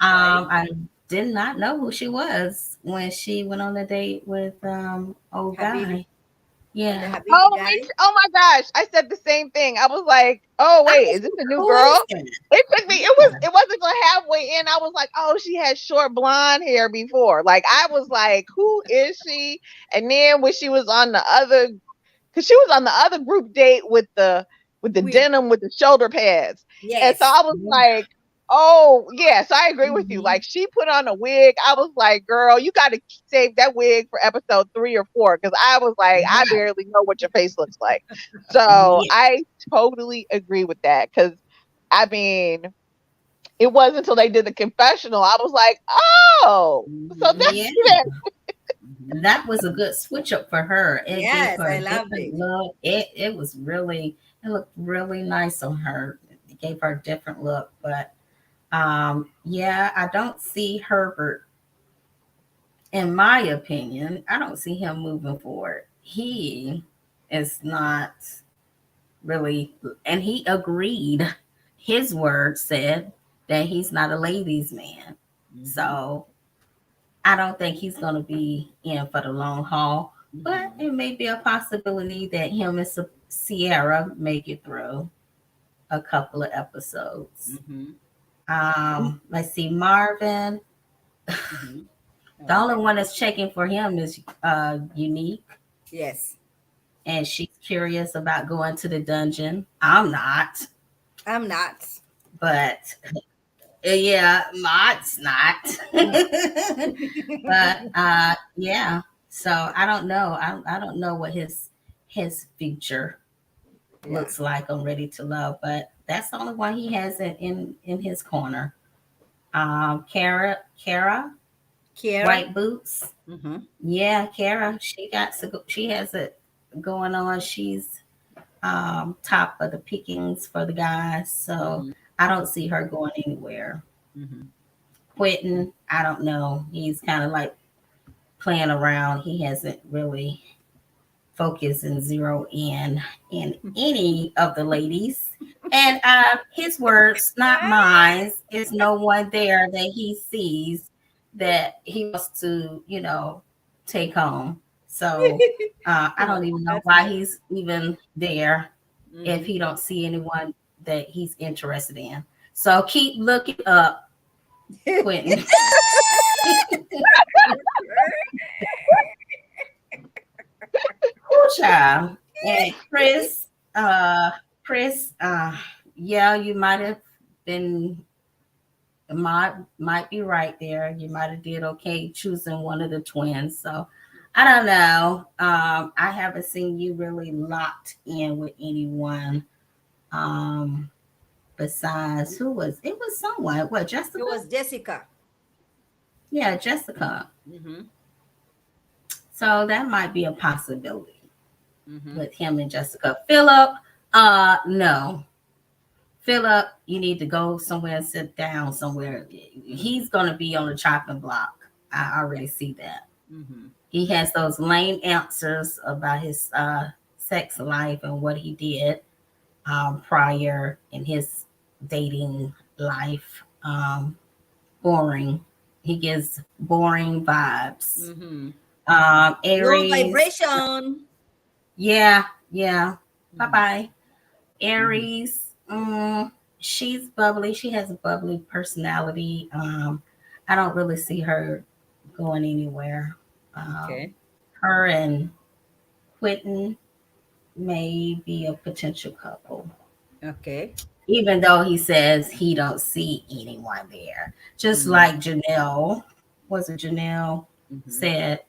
Right. I did not know who she was when she went on a date with old Habibi. guy. And the Yeah. Habibi Oh, guy. oh my gosh. I said the same thing. I was like, oh I wait, was is this a like, new who is girl? that? It took me, Yeah. it wasn't going halfway in. I was like, oh, she had short blonde hair before. Like I was like, who is she? And then when she was on the other, because she was on the other group date with the With denim with the shoulder pads. And so yes. I was like, oh yes, I agree with you. Mhm. Like she put on a wig. I was like, girl, you got to save that wig for episode 3 or 4, because I was like, I Right. barely know what your face looks like. So Yeah. I totally agree with that, because I mean, it wasn't until they did the confessional I was like, oh, so Yeah. that's Mhm. That was a good switch up for her. It gave Yes, her I a loved different it. look. It was really it looked really nice on her. It gave her a different look. But yeah, I don't see Herbert, in my opinion, I don't see him moving forward. He is not really, and he agreed. His word said that he's not a ladies' man. Mm-hmm. So I don't think he's going to be in for the long haul. But Mm-hmm. it may be a possibility that him and Sierra make it through a couple of episodes. Mm-hmm. Let's see, Marvin. Mm-hmm. The only Okay. one that's checking for him is Unique, Yes. and she's curious about going to the dungeon. I'm not, I'm not. but yeah, Maud's not. But yeah, so I don't know. I don't know what his future Yeah. looks like on Ready to Love, but that's the only one he has in his corner. Kara, Kiara. white boots. Mm-hmm. Yeah, Kara, she has it going on. She's top of the pickings for the guys, so Mm-hmm. I don't see her going anywhere. Mm-hmm. Quentin, I don't know. He's kind of like playing around. He hasn't really focused and zero in any of the ladies. And his words, not mine, is no one there that he sees that he wants to, take home. So I don't Oh, even know that's why nice. he's even there if Mm-hmm. he don't see anyone that he's interested in. So keep looking up, Quentin. Cool child. And Chris, yeah, you might have been might be right there. You might have did okay choosing one of the twins. So I don't know. I haven't seen you really locked in with anyone. Um, besides who was it was someone. What, It Jessica? was Jessica. Yeah, Jessica. Mm-hmm. So that might be a possibility Mm-hmm. with him and Jessica. Philip, no. Philip, you need to go somewhere and sit down somewhere. He's going to be on the chopping block. I Yeah. already see that. Mm-hmm. He has those lame answers about his sex life and what he did prior in his dating life. Boring. He gives boring vibes. Mm-hmm. Low Aries, vibration. yeah, yeah. Bye Mm-hmm. bye. Aries, she's bubbly. She has a bubbly personality. I don't really see her going anywhere. Um, Okay. her and Quentin may be a potential couple, Okay. even though he says he don't see anyone there. Just Mm-hmm. like Janelle, was it Janelle Mm-hmm. said,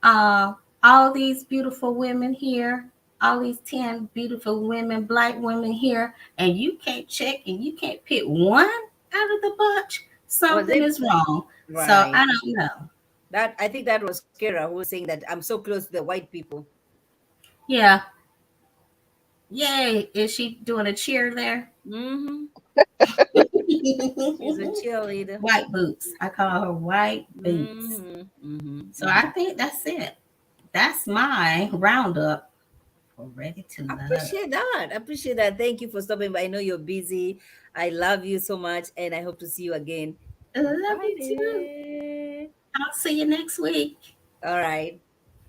uh, all these beautiful women here, all these 10 beautiful women, black women here, and you can't check and you can't pick one out of the bunch. Was Something it is wrong. So right? I don't know. That I think that was Kara who was saying that I'm so close to the white people. Yeah. Yay. Is she doing a cheer there? Mm-hmm. She's a cheerleader. White boots. I call her white boots. Mm-hmm. Mm-hmm. So Mm-hmm. I think that's it. That's my roundup for Ready to Love. Appreciate that. Appreciate that. Thank you for stopping by. I know you're busy. I love you so much, and I hope to see you again I on love you too. Friday. I'll see you next week. All right.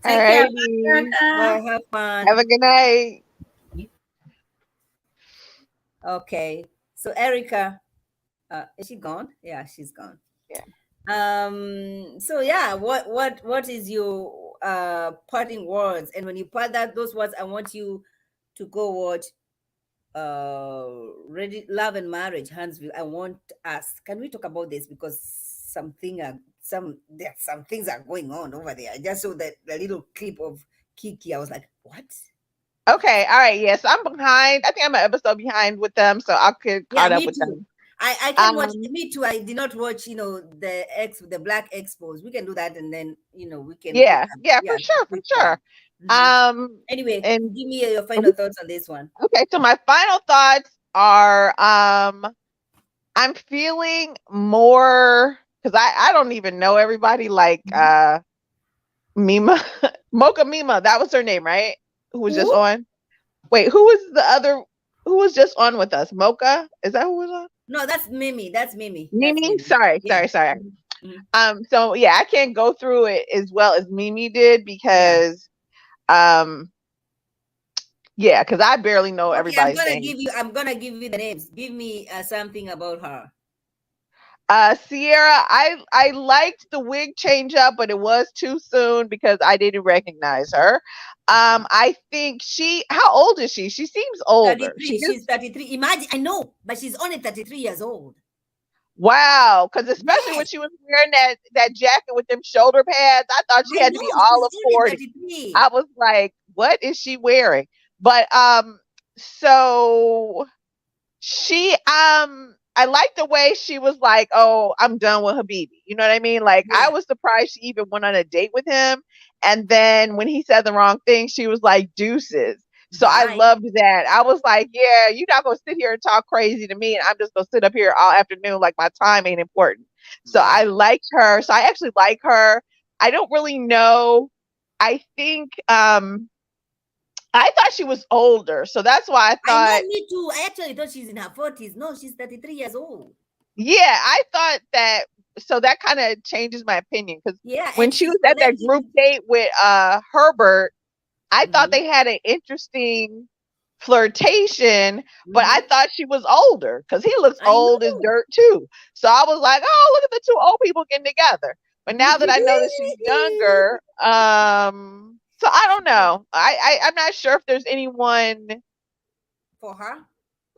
All Take care, righty. Erica. Bye. Have Have fun. a good night. Okay. So Erica, is she gone? Yeah, she's gone. Yeah. So yeah, what is your parting words? And when you part that those words, I want you to go watch Ready Love and Marriage, Huntsville. I want us. Can we talk about this? Because some things are going on over there. I just saw that the little clip of Kiki. I was like, what? Okay. All right. Yes, I'm behind. I think I'm an episode behind with them, so I'll get Yeah, caught up me with too. them. I can watch. Um. Me too. I did not watch. The Black Expos. We can do that, and then we can put Yeah. up. Yeah. For Yeah, sure. For quick one. sure. Mhm. Um. Anyway, And give me your final thoughts on this one. okay. So my final thoughts are I'm feeling more because I don't even know everybody like Mhm. Mima Mocha Mima, that was her name, right? Who was just Who? on? Wait, who was the other who was just on with us? Mocha? Is that who was on? No, that's Mimi. That's Mimi. That's Mimi? Mimi. Sorry, Yeah. sorry, sorry. Mhm. Mhm. So yeah, I can't go through it as well as Mimi did Yeah. because um yeah, because I barely know Okay, I'm everybody's gonna name. give you. I'm gonna give you the names. Give me something about her. Sierra, I liked the wig change up, but it was too soon because I didn't recognize her. Okay. I think how old is she? She seems older. She 33. She's gives 33. Imagine. I know, but she's only 33 years old. wow, because especially when Yes, she was wearing that jacket with them shoulder pads, I thought she I had to know. be all She's of only 40. 33. I was like, what is she wearing? But so she I like the way she was like, "Oh, I'm done with Habibi." You know what I mean? Like I Yeah. was surprised she even went on a date with him. And then when he said the wrong thing, she was like, "Deuces." So I Bye. loved that. I was like, "Yeah, you're not gonna sit here and talk crazy to me, and I'm just gonna sit up here all afternoon like my time ain't important." So Yeah. I liked her. So I actually like her. I don't really know. I think I thought she was older, so that's why I I know, thought, me too. I actually thought she's in her 40s. No, she's 33 years old. yeah, I thought that. So that kind of changes my opinion because Yeah, when and she she's was at that group collecting. date with Herbert, I thought Hmm. they had an interesting flirtation, but I Hmm. thought she was older because he looks I old as know. dirt too. So I was like, oh, look at the two old people getting together. But now that I know that she's younger, so I don't know. I'm not sure if there's anyone For her?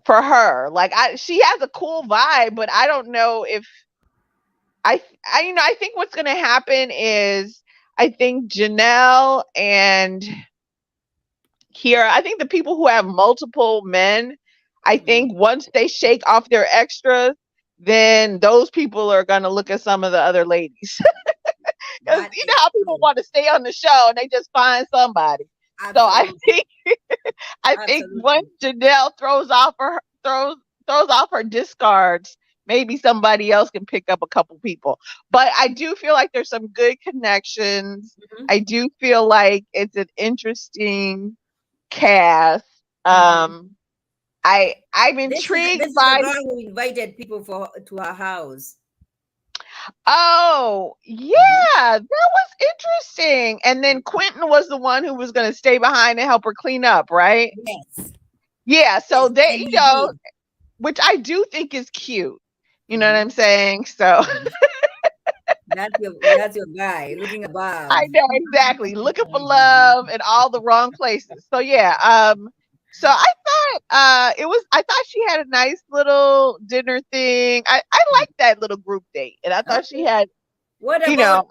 for her. Like she has a cool vibe, but I don't know if I think what's gonna happen is I think Janelle and Kiera, I think the people who have multiple men, I think Mhm. once they shake off their extras, then those people are gonna look at some of the other ladies. Because That you know is how people true. want to stay on the show and they just find somebody. So I Absolutely. think I think once Absolutely. Janelle throws off her discards, maybe somebody else can pick up a couple people. But I do feel like there's some good connections. Hmm. I do feel like it's an interesting cast. Hmm. I'm This intrigued is the by. girl who invited people for to her house. Oh Hmm. yeah, that was interesting. And then Quentin was the one who was going to stay behind and help her clean up, right? Yes. Yeah. So Yes. they, And he did. which I do think is cute. You know what Hmm. I'm saying? So Hmm. That's your guy looking I above. know exactly. Looking for love in all the wrong places. So yeah. So I thought I thought she had a nice little dinner thing. I liked that little group date. And I thought she Okay. had, What you about know,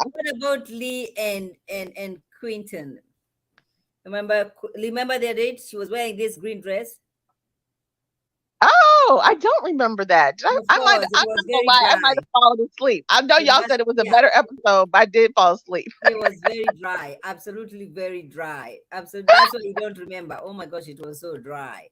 Lee and Quinton? Remember their date? She was wearing this green dress. oh, I don't remember that. Of course, it I'm was not gonna very lie, I might dry. have fallen asleep. I know It y'all must, said it was a yeah. better episode, but I did fall asleep. It was very dry, absolutely very dry. Absolutely, that's what you don't remember. Oh my gosh, it was so dry,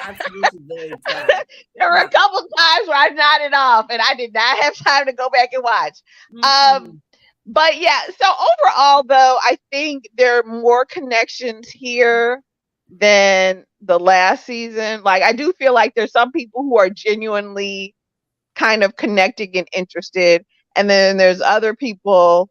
absolutely very dry. There were a Now, couple times where I nodded off and I did not have time to go back and watch. Um, mm-mm. but yeah, so overall though, I think there are more connections here than the last season. Like I do feel like there's some people who are genuinely kind of connecting and interested. And then there's other people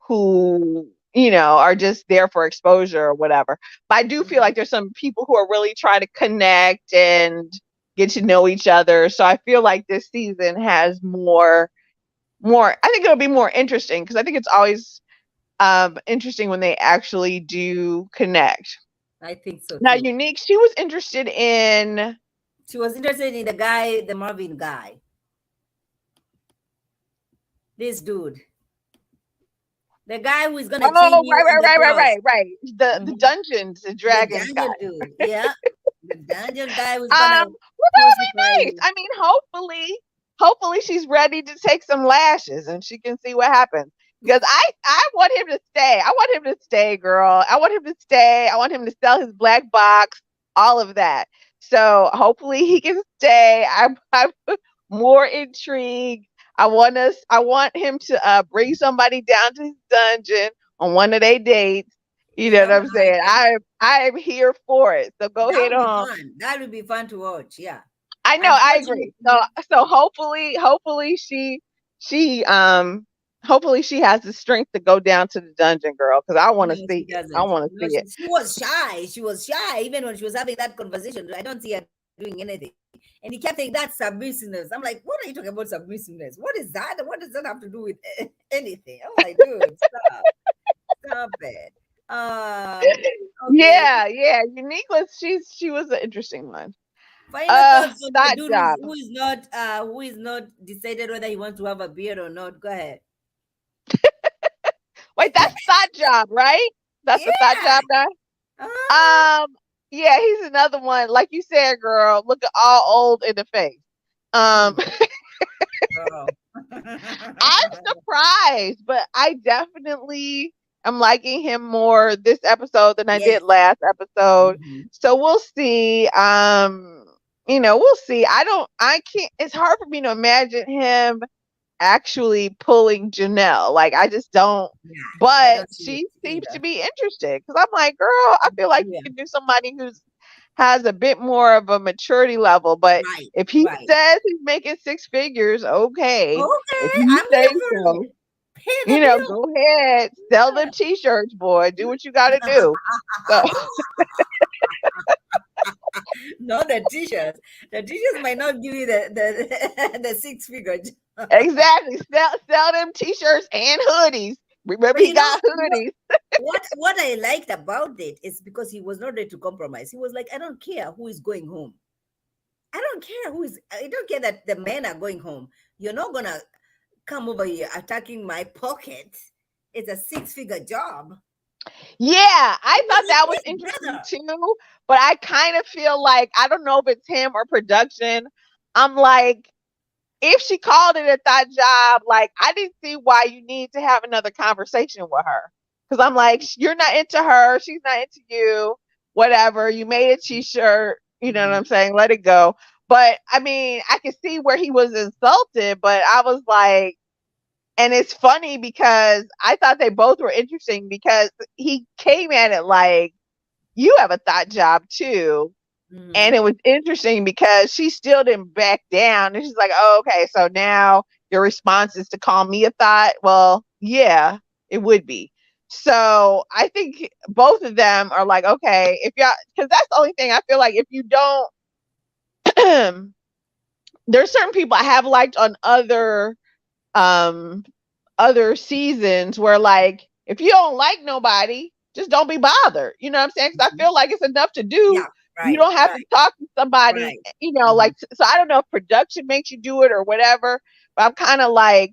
who, are just there for exposure or whatever. But I do feel Mhm. like there's some people who are really trying to connect and get to know each other. So I feel like this season has I think it'll be more interesting because I think it's always interesting when they actually do connect. I think so Now, too. Unique, she was interested in. She was interested in the guy, the Marvin guy, this dude, the guy who is gonna chain Oh, you on the cross. right. The Mhm. Dungeons and The Dragons guy. dungeon dude, yeah, the dungeon guy who's gonna Well, that would crucify be nice. you. I mean, hopefully she's ready to take some lashes and she can see what happens. Because I want him to stay. I want him to stay, girl. I want him to stay. I want him to sell his black box, all of that. So hopefully he can stay. I'm more intrigued. I want him to bring somebody down to his dungeon on one of their dates. You know Yeah, what I'm saying? I'm here for it. So go that ahead would be on. fun. That would be fun to watch. Yeah. I know, I agree. So Unfortunately, so hopefully she has the strength to go down to the dungeon, girl, because I want no, to see she it. I doesn't. want to No, see it. she was shy. She was shy even when she was having that conversation. I don't see her doing anything. And he kept saying that submissiveness. I'm like, what are you talking about submissiveness? What is that? What does that have to do with anything? I'm like, dude, stop it. Okay. Yeah. Unique was she was an interesting one. Final thoughts on the That dude job. who is not decided whether he wants to have a beard or not. Go ahead. Wait, that's Thought Job, right? That's the Thought Yeah. Job guy. Uh-huh. Yeah, he's another one. Like you said, girl, look at all old in the face. Um, Hmm. Girl. I'm surprised, but I definitely am liking him more this episode than I Yes. did last episode. Mhm. So we'll see. We'll see. I can't, it's hard for me to imagine him actually pulling Janelle. Like, I just don't, Yeah, I but don't see it she seems to either. be interested because I'm like, girl, I feel like you Yeah. can do somebody who's has a bit more of a maturity level. But Right. if he Right. says he's making six figures, okay. If Okay, you I'm say here for so, it. Pay the bill. go ahead, sell them t-shirts, boy. Do what you got to do. So Not the t-shirts. The t-shirts might not give you the the six figure. exactly, sell them t-shirts and hoodies. Remember, But he got hoodies. what I liked about it is because he was not ready to compromise. He was like, I don't care who is going home. I don't care who is. I don't care that the men are going home. You're not gonna come over here attacking my pocket. It's a six-figure job. Yeah, I thought Let's that was play interesting together. too, but I kind of feel like I don't know if it's him or production. I'm like, if she called it a thought job, like I didn't see why you need to have another conversation with her. Because I'm like, you're not into her, she's not into you, whatever. You made a t-shirt, you know what Mhm. I'm saying? Let it go. But I mean, I could see where he was insulted, but I was like, and it's funny because I thought they both were interesting because he came at it like, you have a thought job too. And Mhm. it was interesting because she still didn't back down. And she's like, oh, okay, so now your response is to call me a thought? Well, yeah, it would be. So I think both of them are like, okay, if y'all, because that's the only thing I feel like if you don't, there's certain people I have liked on um other seasons where like if you don't like nobody, just don't be bothered. You know what I'm saying? Because I Mhm. feel like it's enough to do. Yeah. You Right. don't have to Right. talk to somebody, Right. like Mhm. so I don't know if production makes you do it or whatever, but I'm kind of like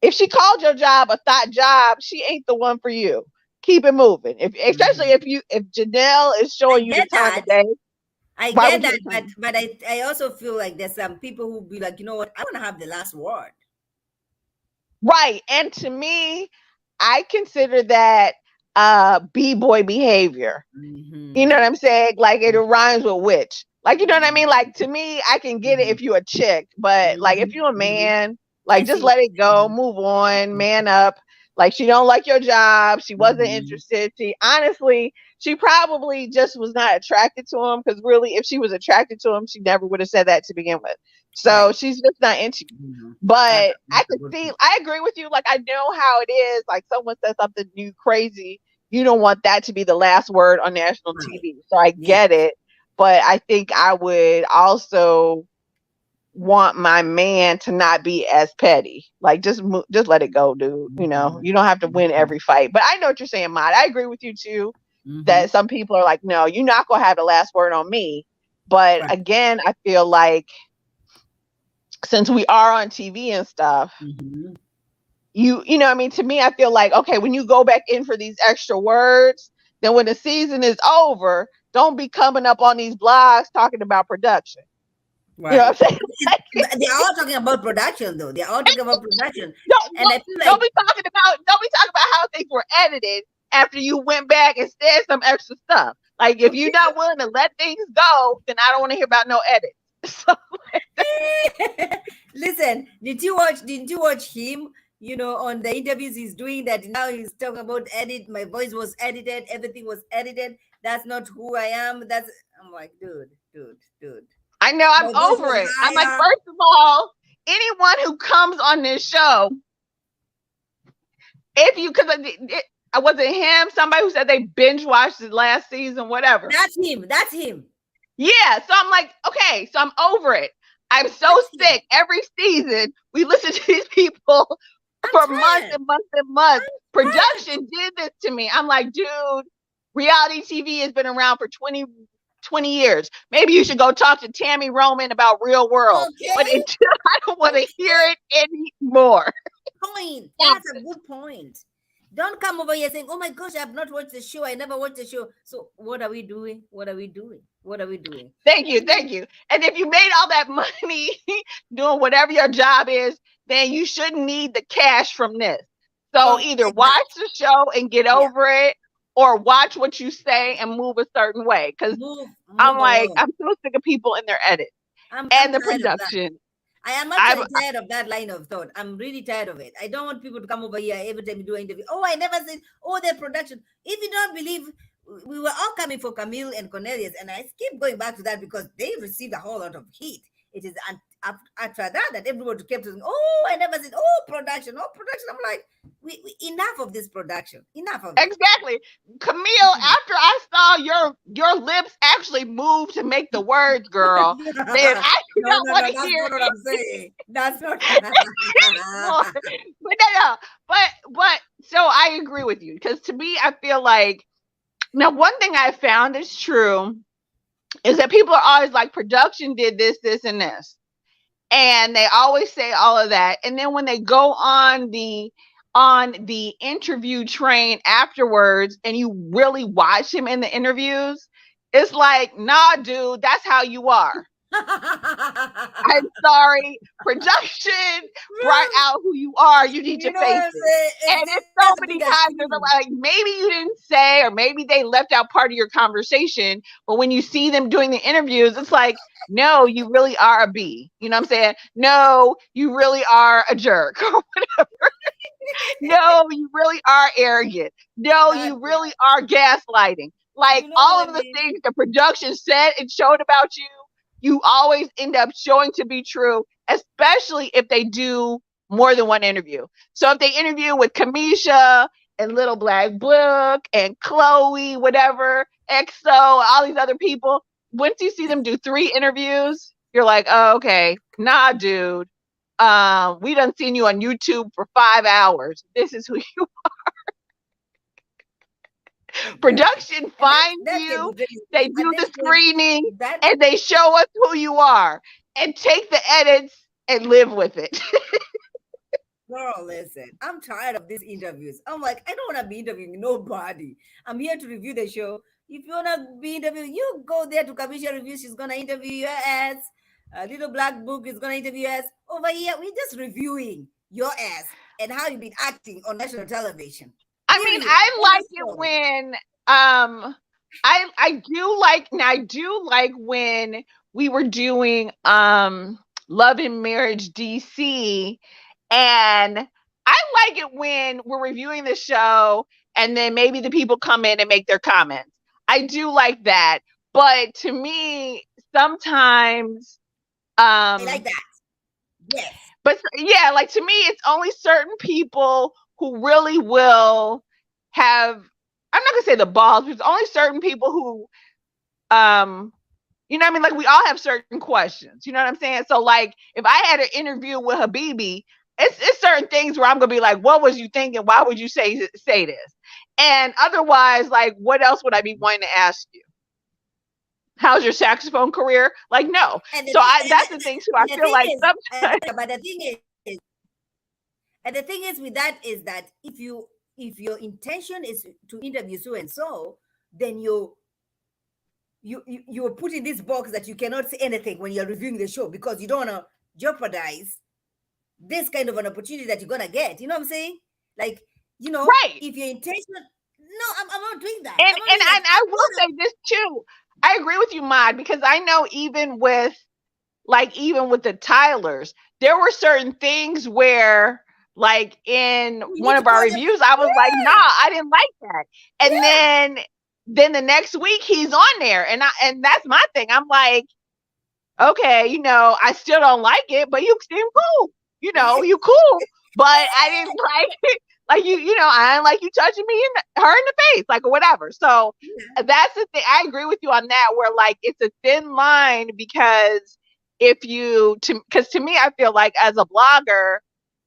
if she called your job a thought job, she ain't the one for you. Keep it moving. If especially Mhm. if Janelle is I showing you the get time of that. day, I why get would you that, entertain? but I also feel like there's some people who be like, you know what, I want to have the last word. Right. And to me, I consider that b-boy behavior. You know what Mm-hmm. I'm saying? Like it rhymes with witch. Like you know what I mean? Like to me, I can get it Mm-hmm. if you're a chick, but like if Mm-hmm. you're a Hmm. man, I like just see. let it go, Mm-hmm. move on, man up. Like she don't like your job. She wasn't Mm-hmm. interested. She probably just was not attracted to him because really, if she was attracted to him, she never would have said that to begin with. So Right. she's just not into you. Mm-hmm. But I That's a could good see, point. I agree with you. Like I know how it is. Like someone says something new crazy, you don't want that to be the last word on national Right. TV. So I Yes. get it, but I think I would also want my man to not be as petty. Like just let it go, dude. Mm-hmm. You don't have to win every fight. But I know what you're saying, Maud. I agree with you too. Mm-hmm. That some people are like, no, you're not gonna have the last word on me. But Right. again, I feel like since we are on TV and stuff, Mm-hmm. I mean, to me, I feel like, okay, when you go back in for these extra words, then when the season is over, don't be coming up on these blogs talking about production. You know Right. what I'm saying? They're all talking about production, though. They're all talking about production, don't, and I don't, feel don't like be talking about how things were edited after you went back and said some extra stuff. Like if you're not willing to let things go, then I don't want to hear about no edit. So, listen, did you watch? Didn't you watch him? You know, on the interviews he's doing that now he's talking about edit. My voice was edited. Everything was edited. That's not who I am. That's I'm like, dude. I know My I'm voice over was it. I'm like, higher. first of all, anyone who comes on this show, if you, because was it him? Somebody who said they binge watched the last season, whatever. That's him. That's him. Yeah. So I'm like, okay, so I'm over it. I'm so That's him. sick. Every season, we listen to these people I'm for months tired. and months and months. Tired. Production did this to me. I'm like, dude, reality TV has been around for 20 years. Maybe you should go talk to Tammy Roman about Real World. But Okay. until I don't want to hear Okay. it anymore. Point. That's a good point. Don't come over here saying, "Oh my gosh, I have not watched the show. I never watched the show." So what are we doing? What are we doing? What are we doing? Thank you, thank you. And if you made all that money doing whatever your job is, then you shouldn't need the cash from this. So either watch Exactly. the show and get Yeah. over it, or watch what you say and move a certain way. Because Move I'm like, along. I'm so sick of people in their edits I'm and the tired of that. production. I am I'm actually tired of that line of thought. I'm really tired of it. I don't want people to come over here every time you do an interview. Oh, I never said, oh, their production. If you don't believe, we were all coming for Camille and Cornelius, and I keep going back to that because they received a whole lot of heat. It is after that everybody kept saying, oh, I never said, oh, production, oh, production. I'm like, enough of this production. Enough of it. exactly, Camille. After I saw your lips actually move to make the words, girl, then I do No, not no, want no, to that's hear not what I'm saying. That's not. more. But no, but so I agree with you, because to me, I feel like, now one thing I found is true is that people are always like, production did this, this, and this, and they always say all of that, and then when they go on the interview train afterwards, and you really watch him in the interviews, it's like, nah, dude, that's how you are. I'm sorry, production brought out who you are. You need to You know face what I'm it. saying? And it's so That's the many biggest times they're thing. like, maybe you didn't say, or maybe they left out part of your conversation. But when you see them doing the interviews, it's like, no, you really are a B. You know what I'm saying? No, you really are a jerk. No, you really are arrogant. No, That's you really are gaslighting. Like you know all what I of the mean? things the production said and showed about you, you always end up showing to be true, especially if they do more than one interview. So if they interview with Kamisha and Little Black Book and Chloe, whatever, EXO, all these other people, once you see them do 3 interviews, you're like, oh, okay, nah, dude. We done seen you on YouTube for 5 hours. This is who you Exactly. production And finds that can you, be very they at do the this point. screening, That and they show us who you are, and take the edits and live with it. girl, listen, I'm tired of these interviews. I'm like, I don't want to be interviewing nobody. I'm here to review the show. If you want to be interviewing, you go there to Kamisha Review. She's going to interview your ass. Little Black Book is going to interview your ass. Over here, we're just reviewing your ass and how you've been acting on national television. I mean, Period. I End of like it story. when I do like when we were doing Love and Marriage DC, and I like it when we're reviewing the show and then maybe the people come in and make their comments. I do like that. But to me, sometimes I like um that. Yes. but yeah, like to me, it's only certain people who really will have. I'm not gonna say the balls, but it's only certain people who, you know what I mean? Like we all have certain questions. You know what I'm saying? So like, if I had an interview with Habibi, it's certain things where I'm gonna be like, what was you thinking? Why would you say this? And otherwise, like, what else would I be wanting to ask you? How's your saxophone career? Like, no. And the So thing, that's the thing too. I feel like sometimes. but the thing is, and the thing is with that is that if your intention is to interview so and so, then you're put in this box that you cannot say anything when you're reviewing the show because you don't want to jeopardize this kind of an opportunity that you're gonna get. You know what I'm saying? Like, Right. if your intention, no, I'm not doing that. And I'm not doing that. I will say this too. I agree with you, Mod, because I know even with the Tylers, there were certain things where, like in You one need of to our call them. reviews, I was like, nah, Yeah, I didn't like that. And yeah. then the next week he's on there, and that's my thing. I'm like, okay, I still don't like it, but you seem cool. You cool, but I didn't like it. Like I didn't like you touching me her in the face, like, or whatever. So that's the thing. I agree with you on that. Where like it's a thin line, because because to me, I feel like as a blogger,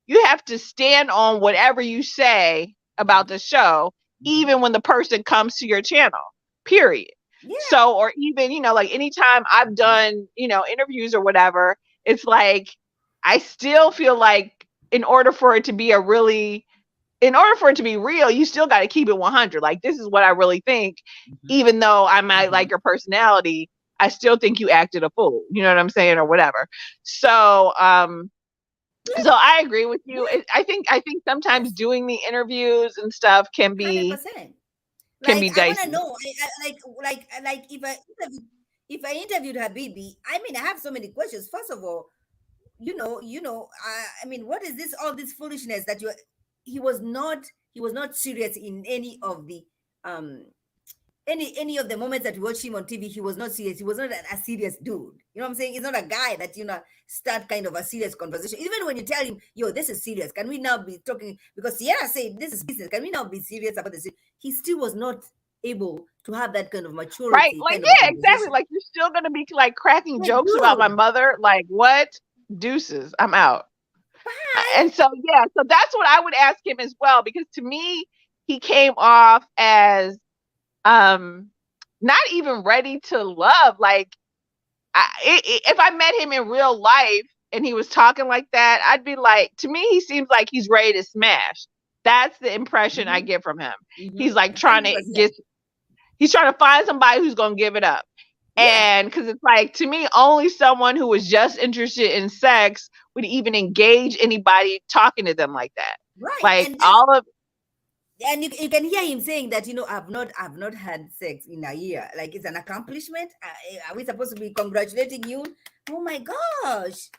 you have to stand on whatever you say about the show, even when the person comes to your channel. Period. Yeah. So, or even, like anytime I've done, interviews or whatever, it's like, I still feel like in order for it to be a really in order for it to be real, you still got to keep it 100. Like, this is what I really think. Mhm. Even though I might like Mhm. your personality, I still think you acted a fool. You know what I'm saying, or whatever. So, so I agree with you. Yeah, I think sometimes yes, doing the interviews and stuff can be 100%. can Like be I want to dicey. know, like if I interviewed Habibi, I mean, I have so many questions. First of all, I mean, what is this? All this foolishness that you? He was not. He was not serious in any of the um any of the moments that we watch him on TV. He was not serious. He was not a serious dude. You know what I'm saying? He's not a guy that start kind of a serious conversation. Even when you tell him, "Yo, this is serious. Can we now be talking?" Because Sierra said, "This is business. Can we now be serious about this?" He still was not able to have that kind of Right? maturity, Like, kind of a yeah, exactly. conversation. Like, you're still gonna be like cracking Like, jokes about my dude, mother. Like, what? Deuces, I'm out. bye. And so, yeah, so that's what I would ask him as well, because to me, he came off as um not even ready to love. Like, if I met him in real life and he was talking like that, I'd be like, to me, he seems like he's ready to smash. That's the impression I Mm-hmm, get from him. mm-hmm, He's like trying to 100%. he's trying to find somebody who's going to give it up. Yeah, And because it's like, to me, only someone who was just interested in sex would even engage anybody talking to them like that. right. Like, And all of, you can hear him saying that, I've not had sex in a year. Like, it's an accomplishment. Are we supposed to be congratulating you? Oh my gosh,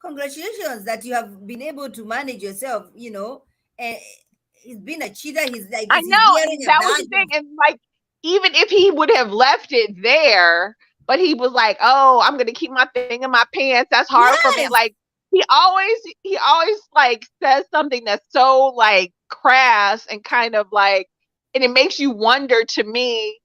congratulations that you have been able to manage yourself. And he's been a cheater. He's like I this. He's know, wearing and a that was the badge thing. of, And like, even if he would have left it there, but he was like, "Oh, I'm gonna keep my thing in my pants. That's hard for me." yes, Like, he always like says something that's so like crass and kind of like, and it makes you wonder. To me,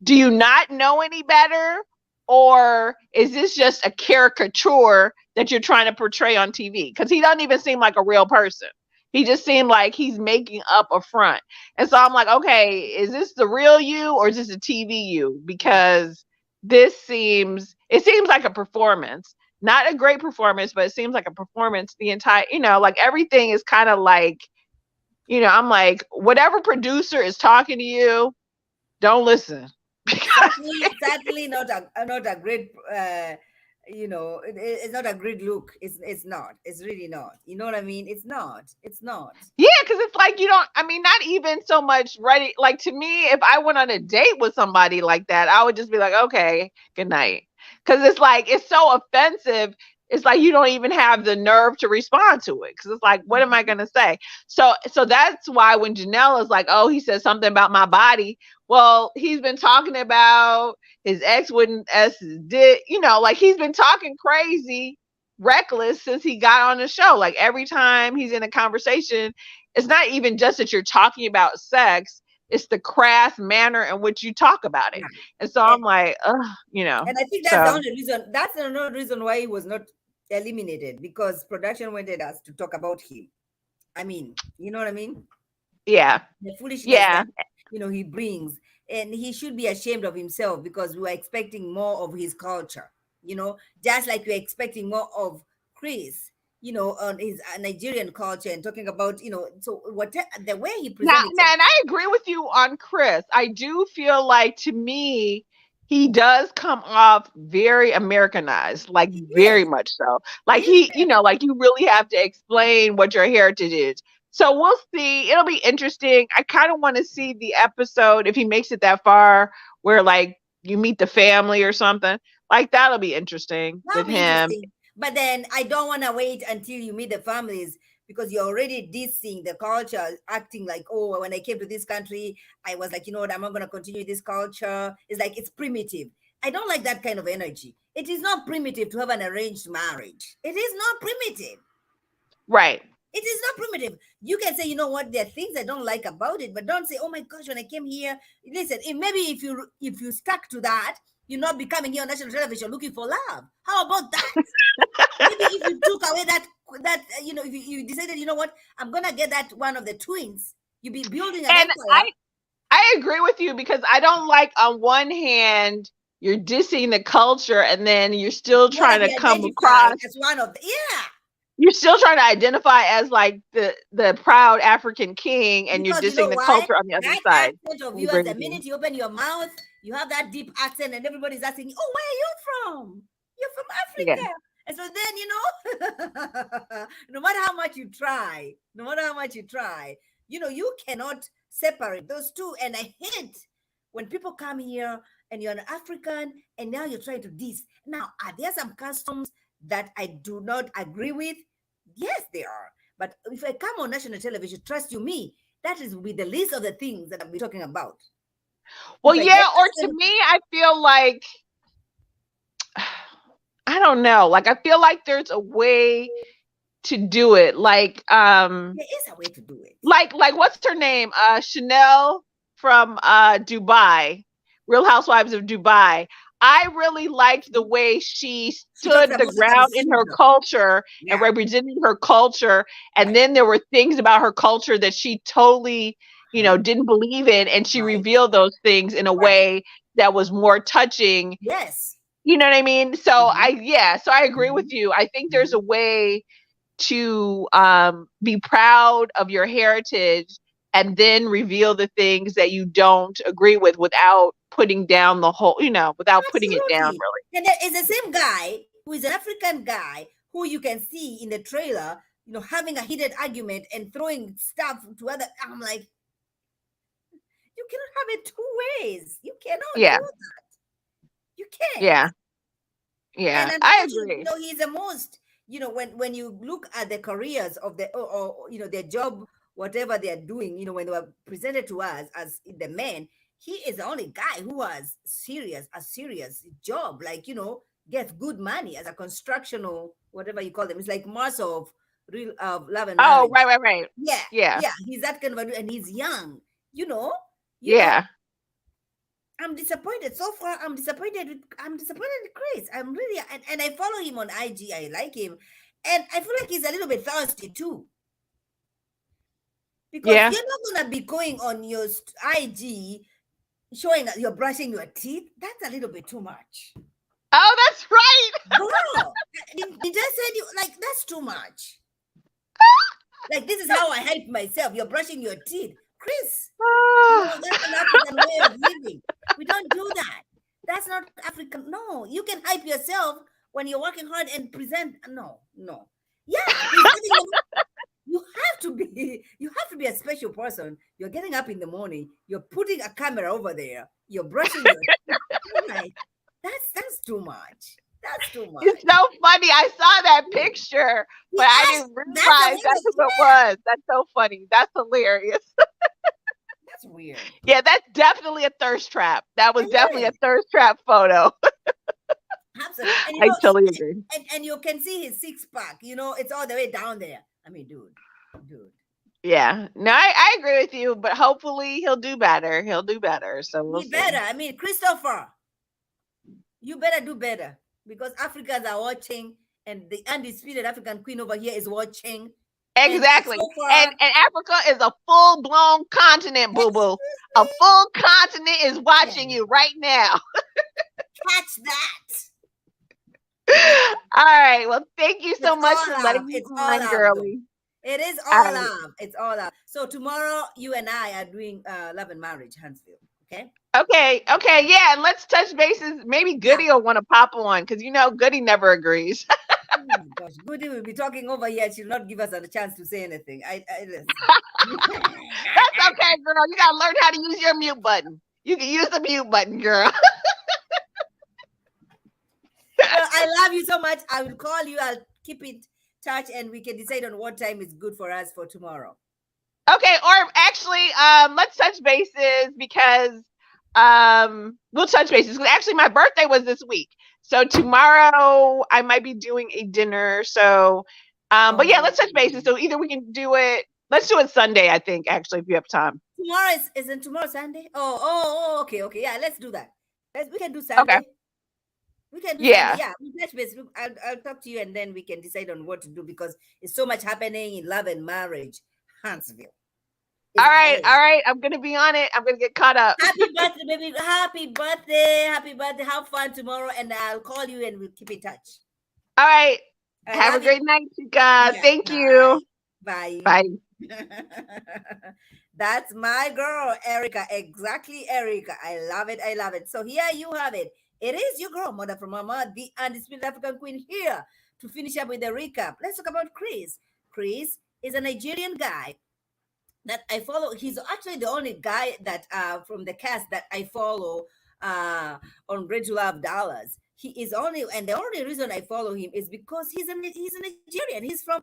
do you not know any better, or is this just a caricature that you're trying to portray on TV? Because he doesn't even seem like a real person. He just seemed like he's making up a front. And so I'm like, okay, is this the real you or is this a TV you? Because it seems like a performance. Not a great performance, but it seems like a performance the entire, like everything is kind of like, I'm like, whatever producer is talking to you, don't listen. Because certainly not a great. It's not a great look. It's not. It's really not. You know what I mean? It's not. It's not. yeah, because it's like, you don't, I mean, not even so much ready. Like, to me, if I went on a date with somebody like that, I would just be like, okay, good night. Because it's like, it's so offensive. It's like you don't even have the nerve to respond to it. Because it's like, what am I Mhm. going to say? So that's why when Janelle is like, oh, he said something about my body. Well, he's been talking about his ex wouldn't S his dick. Like, he's been talking crazy, reckless since he got on the show. Like, every time he's in a conversation, it's not even just that you're talking about sex, it's the crass manner in which you talk about it. Yeah. And so And, I'm like, ugh, and I think that's the so only reason. That's another reason why he was not eliminated, because production wanted us to talk about him. I mean, you know what I mean? yeah, The foolishness that yeah. he brings, and he should be ashamed of himself, because we were expecting more of his culture. Just like we're expecting more of Chris. On his Nigerian culture, and talking about so what the way he Now, presents himself. now, and I agree with you on Chris. I do feel like, to me, he does come off very Americanized, like very Yes, much so. Like, yes, like you really have to explain what your heritage is. So we'll see. It'll be interesting. I kind of want to see the episode if he makes it that far, where like you meet the family or something. Like, that'll be interesting that'll with be him. interesting. But then I don't want to wait until you meet the families, because you're already dissing the culture, acting like, oh, when I came to this country, I was like, you know what, I'm not going to continue this culture. It's like it's primitive. I don't like that kind of energy. It is not primitive to have an arranged marriage. It is not primitive. Right. It is not primitive. You can say, you know what, there are things I don't like about it, but don't say, oh my gosh, when I came here, listen, maybe if you stuck to that, you're not becoming here on national television looking for love. How about that? Maybe if you took away that, if you decided, you know what, I'm gonna get that one of the twins, you be building an And empire. I agree with you, because I don't like, on one hand, you're dissing the culture and then you're still You wanna trying be to come identified across. as one of the, yeah. You're still trying to identify as like the proud African king, and you're Because you dissing know the why? culture on the other That side. accent of I yours, agree the with you. minute you open your mouth, you have that deep accent, and everybody's asking, "Oh, where are you from? You're from Yeah. Africa." And so then, no matter how much you try, you cannot separate those two. And I hate when people come here and you're an African and now you're trying to diss. Now, are there some customs that I do not agree with? Yes, there are. But if I come on national television, trust you me, that is will be the list of the things that I'll be talking about. Well, If I get yeah, or to national, me, I feel like I don't know. Like I feel like there's a way to do it. there is a way to do it. Like what's her name? Chanel from Dubai, Real Housewives of Dubai. I really liked the way she She talks stood the about her ground in her procedure. culture and Yeah, represented her culture. And right, then there were things about her culture that she totally, right, didn't believe in. And she right, revealed those things in a right. way that was more touching. Yes. You know what I mean? Mhm, So I agree with mhm, you. I think there's mhm. a way to be proud of your heritage and then reveal the things that you don't agree with without putting down the whole, without putting it down Absolutely. really. And there is the same guy who is an African guy who you can see in the trailer, having a heated argument and throwing stuff to other. I'm like, you cannot have it two ways. You cannot do Yeah. that. You can't. Yeah. And Yeah. I unfortunately, agree. he's the most, when you look at the careers of the, or their job, whatever they are doing, when they were presented to us as the men, he is the only guy who has a serious job, like, gets good money as a constructional, whatever you call them. It's like Mars of real of love and Oh, marriage. right. Yeah, Yeah. yeah, he's that kind of and he's young, you know, you know. Yeah. I'm disappointed so far. I'm disappointed with Chris. I'm really and I follow him on IG. I like him, and I feel like he's a little bit thirsty too, because Yeah. you're not gonna be going on your IG showing that you're brushing your teeth. That's a little bit too much, Oh, that's right. bro. Did I said you like that's too much? Like this is how I help myself. You're brushing your teeth, Chris. No, that's an African way of living. We don't do that. That's not African. No, you can hype yourself when you're working hard and present. No, no. Yeah, you have to be. You have to be a special person. You're getting up in the morning. You're putting a camera over there. You're brushing your teeth. I'm like, that's too much. That's too It's much. so funny. I saw that picture, but I Yes, didn't that's a realize that's window. what it Yeah, was. That's so funny. That's hilarious. that's weird. Yeah, that's definitely a thirst trap. That was It definitely a is. thirst trap photo. Absolutely. And I totally agree. and you can see his six pack, it's all the way down there. I mean, dude. Yeah. No, I agree with you, but hopefully he'll do better. He'll do better. So we'll He see. better. I mean, Christopher, you better do better because Africans are watching and the undisputed African queen over here is watching. And Exactly. so And far, and Africa is a full blown continent, boo boo. A full continent is yeah, watching you right now. catch that. All right. Well, thank you It's so much all for love. letting me It's all on, love, though. girly. It is All all right. love. It's all love. So tomorrow, you and I are doing love and marriage, Huntsville. Okay. Okay. Okay. Yeah. And let's touch bases. Maybe Yeah. Goody will want to pop on because Goody never agrees. Oh my gosh, Goody will be talking over here. She'll not give us a chance to say anything. I listen. That's okay, girl. You gotta learn how to use your mute button. You can use the mute button, girl. Well, I love you so much. I will call you. I'll keep in touch, and we can decide on what time is good for us for tomorrow. Okay, or actually, let's touch bases because we'll touch bases because actually my birthday was this week. So tomorrow I might be doing a dinner. So but yeah, let's touch bases. So either we can do it, let's do it Sunday, I think, actually, if you have time. Tomorrow isn't tomorrow Sunday? Oh, okay, okay. Yeah, let's do that. We can do Okay. Sunday. We can do Sunday. Yeah. Yeah, we touch base. I'll talk to you, and then we can decide on what to do because it's so much happening in love and marriage. Huntsville. All It's right, home. all right. I'm gonna be on it. I'm gonna get caught up. Happy birthday, baby. Happy birthday. Happy birthday. Have fun tomorrow, and I'll call you and we'll keep in touch. All right. I Have a love you. great night, Chica. Yeah, Thank you. bye. Bye. Bye. That's my girl, Erica. Exactly, Erica. I love it. I love it. So here you have it. It is your girl, Mother from Mama, the undisputed African queen here to finish up with the recap. Let's talk about Chris. Chris is a Nigerian guy that I follow. He's actually the only guy that from the cast that I follow uh on Great to Love Dallas. He is only, and the only reason I follow him is because he's a Nigerian. He's from,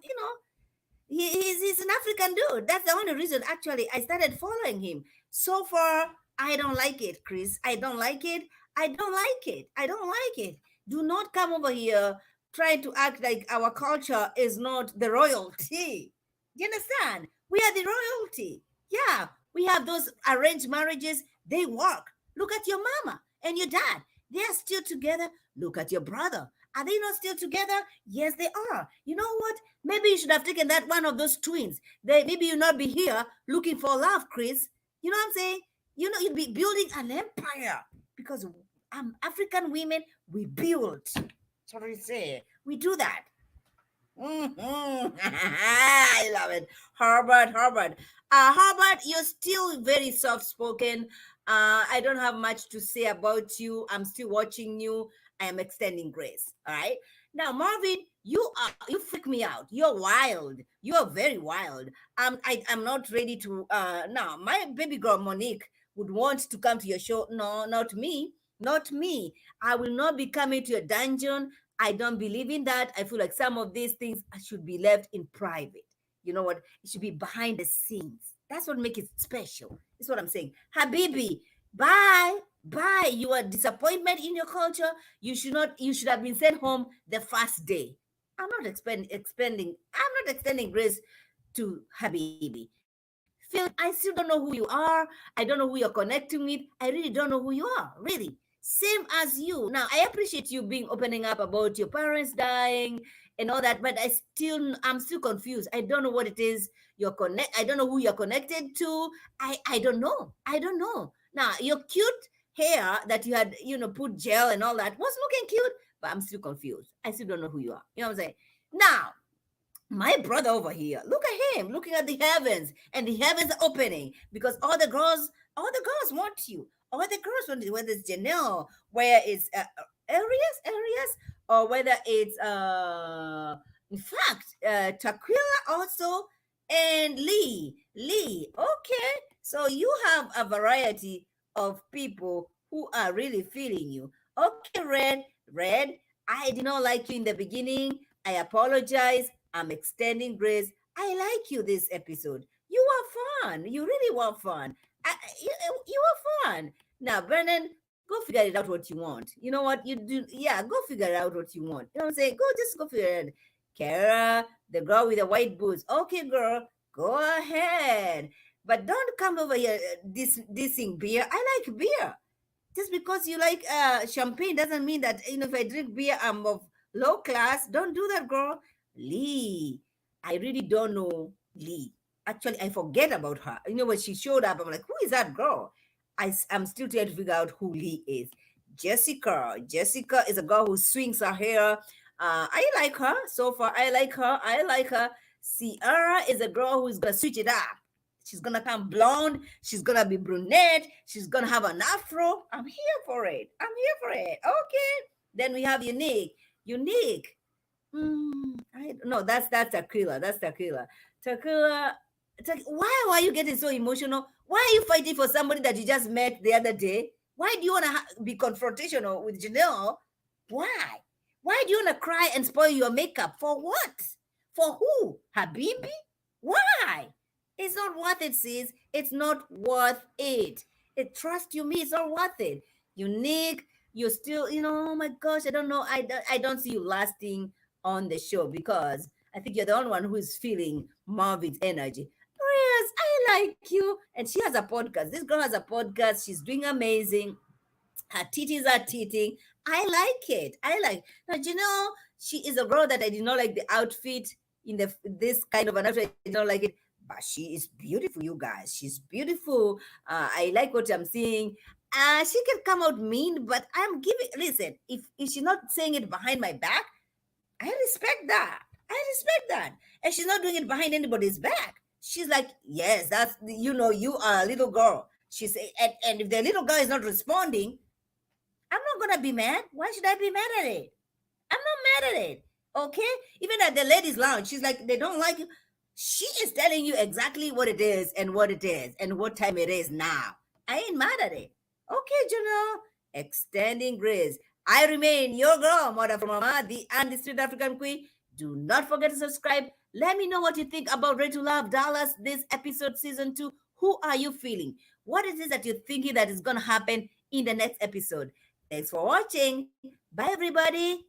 he's an African dude. That's the only reason actually I started following him. So far, I don't like it, Chris. I don't like it. I don't like it. I don't like it. Do not come over here trying to act like our culture is not the royalty. Do you understand? We are the royalty. Yeah, we have those arranged marriages. They work. Look at your mama and your dad. They are still together. Look at your brother. Are they not still together? Yes, they are. You know what? Maybe you should have taken that one of those twins. Maybe you'll not be here looking for love, Chris. You know what I'm saying? You'd be building an empire because African women, we build. That's what we say. We do that. I love it. Herbert. Herbert, you're still very soft spoken. I don't have much to say about you. I'm still watching you. I am extending grace. All right. Now, Marvin, you freak me out. You're wild. You are very wild. I'm not ready to now. My baby girl Monique would want to come to your show. No, not me. Not me. I will not be coming to your dungeon. I don't believe in that. I feel like some of these things should be left in private. You know what? It should be behind the scenes. That's what makes it special. That's what I'm saying. Habibi, bye. Bye. You are disappointment in your culture. You should have been sent home the first day. I'm not extending grace to Habibi. Phil, I still don't know who you are. I don't know who you're connecting with. I really don't know who you are. Really. Same as you. Now, I appreciate you being opening up about your parents dying and all that, but I'm still confused. I don't know what it is I don't know who you're connected to. I don't know. I don't know. Now, your cute hair that you had, put gel and all that was looking cute, but I'm still confused. I still don't know who you are. You know what I'm saying? Now, my brother over here, look at him looking at the heavens, and the heavens are opening because all the girls want you. All the girls want you, whether it's Janelle, where it's Arias, or whether it's in fact Taquila also, and Lee. Okay, so you have a variety of people who are really feeling you. Okay, Red, I did not like you in the beginning. I apologize. I'm extending grace. I like you this episode. You were fun. You really were fun. You were fun. Now, Brennan, go figure it out what you want. You know what you do? Yeah, go figure out what you want. You know what I'm saying? Just go figure it out. Kara, the girl with the white boots. Okay, girl, go ahead. But don't come over here dissing beer. I like beer. Just because you like champagne doesn't mean that, if I drink beer I'm of low class. Don't do that, girl. Lee, I really don't know Lee. Actually, I forget about her. When she showed up, I'm like, who is that girl? I'm still trying to figure out who Lee is. Jessica is a girl who swings her hair. I like her so far. I like her. Sierra is a girl who's gonna switch it up. She's gonna come blonde. She's gonna be brunette. She's gonna have an afro. I'm here for it. Okay. Then we have Unique. Unique. I no, that's Tequila. That's Tequila. Tequila. Why are you getting so emotional? Why are you fighting for somebody that you just met the other day? Why do you want to be confrontational with Janelle? Why? Why do you want to cry and spoil your makeup? For what? For who? Habibi? Why? It's not worth it, sis. It's not worth it. Trust you me, it's not worth it. Unique, you're still, oh my gosh, I don't know. I don't see you lasting on the show because I think you're the only one who is feeling Marvin's energy. Yes, I like you. And she has a podcast. This girl has a podcast. She's doing amazing. Her titties are titting. I like it. Now, she is a girl that I did not like the outfit in this kind of an outfit. I did not like it, but she is beautiful, you guys. She's beautiful. I like what I'm seeing. She can come out mean, but I'm giving. Listen, if she's not saying it behind my back, I respect that. I respect that. And she's not doing it behind anybody's back. She's like, yes, that's, you are a little girl. She say, and if the little girl is not responding, I'm not gonna be mad. Why should I be mad at it? I'm not mad at it. Okay? Even at the ladies' lounge, she's like, they don't like you. She is telling you exactly what it is and what it is and what time it is now. I ain't mad at it. Okay, Juno. Extending grace. I remain your girl, Mother from Mama, the undisputed African queen. Do not forget to subscribe. Let me know what you think about Ready to Love Dallas, this episode, season 2. Who are you feeling? What is it that you're thinking that is going to happen in the next episode? Thanks for watching. Bye, everybody.